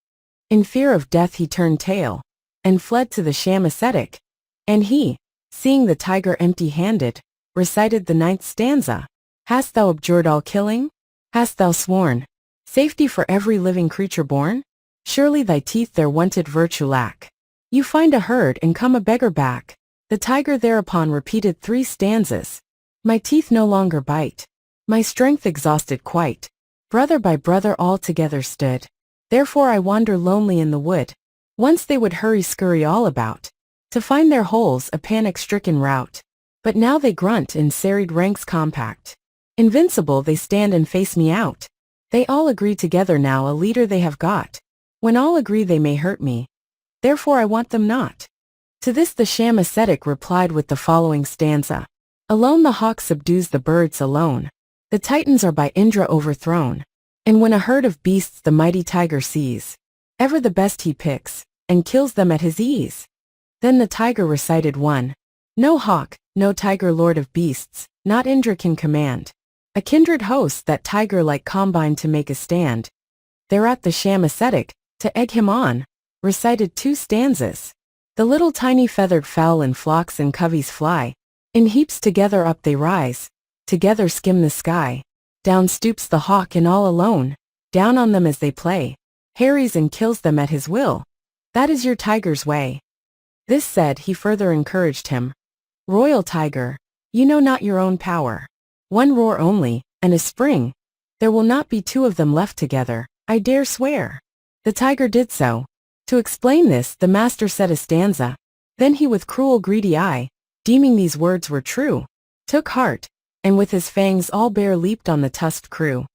In fear of death he turned tail, and fled to the sham ascetic. And he, seeing the tiger empty-handed, recited the 9th stanza. "Hast thou abjured all killing? Hast thou sworn safety for every living creature born? Surely thy teeth their wonted virtue lack. You find a herd and come a beggar back." The tiger thereupon repeated 3 stanzas. "My teeth no longer bite. My strength exhausted quite. Brother by brother all together stood. Therefore I wander lonely in the wood." Once they would hurry-scurry all about, to find their holes a panic-stricken rout. But now they grunt in serried ranks compact. Invincible they stand and face me out. They all agree together now a leader they have got. When all agree they may hurt me. Therefore I want them not. To this the sham ascetic replied with the following stanza. "Alone the hawk subdues the birds alone. The Titans are by Indra overthrown. And when a herd of beasts the mighty tiger sees, ever the best he picks, and kills them at his ease." Then the tiger recited one. "No hawk, no tiger lord of beasts, not Indra can command. A kindred host that tiger-like combine to make a stand." Thereat the sham ascetic, to egg him on, recited 2 stanzas. "The little tiny feathered fowl in flocks and coveys fly. In heaps together up they rise, together skim the sky. Down stoops the hawk and all alone, down on them as they play, harries and kills them at his will. That is your tiger's way." This said, he further encouraged him. "Royal tiger, you know not your own power. One roar only, and a spring. There will not be 2 of them left together, I dare swear." The tiger did so. To explain this, the master said a stanza. Then he with cruel greedy eye, deeming these words were true, took heart, and with his fangs all bare leaped on the tusked crew.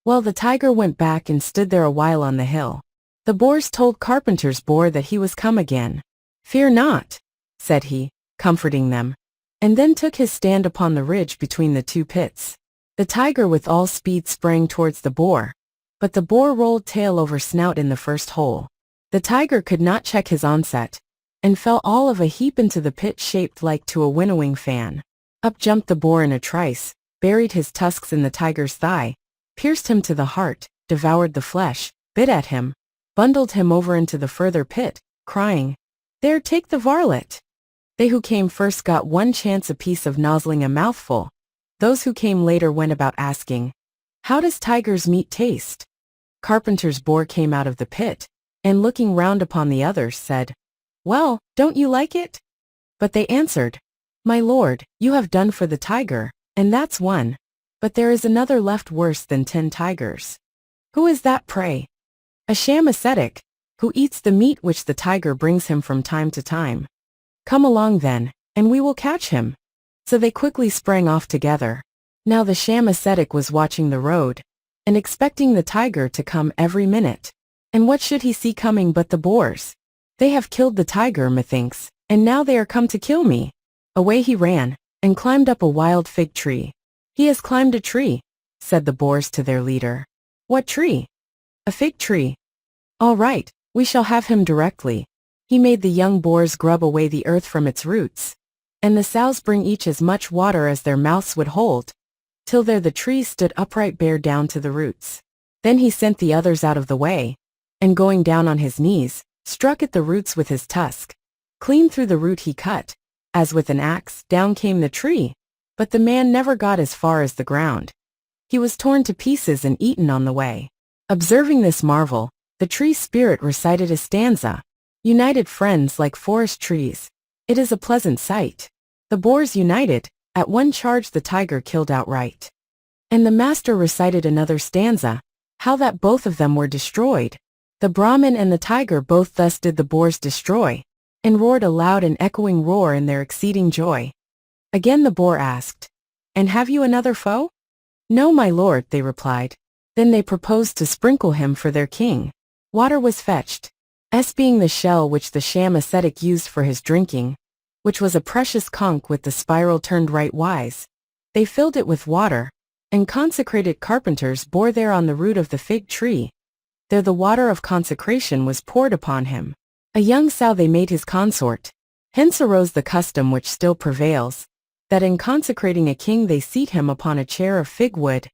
Well, the tiger went back and stood there a while on the hill. The boars told Carpenter's boar that he was come again. "Fear not," said he, comforting them, and then took his stand upon the ridge between the 2 pits. The tiger with all speed sprang towards the boar, but the boar rolled tail over snout in the first hole. The tiger could not check his onset, and fell all of a heap into the pit shaped like to a winnowing fan. Up jumped the boar in a trice, buried his tusks in the tiger's thigh, pierced him to the heart, devoured the flesh, bit at him, bundled him over into the further pit, crying, "There, take the varlet." They who came first got 1 chance apiece of nozzling a mouthful. Those who came later went about asking, "How does tiger's meat taste?" Carpenter's boar came out of the pit, and looking round upon the others said, "Well, don't you like it?" But they answered, "My lord, you have done for the tiger, and that's one. But there is another left worse than 10 tigers." "Who is that, pray?" "A sham ascetic, who eats the meat which the tiger brings him from time to time." "Come along then, and we will catch him." So they quickly sprang off together. Now the sham ascetic was watching the road, and expecting the tiger to come every minute. And what should he see coming but the boars? "They have killed the tiger, methinks, and now they are come to kill me." Away he ran, and climbed up a wild fig tree. "He has climbed a tree," said the boars to their leader. "What tree?" "A fig tree." "All right, we shall have him directly." He made the young boars grub away the earth from its roots, and the sows bring each as much water as their mouths would hold, till there the trees stood upright bare down to the roots. Then he sent the others out of the way, and going down on his knees, struck at the roots with his tusk. Clean through the root he cut, as with an axe, down came the tree, but the man never got as far as the ground. He was torn to pieces and eaten on the way. Observing this marvel, the tree spirit recited a stanza. United friends like forest trees. It is a pleasant sight. The boars united, at one charge the tiger killed outright. And the master recited another stanza, how that both of them were destroyed. The Brahmin and the tiger both thus did the boars destroy, and roared a loud and echoing roar in their exceeding joy. Again the boar asked, "And have you another foe?" "No, my lord," they replied. Then they proposed to sprinkle him for their king. Water was fetched, being the shell which the sham ascetic used for his drinking, which was a precious conch with the spiral turned right wise. They filled it with water, and consecrated carpenters bore there on the root of the fig tree. There the water of consecration was poured upon him. A young sow they made his consort. Hence arose the custom which still prevails, that in consecrating a king they seat him upon a chair of fig wood,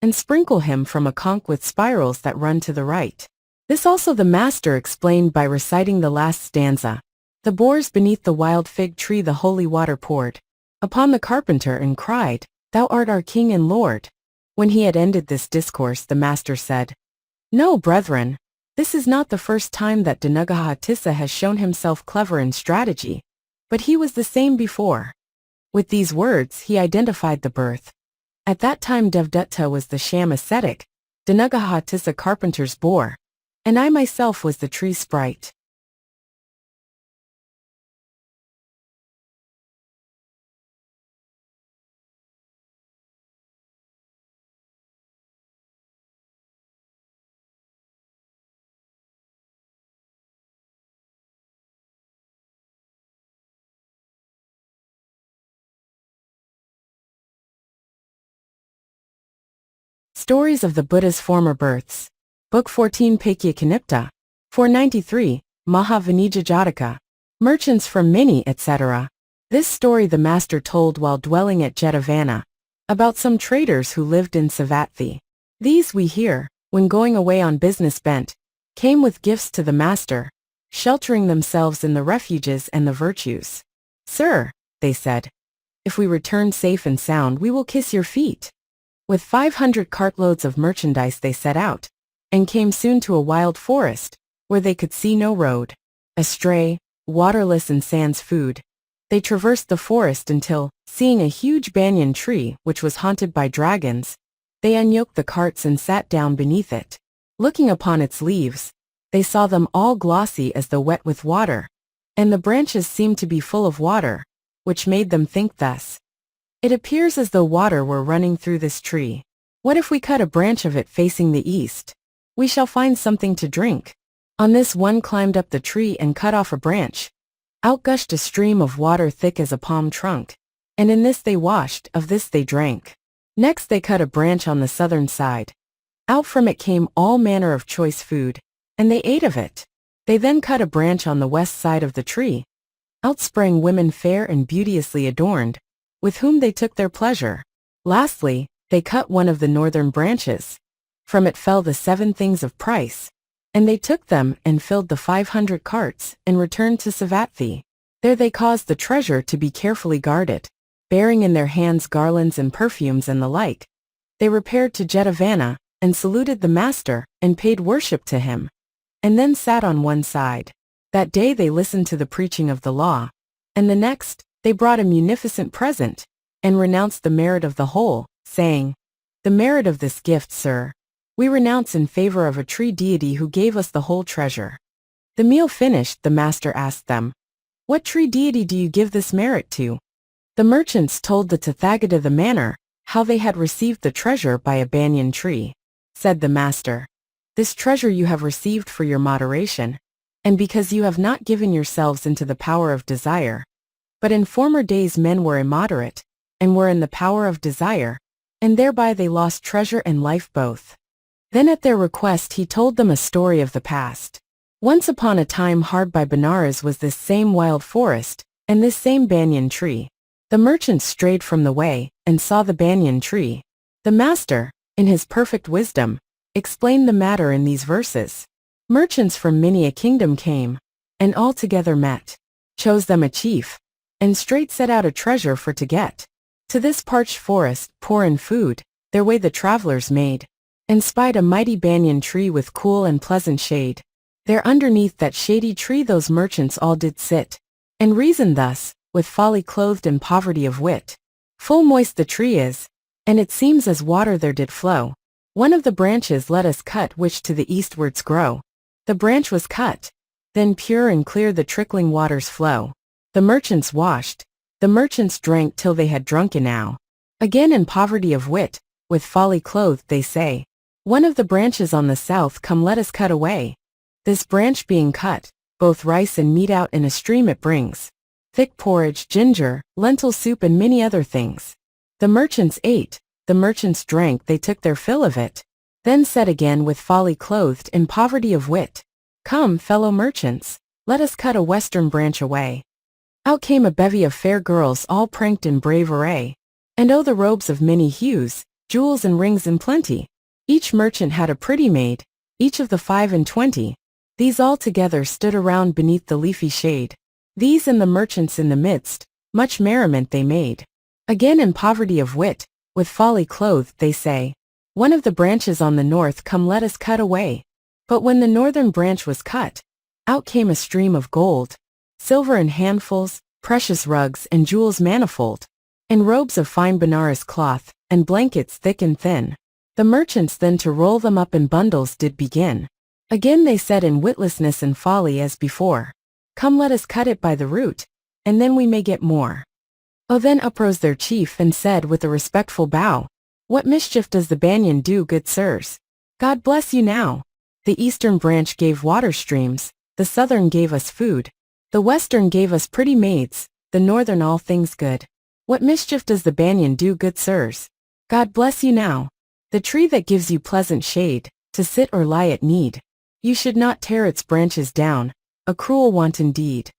and sprinkle him from a conch with spirals that run to the right. This also the master explained by reciting the last stanza. The boars beneath the wild fig tree the holy water poured upon the carpenter and cried, "Thou art our king and lord." When he had ended this discourse, the master said, "No, brethren, this is not the first time that Uddalaka has shown himself clever in strategy, but he was the same before." With these words he identified the birth. At that time Devdutta was the sham ascetic, Uddalaka carpenter's boar, and I myself was the tree sprite. Stories of the Buddha's Former Births. Book 14 Paikya Kanipta. 493, Maha Vanija Jātaka. Merchants from Mini, etc. This story the master told while dwelling at Jetavana, about some traders who lived in Savatthi. These, we hear, when going away on business bent, came with gifts to the master, sheltering themselves in the refuges and the virtues. "Sir," they said, "if we return safe and sound we will kiss your feet." With 500 cartloads of merchandise they set out, and came soon to a wild forest, where they could see no road. Astray, waterless and sans food, they traversed the forest until, seeing a huge banyan tree which was haunted by dragons, they unyoked the carts and sat down beneath it. Looking upon its leaves, they saw them all glossy as though wet with water, and the branches seemed to be full of water, which made them think thus: "It appears as though water were running through this tree. What if we cut a branch of it facing the east? We shall find something to drink." On this one climbed up the tree and cut off a branch. Out gushed a stream of water thick as a palm trunk, and in this they washed, of this they drank. Next they cut a branch on the southern side. Out from it came all manner of choice food, and they ate of it. They then cut a branch on the west side of the tree. Out sprang women fair and beauteously adorned, with whom they took their pleasure. Lastly, they cut one of the northern branches. From it fell the 7 things of price, and they took them and filled the 500 carts and returned to Savatthi. There they caused the treasure to be carefully guarded, bearing in their hands garlands and perfumes and the like. They repaired to Jetavana, and saluted the master, and paid worship to him, and then sat on one side. That day they listened to the preaching of the law, and the next, they brought a munificent present, and renounced the merit of the whole, saying, "The merit of this gift, sir, we renounce in favor of a tree deity who gave us the whole treasure." The meal finished, the master asked them, "What tree deity do you give this merit to?" The merchants told the Tathagata the manner, how they had received the treasure by a banyan tree. Said the master, "This treasure you have received for your moderation, and because you have not given yourselves into the power of desire. But in former days men were immoderate, and were in the power of desire, and thereby they lost treasure and life both." Then at their request he told them a story of the past. Once upon a time hard by Benares was this same wild forest, and this same banyan tree. The merchants strayed from the way, and saw the banyan tree. The master, in his perfect wisdom, explained the matter in these verses. Merchants from many a kingdom came, and all together met, chose them a chief, and straight set out a treasure for to get. To this parched forest, poor in food, their way the travelers made, and spied a mighty banyan tree with cool and pleasant shade. There underneath that shady tree those merchants all did sit, and reason thus, with folly clothed in poverty of wit. Full moist the tree is, and it seems as water there did flow. One of the branches let us cut which to the eastwards grow. The branch was cut, then pure and clear the trickling waters flow. The merchants washed, the merchants drank till they had drunk enow. Again in poverty of wit, with folly clothed they say, one of the branches on the south come let us cut away. This branch being cut, both rice and meat out in a stream it brings, thick porridge, ginger, lentil soup and many other things. The merchants ate, the merchants drank, they took their fill of it. Then said again with folly clothed in poverty of wit, come, fellow merchants, let us cut a western branch away. Out came a bevy of fair girls all pranked in brave array, and oh the robes of many hues, jewels and rings in plenty. Each merchant had a pretty maid, each of the 25. These all together stood around beneath the leafy shade. These and the merchants in the midst, much merriment they made. Again in poverty of wit, with folly clothed they say, one of the branches on the north come let us cut away. But when the northern branch was cut, out came a stream of gold, silver in handfuls, precious rugs and jewels manifold, and robes of fine Benares cloth, and blankets thick and thin. The merchants then to roll them up in bundles did begin. Again they said in witlessness and folly as before, come let us cut it by the root, and then we may get more. Oh then uprose their chief and said with a respectful bow, what mischief does the banyan do, good sirs? God bless you now. The eastern branch gave water streams, the southern gave us food, the western gave us pretty maids, the northern all things good. What mischief does the banyan do, good sirs? God bless you now. The tree that gives you pleasant shade, to sit or lie at need. You should not tear its branches down, a cruel wanton deed.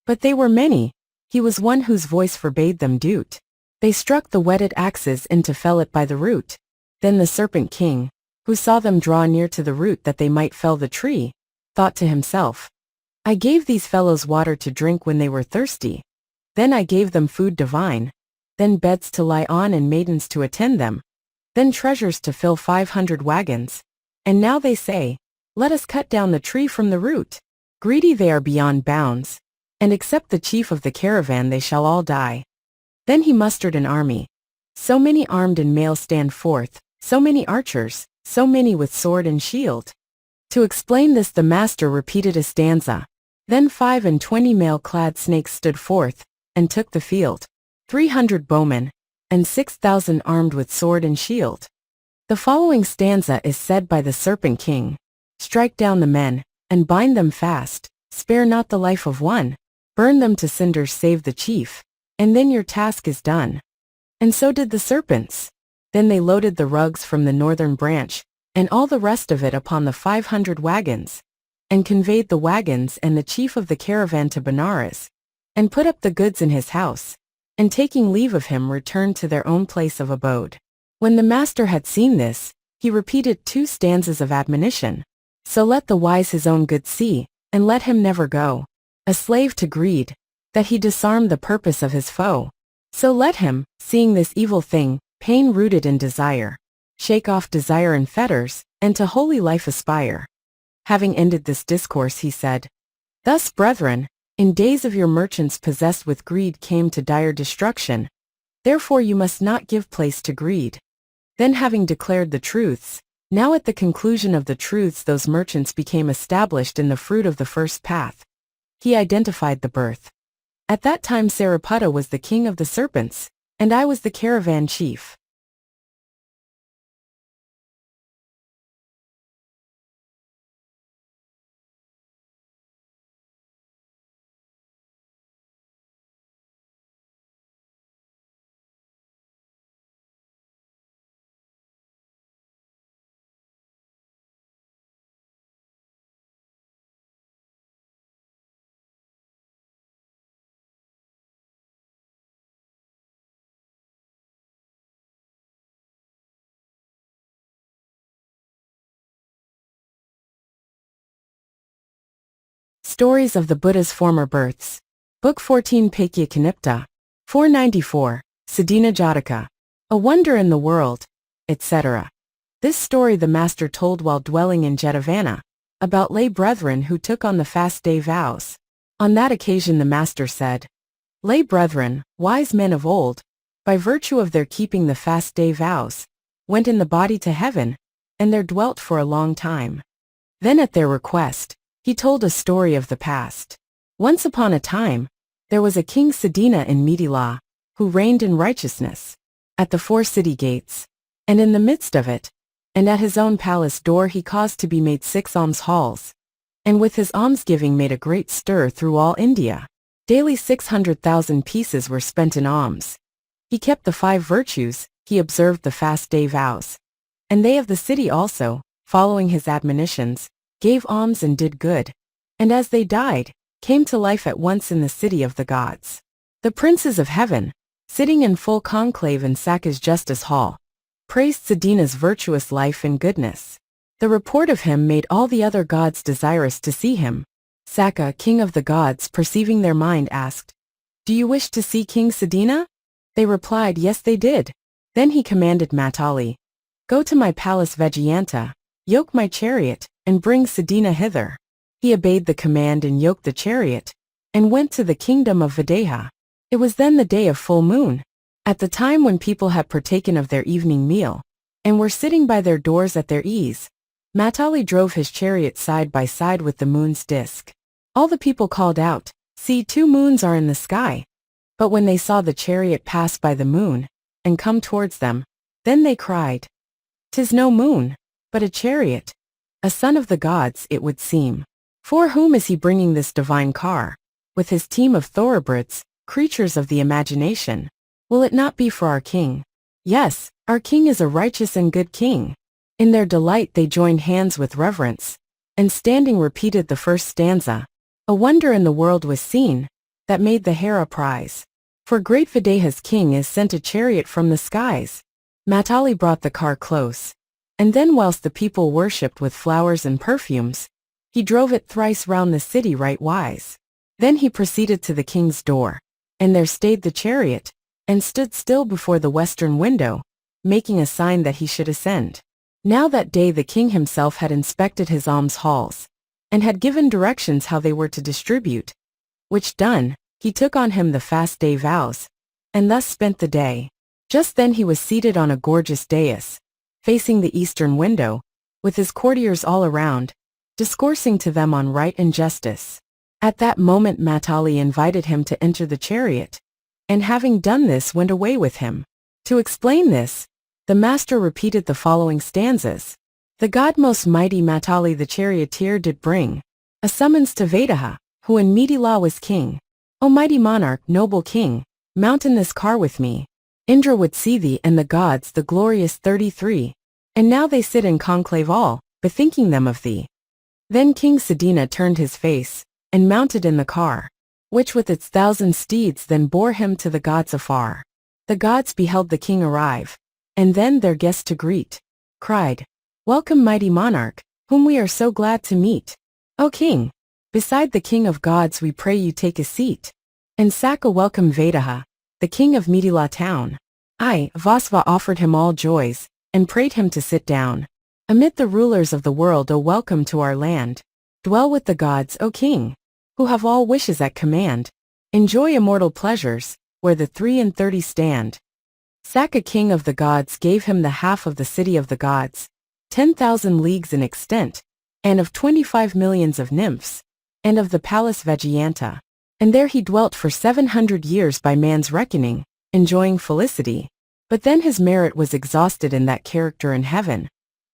But they were many, he was one whose voice forbade them do't. They struck the whetted axes and to fell it by the root. Then the serpent king, who saw them draw near to the root that they might fell the tree, thought to himself, I gave these fellows water to drink when they were thirsty. Then I gave them food divine, then beds to lie on and maidens to attend them, then treasures to fill 500 wagons. And now they say, let us cut down the tree from the root. Greedy they are beyond bounds, and except the chief of the caravan they shall all die. Then he mustered an army. So many armed and mail stand forth, so many archers, so many with sword and shield. To explain this the master repeated a stanza. Then 25 mail-clad snakes stood forth, and took the field. 300 bowmen, and 6,000 armed with sword and shield. The following stanza is said by the serpent king. Strike down the men, and bind them fast, spare not the life of one, burn them to cinders save the chief, and then your task is done. And so did the serpents. Then they loaded the rugs from the northern branch, and all the rest of it upon the 500 wagons, and conveyed the wagons and the chief of the caravan to Benares, and put up the goods in his house, and taking leave of him returned to their own place of abode. When the master had seen this, he repeated 2 stanzas of admonition. So let the wise his own good see, and let him never go a slave to greed, that he disarm the purpose of his foe. So let him, seeing this evil thing, pain rooted in desire, shake off desire and fetters, and to holy life aspire. Having ended this discourse he said, thus, brethren, in days of your merchants possessed with greed came to dire destruction. Therefore you must not give place to greed. Then having declared the truths, now at the conclusion of the truths those merchants became established in the fruit of the first path. He identified the birth. At that time Sariputta was the king of the serpents, and I was the caravan chief. Stories of the Buddha's Former Births. Book 14 Paikya Kanipta. 494. Sadhina Jataka. A Wonder in the World. etc. This story the master told while dwelling in Jetavana, about lay brethren who took on the fast day vows. On that occasion the master said, "Lay brethren, wise men of old, by virtue of their keeping the fast day vows, went in the body to heaven, and there dwelt for a long time." Then at their request, he told a story of the past. Once upon a time, there was a king Sadhina in Mithila, who reigned in righteousness, at the 4 city gates, and in the midst of it, and at his own palace door he caused to be made 6 alms halls, and with his almsgiving made a great stir through all India. Daily 600,000 pieces were spent in alms. He kept the 5 virtues, he observed the fast day vows. And they of the city also, following his admonitions, gave alms and did good, and as they died, came to life at once in the city of the gods. The princes of heaven, sitting in full conclave in Sakka's justice hall, praised Sadhina's virtuous life and goodness. The report of him made all the other gods desirous to see him. Sakka, king of the gods, perceiving their mind, asked, "Do you wish to see King Sadhina?" They replied, "Yes, they did." Then he commanded Matali, "Go to my palace Vejayanta, yoke my chariot, and bring Sadhina hither." He obeyed the command and yoked the chariot, and went to the kingdom of Videha. It was then the day of full moon, at the time when people had partaken of their evening meal, and were sitting by their doors at their ease. Matali drove his chariot side by side with the moon's disk. All the people called out, "See, 2 moons are in the sky." But when they saw the chariot pass by the moon, and come towards them, then they cried, "'Tis no moon, but a chariot, a son of the gods, it would seem. For whom is he bringing this divine car, with his team of thoroughbreds, creatures of the imagination? Will it not be for our king? Yes, our king is a righteous and good king." In their delight they joined hands with reverence, and standing repeated the first stanza. A wonder in the world was seen, that made the hair uprise. For great Videha's king is sent a chariot from the skies. Matali brought the car close, and then whilst the people worshipped with flowers and perfumes, he drove it thrice round the city right wise. Then he proceeded to the king's door, and there stayed the chariot, and stood still before the western window, making a sign that he should ascend. Now that day the king himself had inspected his alms halls, and had given directions how they were to distribute, which done, he took on him the fast day vows, and thus spent the day. Just then he was seated on a gorgeous dais, facing the eastern window, with his courtiers all around, discoursing to them on right and justice. At that moment Matali invited him to enter the chariot, and having done this went away with him. To explain this, the master repeated the following stanzas. The god most mighty Matali the charioteer did bring a summons to Videha, who in Mithila was king. "O mighty monarch, noble king, mount in this car with me. Indra would see thee and the gods, the glorious 33, and now they sit in conclave all, bethinking them of thee." Then King Sadhina turned his face, and mounted in the car, which with its 1,000 steeds then bore him to the gods afar. The gods beheld the king arrive, and then their guest to greet, cried, "Welcome mighty monarch, whom we are so glad to meet. O king, beside the king of gods we pray you take a seat." And Sakka welcomed Videha, the king of Mithila town. I, Vasva offered him all joys, and prayed him to sit down. Amid the rulers of the world, O welcome to our land. Dwell with the gods, O king, who have all wishes at command. Enjoy immortal pleasures, where the 33 stand. Sakka king of the gods gave him the half of the city of the gods, 10,000 leagues in extent, and of 25 millions of nymphs, and of the palace Vejayanta. And there he dwelt for 700 years by man's reckoning, enjoying felicity. But then his merit was exhausted in that character in heaven.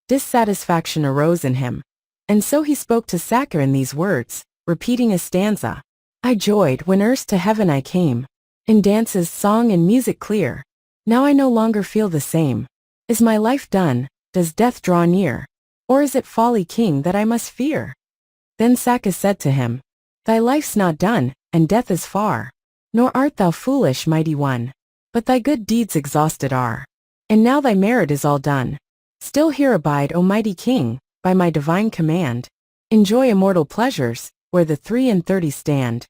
Dissatisfaction arose in him, and so he spoke to Sakka in these words, repeating a stanza. "I joyed when erst to heaven I came, in dances, song and music clear. Now I no longer feel the same. Is my life done? Does death draw near? Or is it folly, king, that I must fear?" Then Sakka said to him, "Thy life's not done, and death is far. Nor art thou foolish, mighty one, but thy good deeds exhausted are. And now thy merit is all done. Still here abide, O mighty king, by my divine command. Enjoy immortal pleasures, where the 33 stand."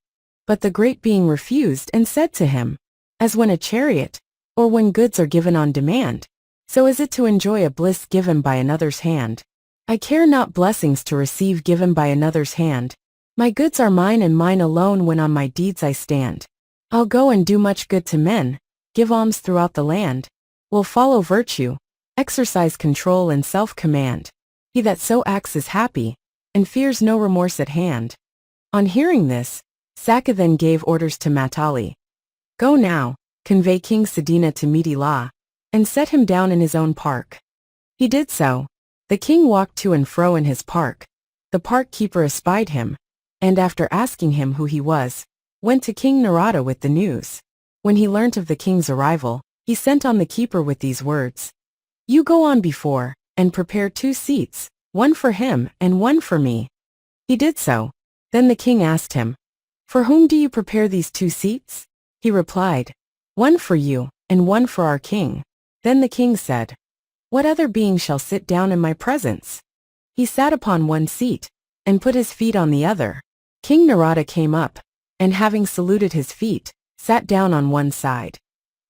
But the great being refused and said to him, as when a chariot, or when goods are given on demand, So is it to enjoy a bliss given by another's hand. I care not blessings to receive given by another's hand. My goods are mine and mine alone when on my deeds I stand. I'll go and do much good to men, give alms throughout the land. Will follow virtue, exercise control and self-command. He that so acts is happy, and fears no remorse at hand. On hearing this, Saka then gave orders to Matali. Go now, convey King Sadhina to Midila, and set him down in his own park. He did so. The king walked to and fro in his park. The park keeper espied him, and after asking him who he was, went to King Narada with the news. When he learnt of the king's arrival, he sent on the keeper with these words. You go on before, and prepare 2 seats, one for him and one for me. He did so. Then the king asked him, For whom do you prepare these 2 seats? He replied, One for you, and one for our king. Then the king said, What other being shall sit down in my presence? He sat upon one seat, and put his feet on the other. King Narada came up, and having saluted his feet, sat down on one side.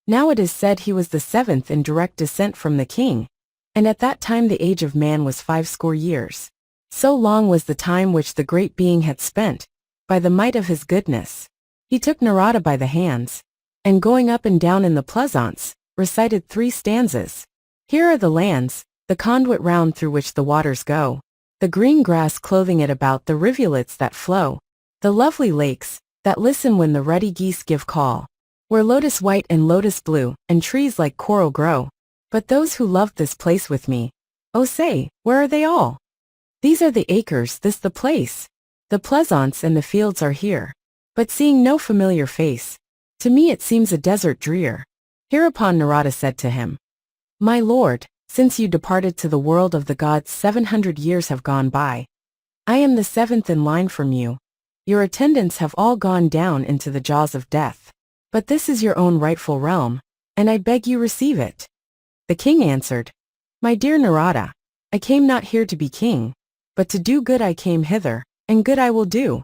Now it is said he was the 7th in direct descent from the king, and at that time the age of man was 50 years. So long was the time which the great being had spent, by the might of his goodness. He took Narada by the hands, and going up and down in the pleasaunce, recited 3 stanzas. Here are the lands, the conduit round through which the waters go, the green grass clothing it about the rivulets that flow, the lovely lakes, that listen when the ruddy geese give call, where lotus white and lotus blue, and trees like coral grow. But those who loved this place with me, oh say, where are they all? These are the acres, this the place. The pleasaunce and the fields are here. But seeing no familiar face, to me it seems a desert drear. Hereupon Narada said to him, My lord, since you departed to the world of the gods 700 years have gone by. I am the 7th in line from you. Your attendants have all gone down into the jaws of death. But this is your own rightful realm, and I beg you receive it. The king answered, My dear Narada, I came not here to be king, but to do good I came hither, and good I will do.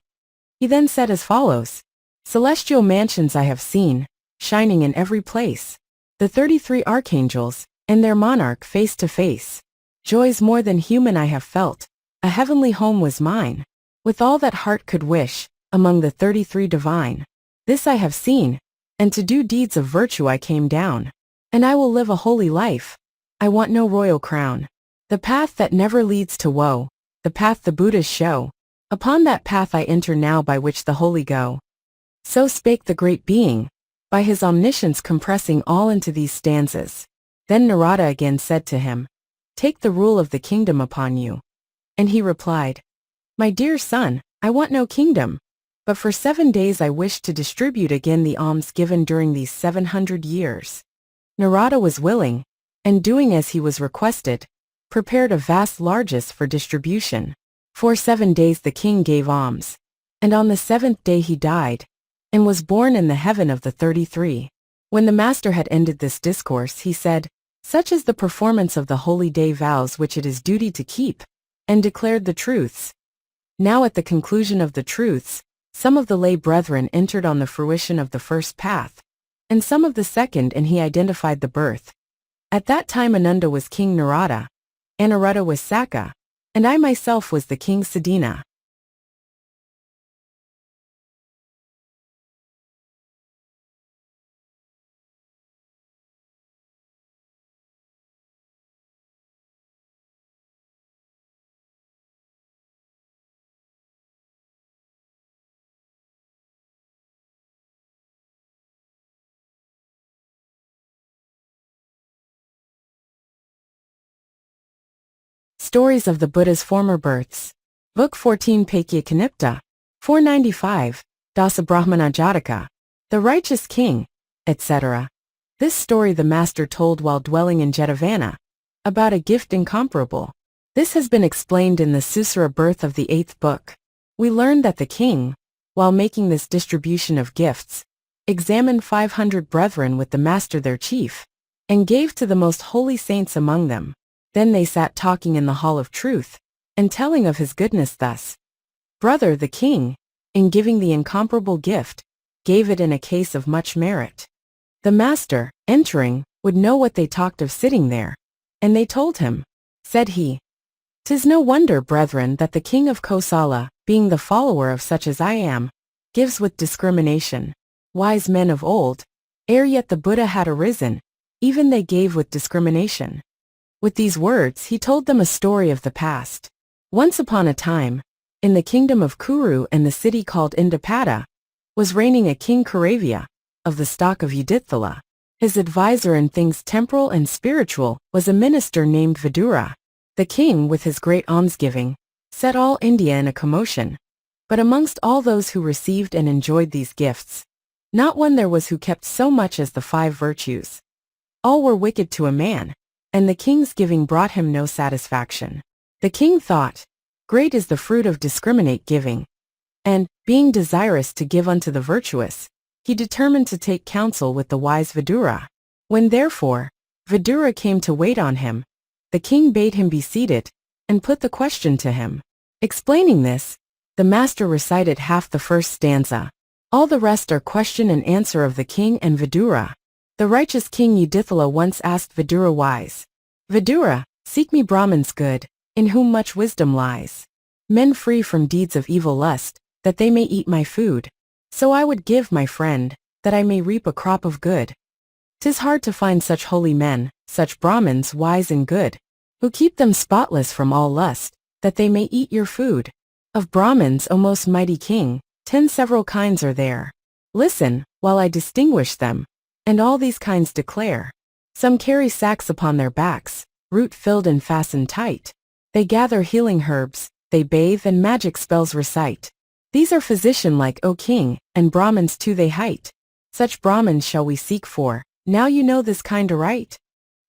He then said as follows, Celestial mansions I have seen, shining in every place, the 33 archangels, and their monarch face to face. Joys more than human I have felt, a heavenly home was mine, with all that heart could wish, among the 33 divine. This I have seen, and to do deeds of virtue I came down, and I will live a holy life. I want no royal crown. The path that never leads to woe, the path the Buddhas show, upon that path I enter now by which the holy go. So spake the great being, by his omniscience compressing all into these stanzas. Then Narada again said to him, Take the rule of the kingdom upon you. And he replied, My dear son, I want no kingdom, but for 7 days I wish to distribute again the alms given during these 700 years. Narada was willing, and doing as he was requested, prepared a vast largesse for distribution. For 7 days the king gave alms, and on the 7th day he died, and was born in the heaven of the 33. When the master had ended this discourse, he said, Such is the performance of the holy day vows which it is duty to keep, and declared the truths. Now at the conclusion of the truths, some of the lay brethren entered on the fruition of the first path, and some of the second, and he identified the birth. At that time Ananda was King Narada, Anuruddha was Saka, and I myself was the King Sadhina. Stories of the Buddha's Former Births. Book 14 Paikya Kanipta. 495. Dasa Brahmana Jataka. The Righteous King, etc. This story the master told while dwelling in Jetavana, about a gift incomparable. This has been explained in the Susura Birth of the 8th book. We learn that the king, while making this distribution of gifts, examined 500 brethren with the master their chief, and gave to the most holy saints among them. Then they sat talking in the hall of truth, and telling of his goodness thus. Brother the king, in giving the incomparable gift, gave it in a case of much merit. The master, entering, would know what they talked of sitting there, And they told him. Said he, "'Tis no wonder, brethren, that the king of Kosala, being the follower of such as I am, gives with discrimination. Wise men of old, ere yet the Buddha had arisen, even they gave with discrimination." With these words he told them a story of the past. Once upon a time, in the kingdom of Kuru and the city called Indapata, was reigning a king Karavya, of the stock of Uddalaka. His advisor in things temporal and spiritual was a minister named Vidura. The king, with his great almsgiving, set all India in a commotion. But amongst all those who received and enjoyed these gifts, not one there was who kept so much as the 5 virtues. All were wicked to a man, and the king's giving brought him no satisfaction. The king thought, "Great is the fruit of discriminate giving." And, being desirous to give unto the virtuous, he determined to take counsel with the wise Vidura. When therefore Vidura came to wait on him, the king bade him be seated, and put the question to him. Explaining this, the master recited half the first stanza. All the rest are question and answer of the king and Vidura. The righteous king Uddalaka once asked Vidura wise, "Vidura, seek me Brahmins good, in whom much wisdom lies. Men free from deeds of evil lust, that they may eat my food. So I would give, my friend, that I may reap a crop of good. 'Tis hard to find such holy men, such Brahmins wise and good, who keep them spotless from all lust, that they may eat your food. Of Brahmins, O most mighty king, 10 several kinds are there. Listen, while I distinguish them, and all these kinds declare. Some carry sacks upon their backs, root filled and fastened tight. They gather healing herbs, they bathe and magic spells recite. These are physician-like, O king, and Brahmins too they hight. Such Brahmins shall we seek for, now you know this kind aright."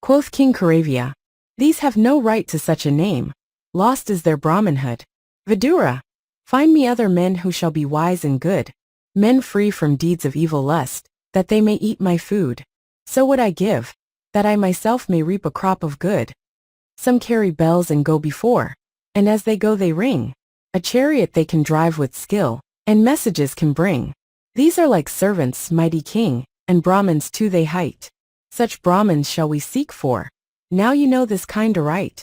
Quoth King Karavya, "These have no right to such a name. Lost is their Brahmanhood. Vidura, find me other men who shall be wise and good, men free from deeds of evil lust, that they may eat my food. So would I give, that I myself may reap a crop of good. Some carry bells and go before, and as they go they ring. A chariot they can drive with skill, and messages can bring. These are like servants, mighty king, and Brahmins too they hight. Such Brahmins shall we seek for, now you know this kind aright."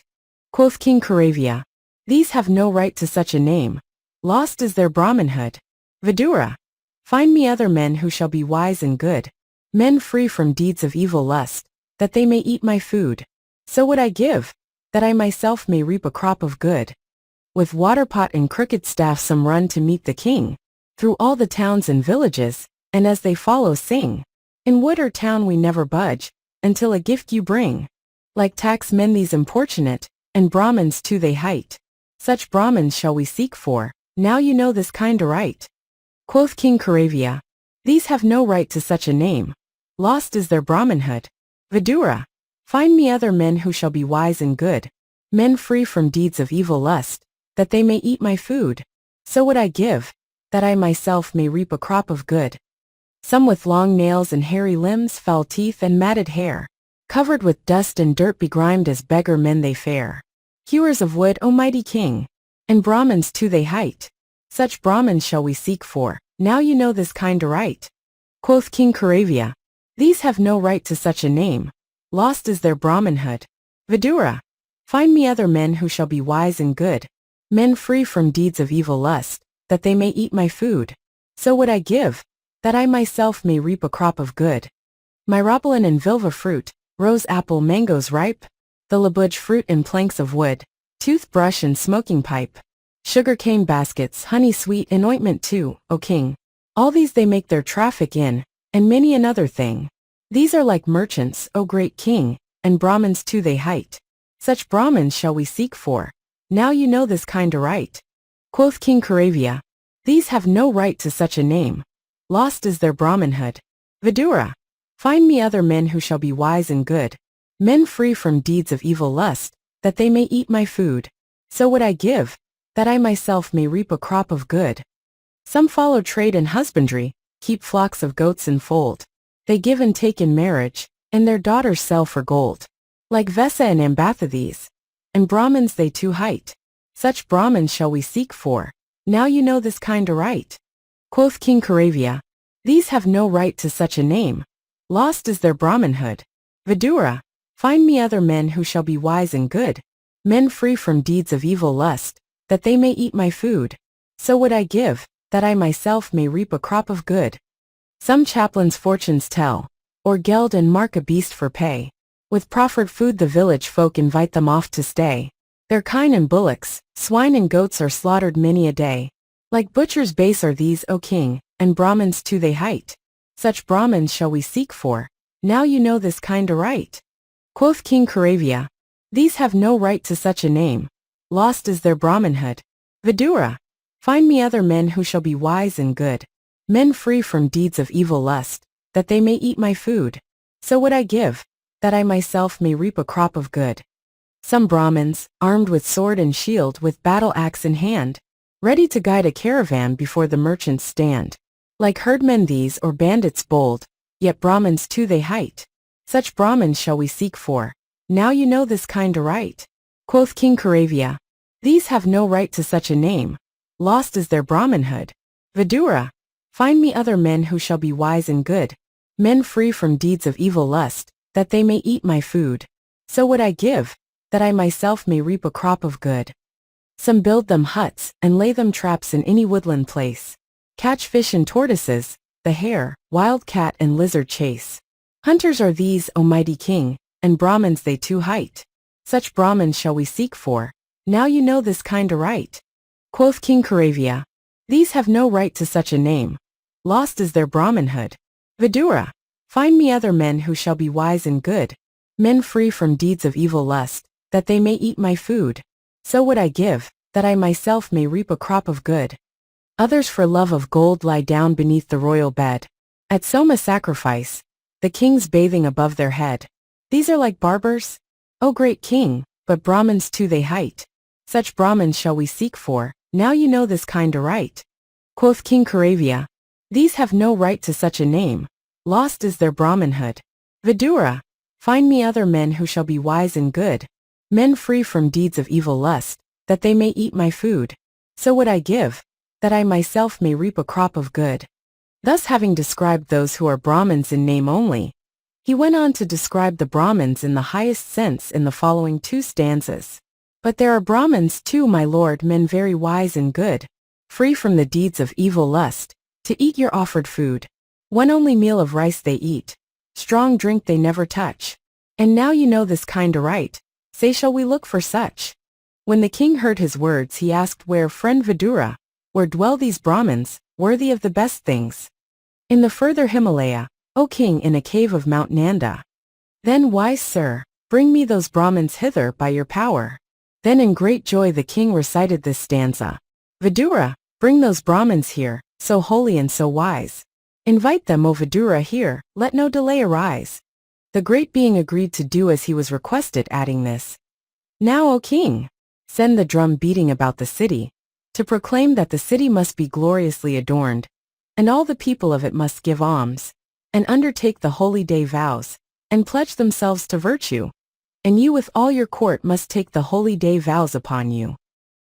Quoth King Karavya, "These have no right to such a name. Lost is their Brahmanhood. Vidura, find me other men who shall be wise and good, men free from deeds of evil lust, that they may eat my food. So would I give, that I myself may reap a crop of good." With waterpot and crooked staff some run to meet the king, through all the towns and villages, and as they follow sing, "In wood or town we never budge, until a gift you bring." Like tax men these importunate, and Brahmins too they hight. Such Brahmins shall we seek for, now you know this kind aright. Quoth King Karavya, "These have no right to such a name. Lost is their Brahmanhood. Vidura, find me other men who shall be wise and good, men free from deeds of evil lust, that they may eat my food. So would I give, that I myself may reap a crop of good. Some with long nails and hairy limbs, foul teeth and matted hair, covered with dust and dirt, begrimed as beggar men they fare. Hewers of wood, O mighty king, and Brahmins too they hight. Such Brahmins shall we seek for, now you know this kind aright." Quoth King Karavya, "These have no right to such a name. Lost is their Brahmanhood. Vidura, find me other men who shall be wise and good, men free from deeds of evil lust, that they may eat my food. So would I give, that I myself may reap a crop of good. Myropolin and Vilva fruit, rose apple mangoes ripe, the labuj fruit in planks of wood, toothbrush and smoking pipe, sugar cane baskets, honey sweet and ointment too, O king. All these they make their traffic in, and many another thing. These are like merchants, O great king, and Brahmins too they hight. Such Brahmins shall we seek for, now you know this kind aright." Quoth King Karavya, "These have no right to such a name. Lost is their Brahmanhood. Vidura, find me other men who shall be wise and good, men free from deeds of evil lust, that they may eat my food. So would I give, that I myself may reap a crop of good. Some follow trade and husbandry, keep flocks of goats in fold. They give and take in marriage, and their daughters sell for gold. Like Vesa and Ambatha these, and Brahmins they too hight. Such Brahmins shall we seek for, now you know this kind aright." Quoth King Karavya, "These have no right to such a name. Lost is their Brahmanhood. Vidura, Find me other men who shall be wise and good, men free from deeds of evil lust, that they may eat my food. So would I give, that I myself may reap a crop of good. Some chaplains fortunes tell, or geld and mark a beast for pay. With proffered food the village folk invite them off to stay. Their kine and bullocks, swine and goats are slaughtered many a day. Like butchers base are these, O king, and Brahmins too they height. Such Brahmins shall we seek for, now you know this kind of right. Quoth King Karavya, these have no right to such a name. Lost is their Brahmanhood. Vidura, find me other men who shall be wise and good, men free from deeds of evil lust, that they may eat my food. So would I give, that I myself may reap a crop of good. Some Brahmins, armed with sword and shield with battle axe in hand, ready to guide a caravan before the merchants stand. Like herdmen these or bandits bold, yet Brahmins too they height. Such Brahmins shall we seek for, now you know this kind of right. Quoth King Karavya, these have no right to such a name. Lost is their Brahmanhood. Vidura, find me other men who shall be wise and good, men free from deeds of evil lust, that they may eat my food. So would I give, that I myself may reap a crop of good. Some build them huts, and lay them traps in any woodland place. Catch fish and tortoises, the hare, wild cat and lizard chase. Hunters are these, O mighty king, and Brahmins they too height. Such Brahmins shall we seek for, now you know this kind of right. Quoth King Karavya, these have no right to such a name. Lost is their Brahmanhood. Vidura, find me other men who shall be wise and good, men free from deeds of evil lust, that they may eat my food. So would I give, that I myself may reap a crop of good. Others for love of gold lie down beneath the royal bed. At Soma sacrifice, the kings bathing above their head. These are like barbers? O great king, but Brahmins too they height. Such Brahmins shall we seek for, now you know this kind of right. Quoth King Karavya, these have no right to such a name. Lost is their Brahmanhood. Vidura, find me other men who shall be wise and good, men free from deeds of evil lust, that they may eat my food. So would I give, that I myself may reap a crop of good. Thus having described those who are Brahmins in name only, he went on to describe the Brahmins in the highest sense in the following 2 stanzas. But there are Brahmins too, my lord, men very wise and good, free from the deeds of evil lust, to eat your offered food. One only meal of rice they eat, strong drink they never touch. And now you know this kind of right, say shall we look for such? When the king heard his words he asked where, friend Vidura, where dwell these Brahmins, worthy of the best things? In the further Himalaya, O king, in a cave of Mount Nanda. Then, wise sir, bring me those Brahmins hither by your power. Then in great joy the king recited this stanza. Vidura, bring those Brahmins here, so holy and so wise. Invite them, O Vidura, here, let no delay arise. The great being agreed to do as he was requested, adding this. Now, O king, send the drum beating about the city, to proclaim that the city must be gloriously adorned, and all the people of it must give alms, and undertake the holy day vows, and pledge themselves to virtue. And you with all your court must take the holy day vows upon you.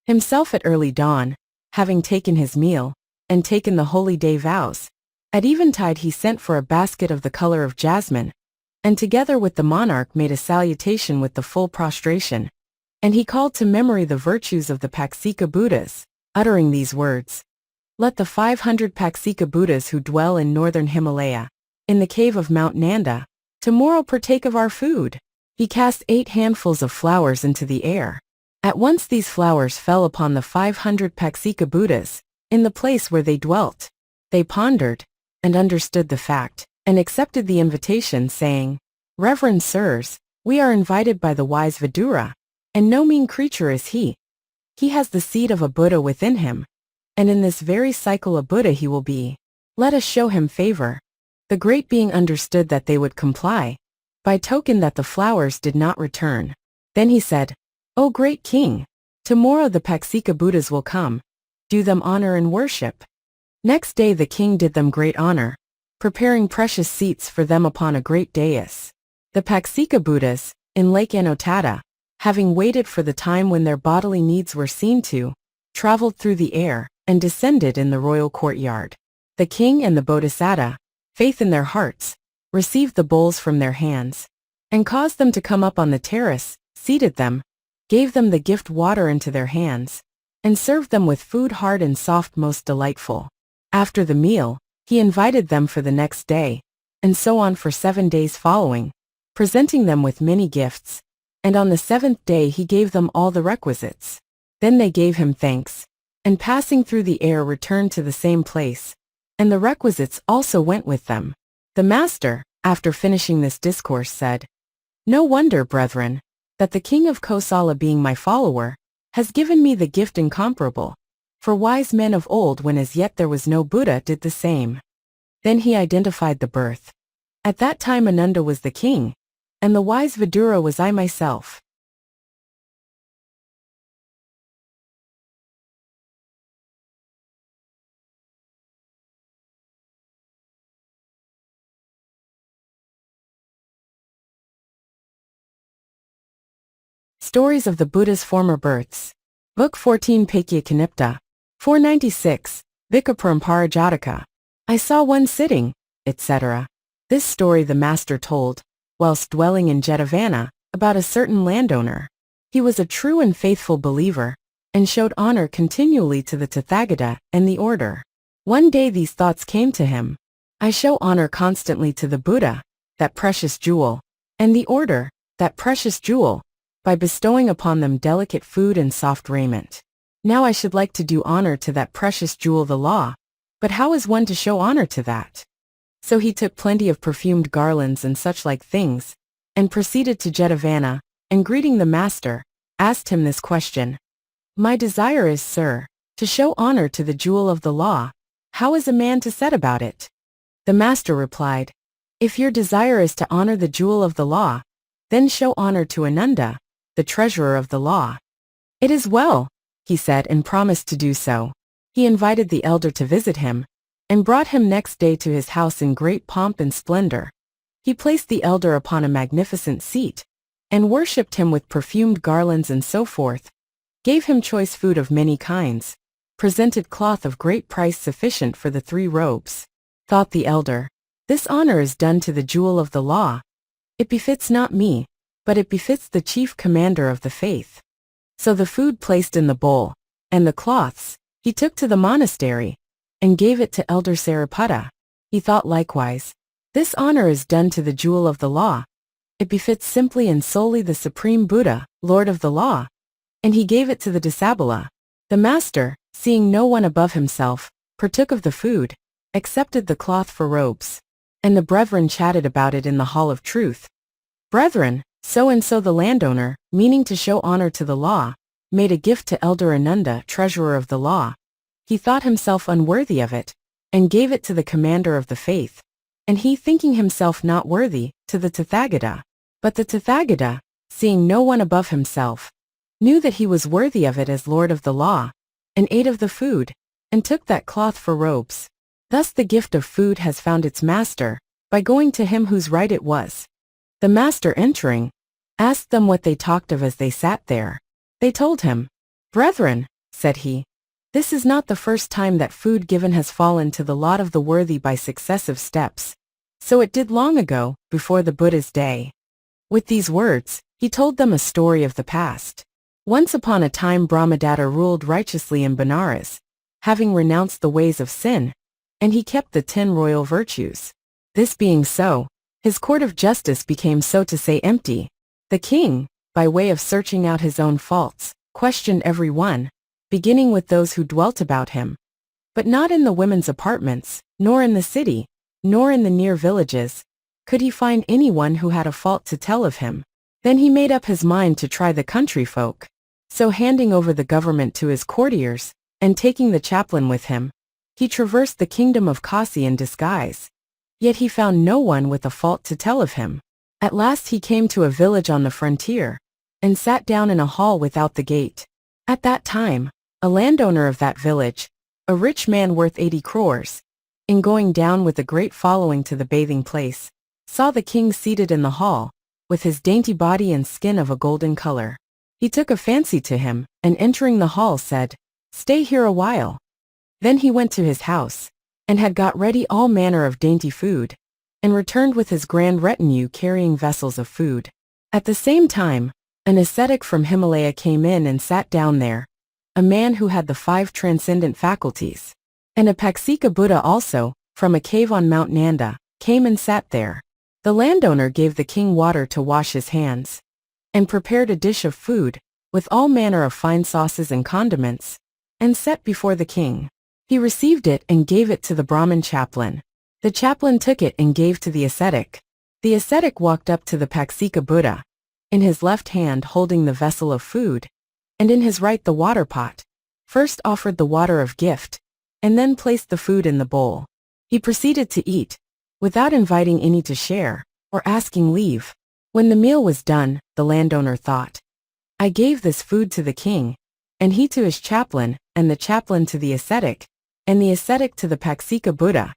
Himself at early dawn, having taken his meal, and taken the holy day vows, at eventide he sent for a basket of the color of jasmine, and together with the monarch made a salutation with the full prostration. And he called to memory the virtues of the Pacceka Buddhas, uttering these words. Let the 500 Pacceka Buddhas who dwell in northern Himalaya, in the cave of Mount Nanda, tomorrow partake of our food. He cast 8 handfuls of flowers into the air. At once these flowers fell upon the 500 Pacceka Buddhas, in the place where they dwelt. They pondered, and understood the fact, and accepted the invitation, saying, Reverend sirs, we are invited by the wise Vidura, and no mean creature is he. He has the seed of a Buddha within him, and in this very cycle a Buddha he will be. Let us show him favor. The great being understood that they would comply, by token that the flowers did not return. Then he said, O great king, tomorrow the Pacceka Buddhas will come. Do them honor and worship. Next day the king did them great honor, preparing precious seats for them upon a great dais. The Pacceka Buddhas, in Lake Anotada, having waited for the time when their bodily needs were seen to, traveled through the air, and descended in the royal courtyard. The king and the Bodhisattva, faith in their hearts, received the bowls from their hands. and caused them to come up on the terrace, seated them, gave them the gift water into their hands, and served them with food hard and soft most delightful. After the meal, he invited them for the next day, and so on for 7 days following, presenting them with many gifts, and on the 7th day he gave them all the requisites. Then they gave him thanks, and passing through the air returned to the same place, and the requisites also went with them. The master, after finishing this discourse, said, "No wonder, brethren, that the king of Kosala, being my follower, has given me the gift incomparable, for wise men of old, when as yet there was no Buddha, did the same." Then he identified the birth. At that time Ananda was the king, and the wise Vidura was I myself. Stories of the Buddha's Former Births. Book 14 Paikya Kanipta. 496. Bhikkha Parampara Jataka. I saw one sitting, etc. This story the master told, whilst dwelling in Jetavana, about a certain landowner. He was a true and faithful believer, and showed honor continually to the Tathagata and the order. One day these thoughts came to him. I show honor constantly to the Buddha, that precious jewel, and the order, that precious jewel, by bestowing upon them delicate food and soft raiment. Now I should like to do honor to that precious jewel, the law. But how is one to show honor to that? So he took plenty of perfumed garlands and such like things, and proceeded to Jetavana, and greeting the master, asked him this question. My desire is, sir, to show honor to the jewel of the law. How is a man to set about it? The master replied, if your desire is to honor the jewel of the law, then show honor to Ananda, the treasurer of the law. It is well, he said, and promised to do so. He invited the elder to visit him, and brought him next day to his house in great pomp and splendor. He placed the elder upon a magnificent seat, and worshipped him with perfumed garlands and so forth, gave him choice food of many kinds, presented cloth of great price sufficient for the 3 robes. Thought the elder, this honor is done to the jewel of the law. It befits not me, but it befits the chief commander of the faith. So the food placed in the bowl, and the cloths, he took to the monastery, and gave it to Elder Sariputta. He thought likewise, this honor is done to the jewel of the law. It befits simply and solely the Supreme Buddha, Lord of the law. And he gave it to the Disabala. The master, seeing no one above himself, partook of the food, accepted the cloth for robes. And the brethren chatted about it in the hall of truth. Brethren, so and so the landowner, meaning to show honor to the law, made a gift to Elder Ananda, treasurer of the law. He thought himself unworthy of it, and gave it to the commander of the faith. And he, thinking himself not worthy, to the Tathagata. But the Tathagata, seeing no one above himself, knew that he was worthy of it as Lord of the law, and ate of the food, and took that cloth for robes. Thus the gift of food has found its master, by going to him whose right it was. The master, entering, asked them what they talked of as they sat there. They told him, Brethren, said he, this is not the first time that food given has fallen to the lot of the worthy by successive steps. So it did long ago, before the Buddha's day. With these words, he told them a story of the past. Once upon a time Brahmadatta ruled righteously in Benares, having renounced the ways of sin, and he kept the 10 royal virtues. This being so, his court of justice became so to say empty. The king, by way of searching out his own faults, questioned every one, beginning with those who dwelt about him. But not in the women's apartments, nor in the city, nor in the near villages, could he find anyone who had a fault to tell of him. Then he made up his mind to try the country folk. So handing over the government to his courtiers, and taking the chaplain with him, he traversed the kingdom of Kasi in disguise. Yet he found no one with a fault to tell of him. At last he came to a village on the frontier, and sat down in a hall without the gate. At that time, a landowner of that village, a rich man worth 80 crores, in going down with a great following to the bathing place, saw the king seated in the hall, with his dainty body and skin of a golden color. He took a fancy to him, and entering the hall said, Stay here a while. Then he went to his house, and had got ready all manner of dainty food. and returned with his grand retinue carrying vessels of food. At the same time, an ascetic from Himalaya came in and sat down there, a man who had the 5 transcendent faculties. And a Pacceka Buddha also, from a cave on Mount Nanda, came and sat there. The landowner gave the king water to wash his hands, and prepared a dish of food, with all manner of fine sauces and condiments, and set before the king. He received it and gave it to the Brahmin chaplain. The chaplain took it and gave to the ascetic. The ascetic walked up to the Pacceka Buddha, in his left hand holding the vessel of food, and in his right the water pot. First offered the water of gift, and then placed the food in the bowl. He proceeded to eat, without inviting any to share, or asking leave. When the meal was done, the landowner thought, I gave this food to the king, and he to his chaplain, and the chaplain to the ascetic, and the ascetic to the Pacceka Buddha.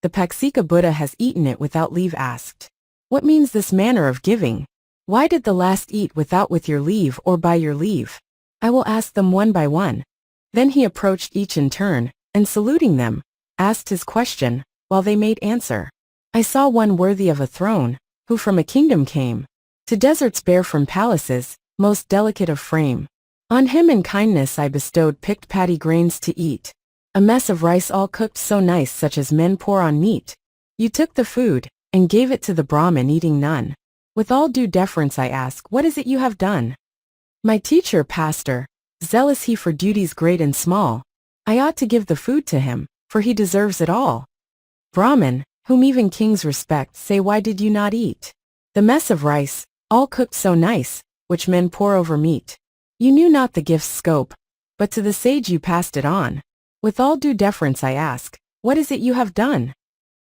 The Pacceka Buddha has eaten it without leave asked. What means this manner of giving? Why did the last eat without with your leave or by your leave? I will ask them one by one. Then he approached each in turn, and saluting them, asked his question, while they made answer. I saw one worthy of a throne, who from a kingdom came, to deserts bare from palaces, most delicate of frame. On him in kindness I bestowed picked paddy grains to eat, a mess of rice all cooked so nice such as men pour on meat. You took the food, and gave it to the Brahmin eating none. With all due deference I ask, what is it you have done? My teacher, pastor, zealous he for duties great and small, I ought to give the food to him, for he deserves it all. Brahmin, whom even kings respect, say why did you not eat the mess of rice, all cooked so nice, which men pour over meat? You knew not the gift's scope, but to the sage you passed it on. With all due deference I ask, what is it you have done?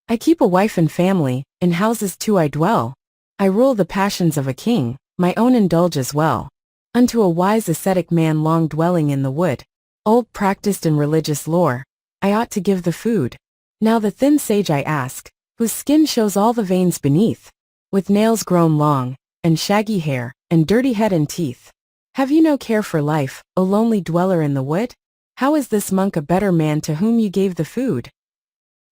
I keep a wife and family, in houses too I dwell. I rule the passions of a king, my own indulge as well. Unto a wise ascetic man long dwelling in the wood, old practiced in religious lore, I ought to give the food. Now the thin sage I ask, whose skin shows all the veins beneath, with nails grown long, and shaggy hair, and dirty head and teeth. Have you no care for life, O lonely dweller in the wood? How is this monk a better man to whom you gave the food?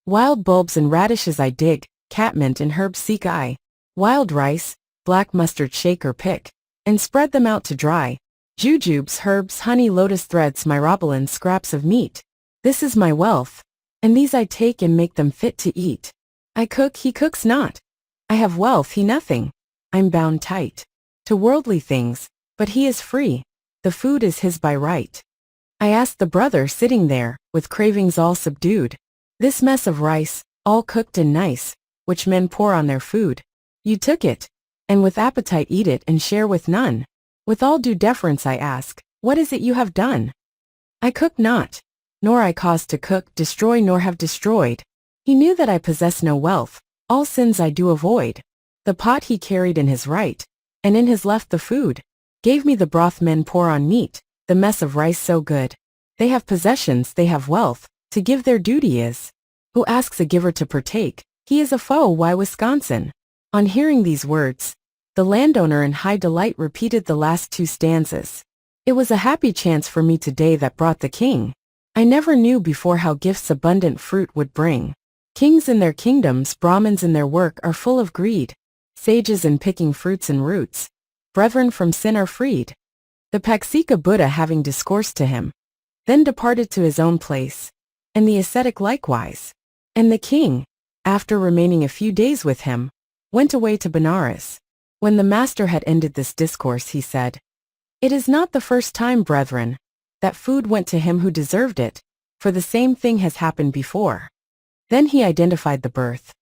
Wild bulbs and radishes I dig, catmint and herbs seek I, wild rice, black mustard shake or pick, and spread them out to dry. Jujubes, herbs, honey, lotus threads, myrobalan, scraps of meat. This is my wealth, and these I take and make them fit to eat. I cook, he cooks not. I have wealth, he nothing. I'm bound tight to worldly things, but he is free. The food is his by right. I asked the brother sitting there, with cravings all subdued, this mess of rice, all cooked and nice, which men pour on their food. You took it, and with appetite eat it and share with none. With all due deference I ask, what is it you have done? I cook not, nor I cause to cook, destroy nor have destroyed. He knew that I possess no wealth, all sins I do avoid. The pot he carried in his right, and in his left the food. Gave me the broth men pour on meat, the mess of rice so good. They have possessions, they have wealth, to give their duty is. Who asks a giver to partake, he is a foe, why Wisconsin? On hearing these words, the landowner in high delight repeated the last 2 stanzas. It was a happy chance for me today that brought the king. I never knew before how gifts abundant fruit would bring. Kings in their kingdoms, Brahmins in their work are full of greed. Sages in picking fruits and roots, brethren from sin are freed. The Pacceka Buddha having discoursed to him, then departed to his own place, and the ascetic likewise. And the king, after remaining a few days with him, went away to Benares. When the master had ended this discourse he said, It is not the first time, brethren, that food went to him who deserved it, for the same thing has happened before. Then he identified the birth.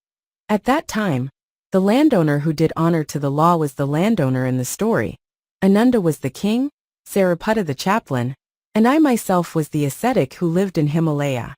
At that time, the landowner who did honor to the law was the landowner in the story. Ananda was the king, Sariputta the chaplain, and I myself was the ascetic who lived in Himalaya.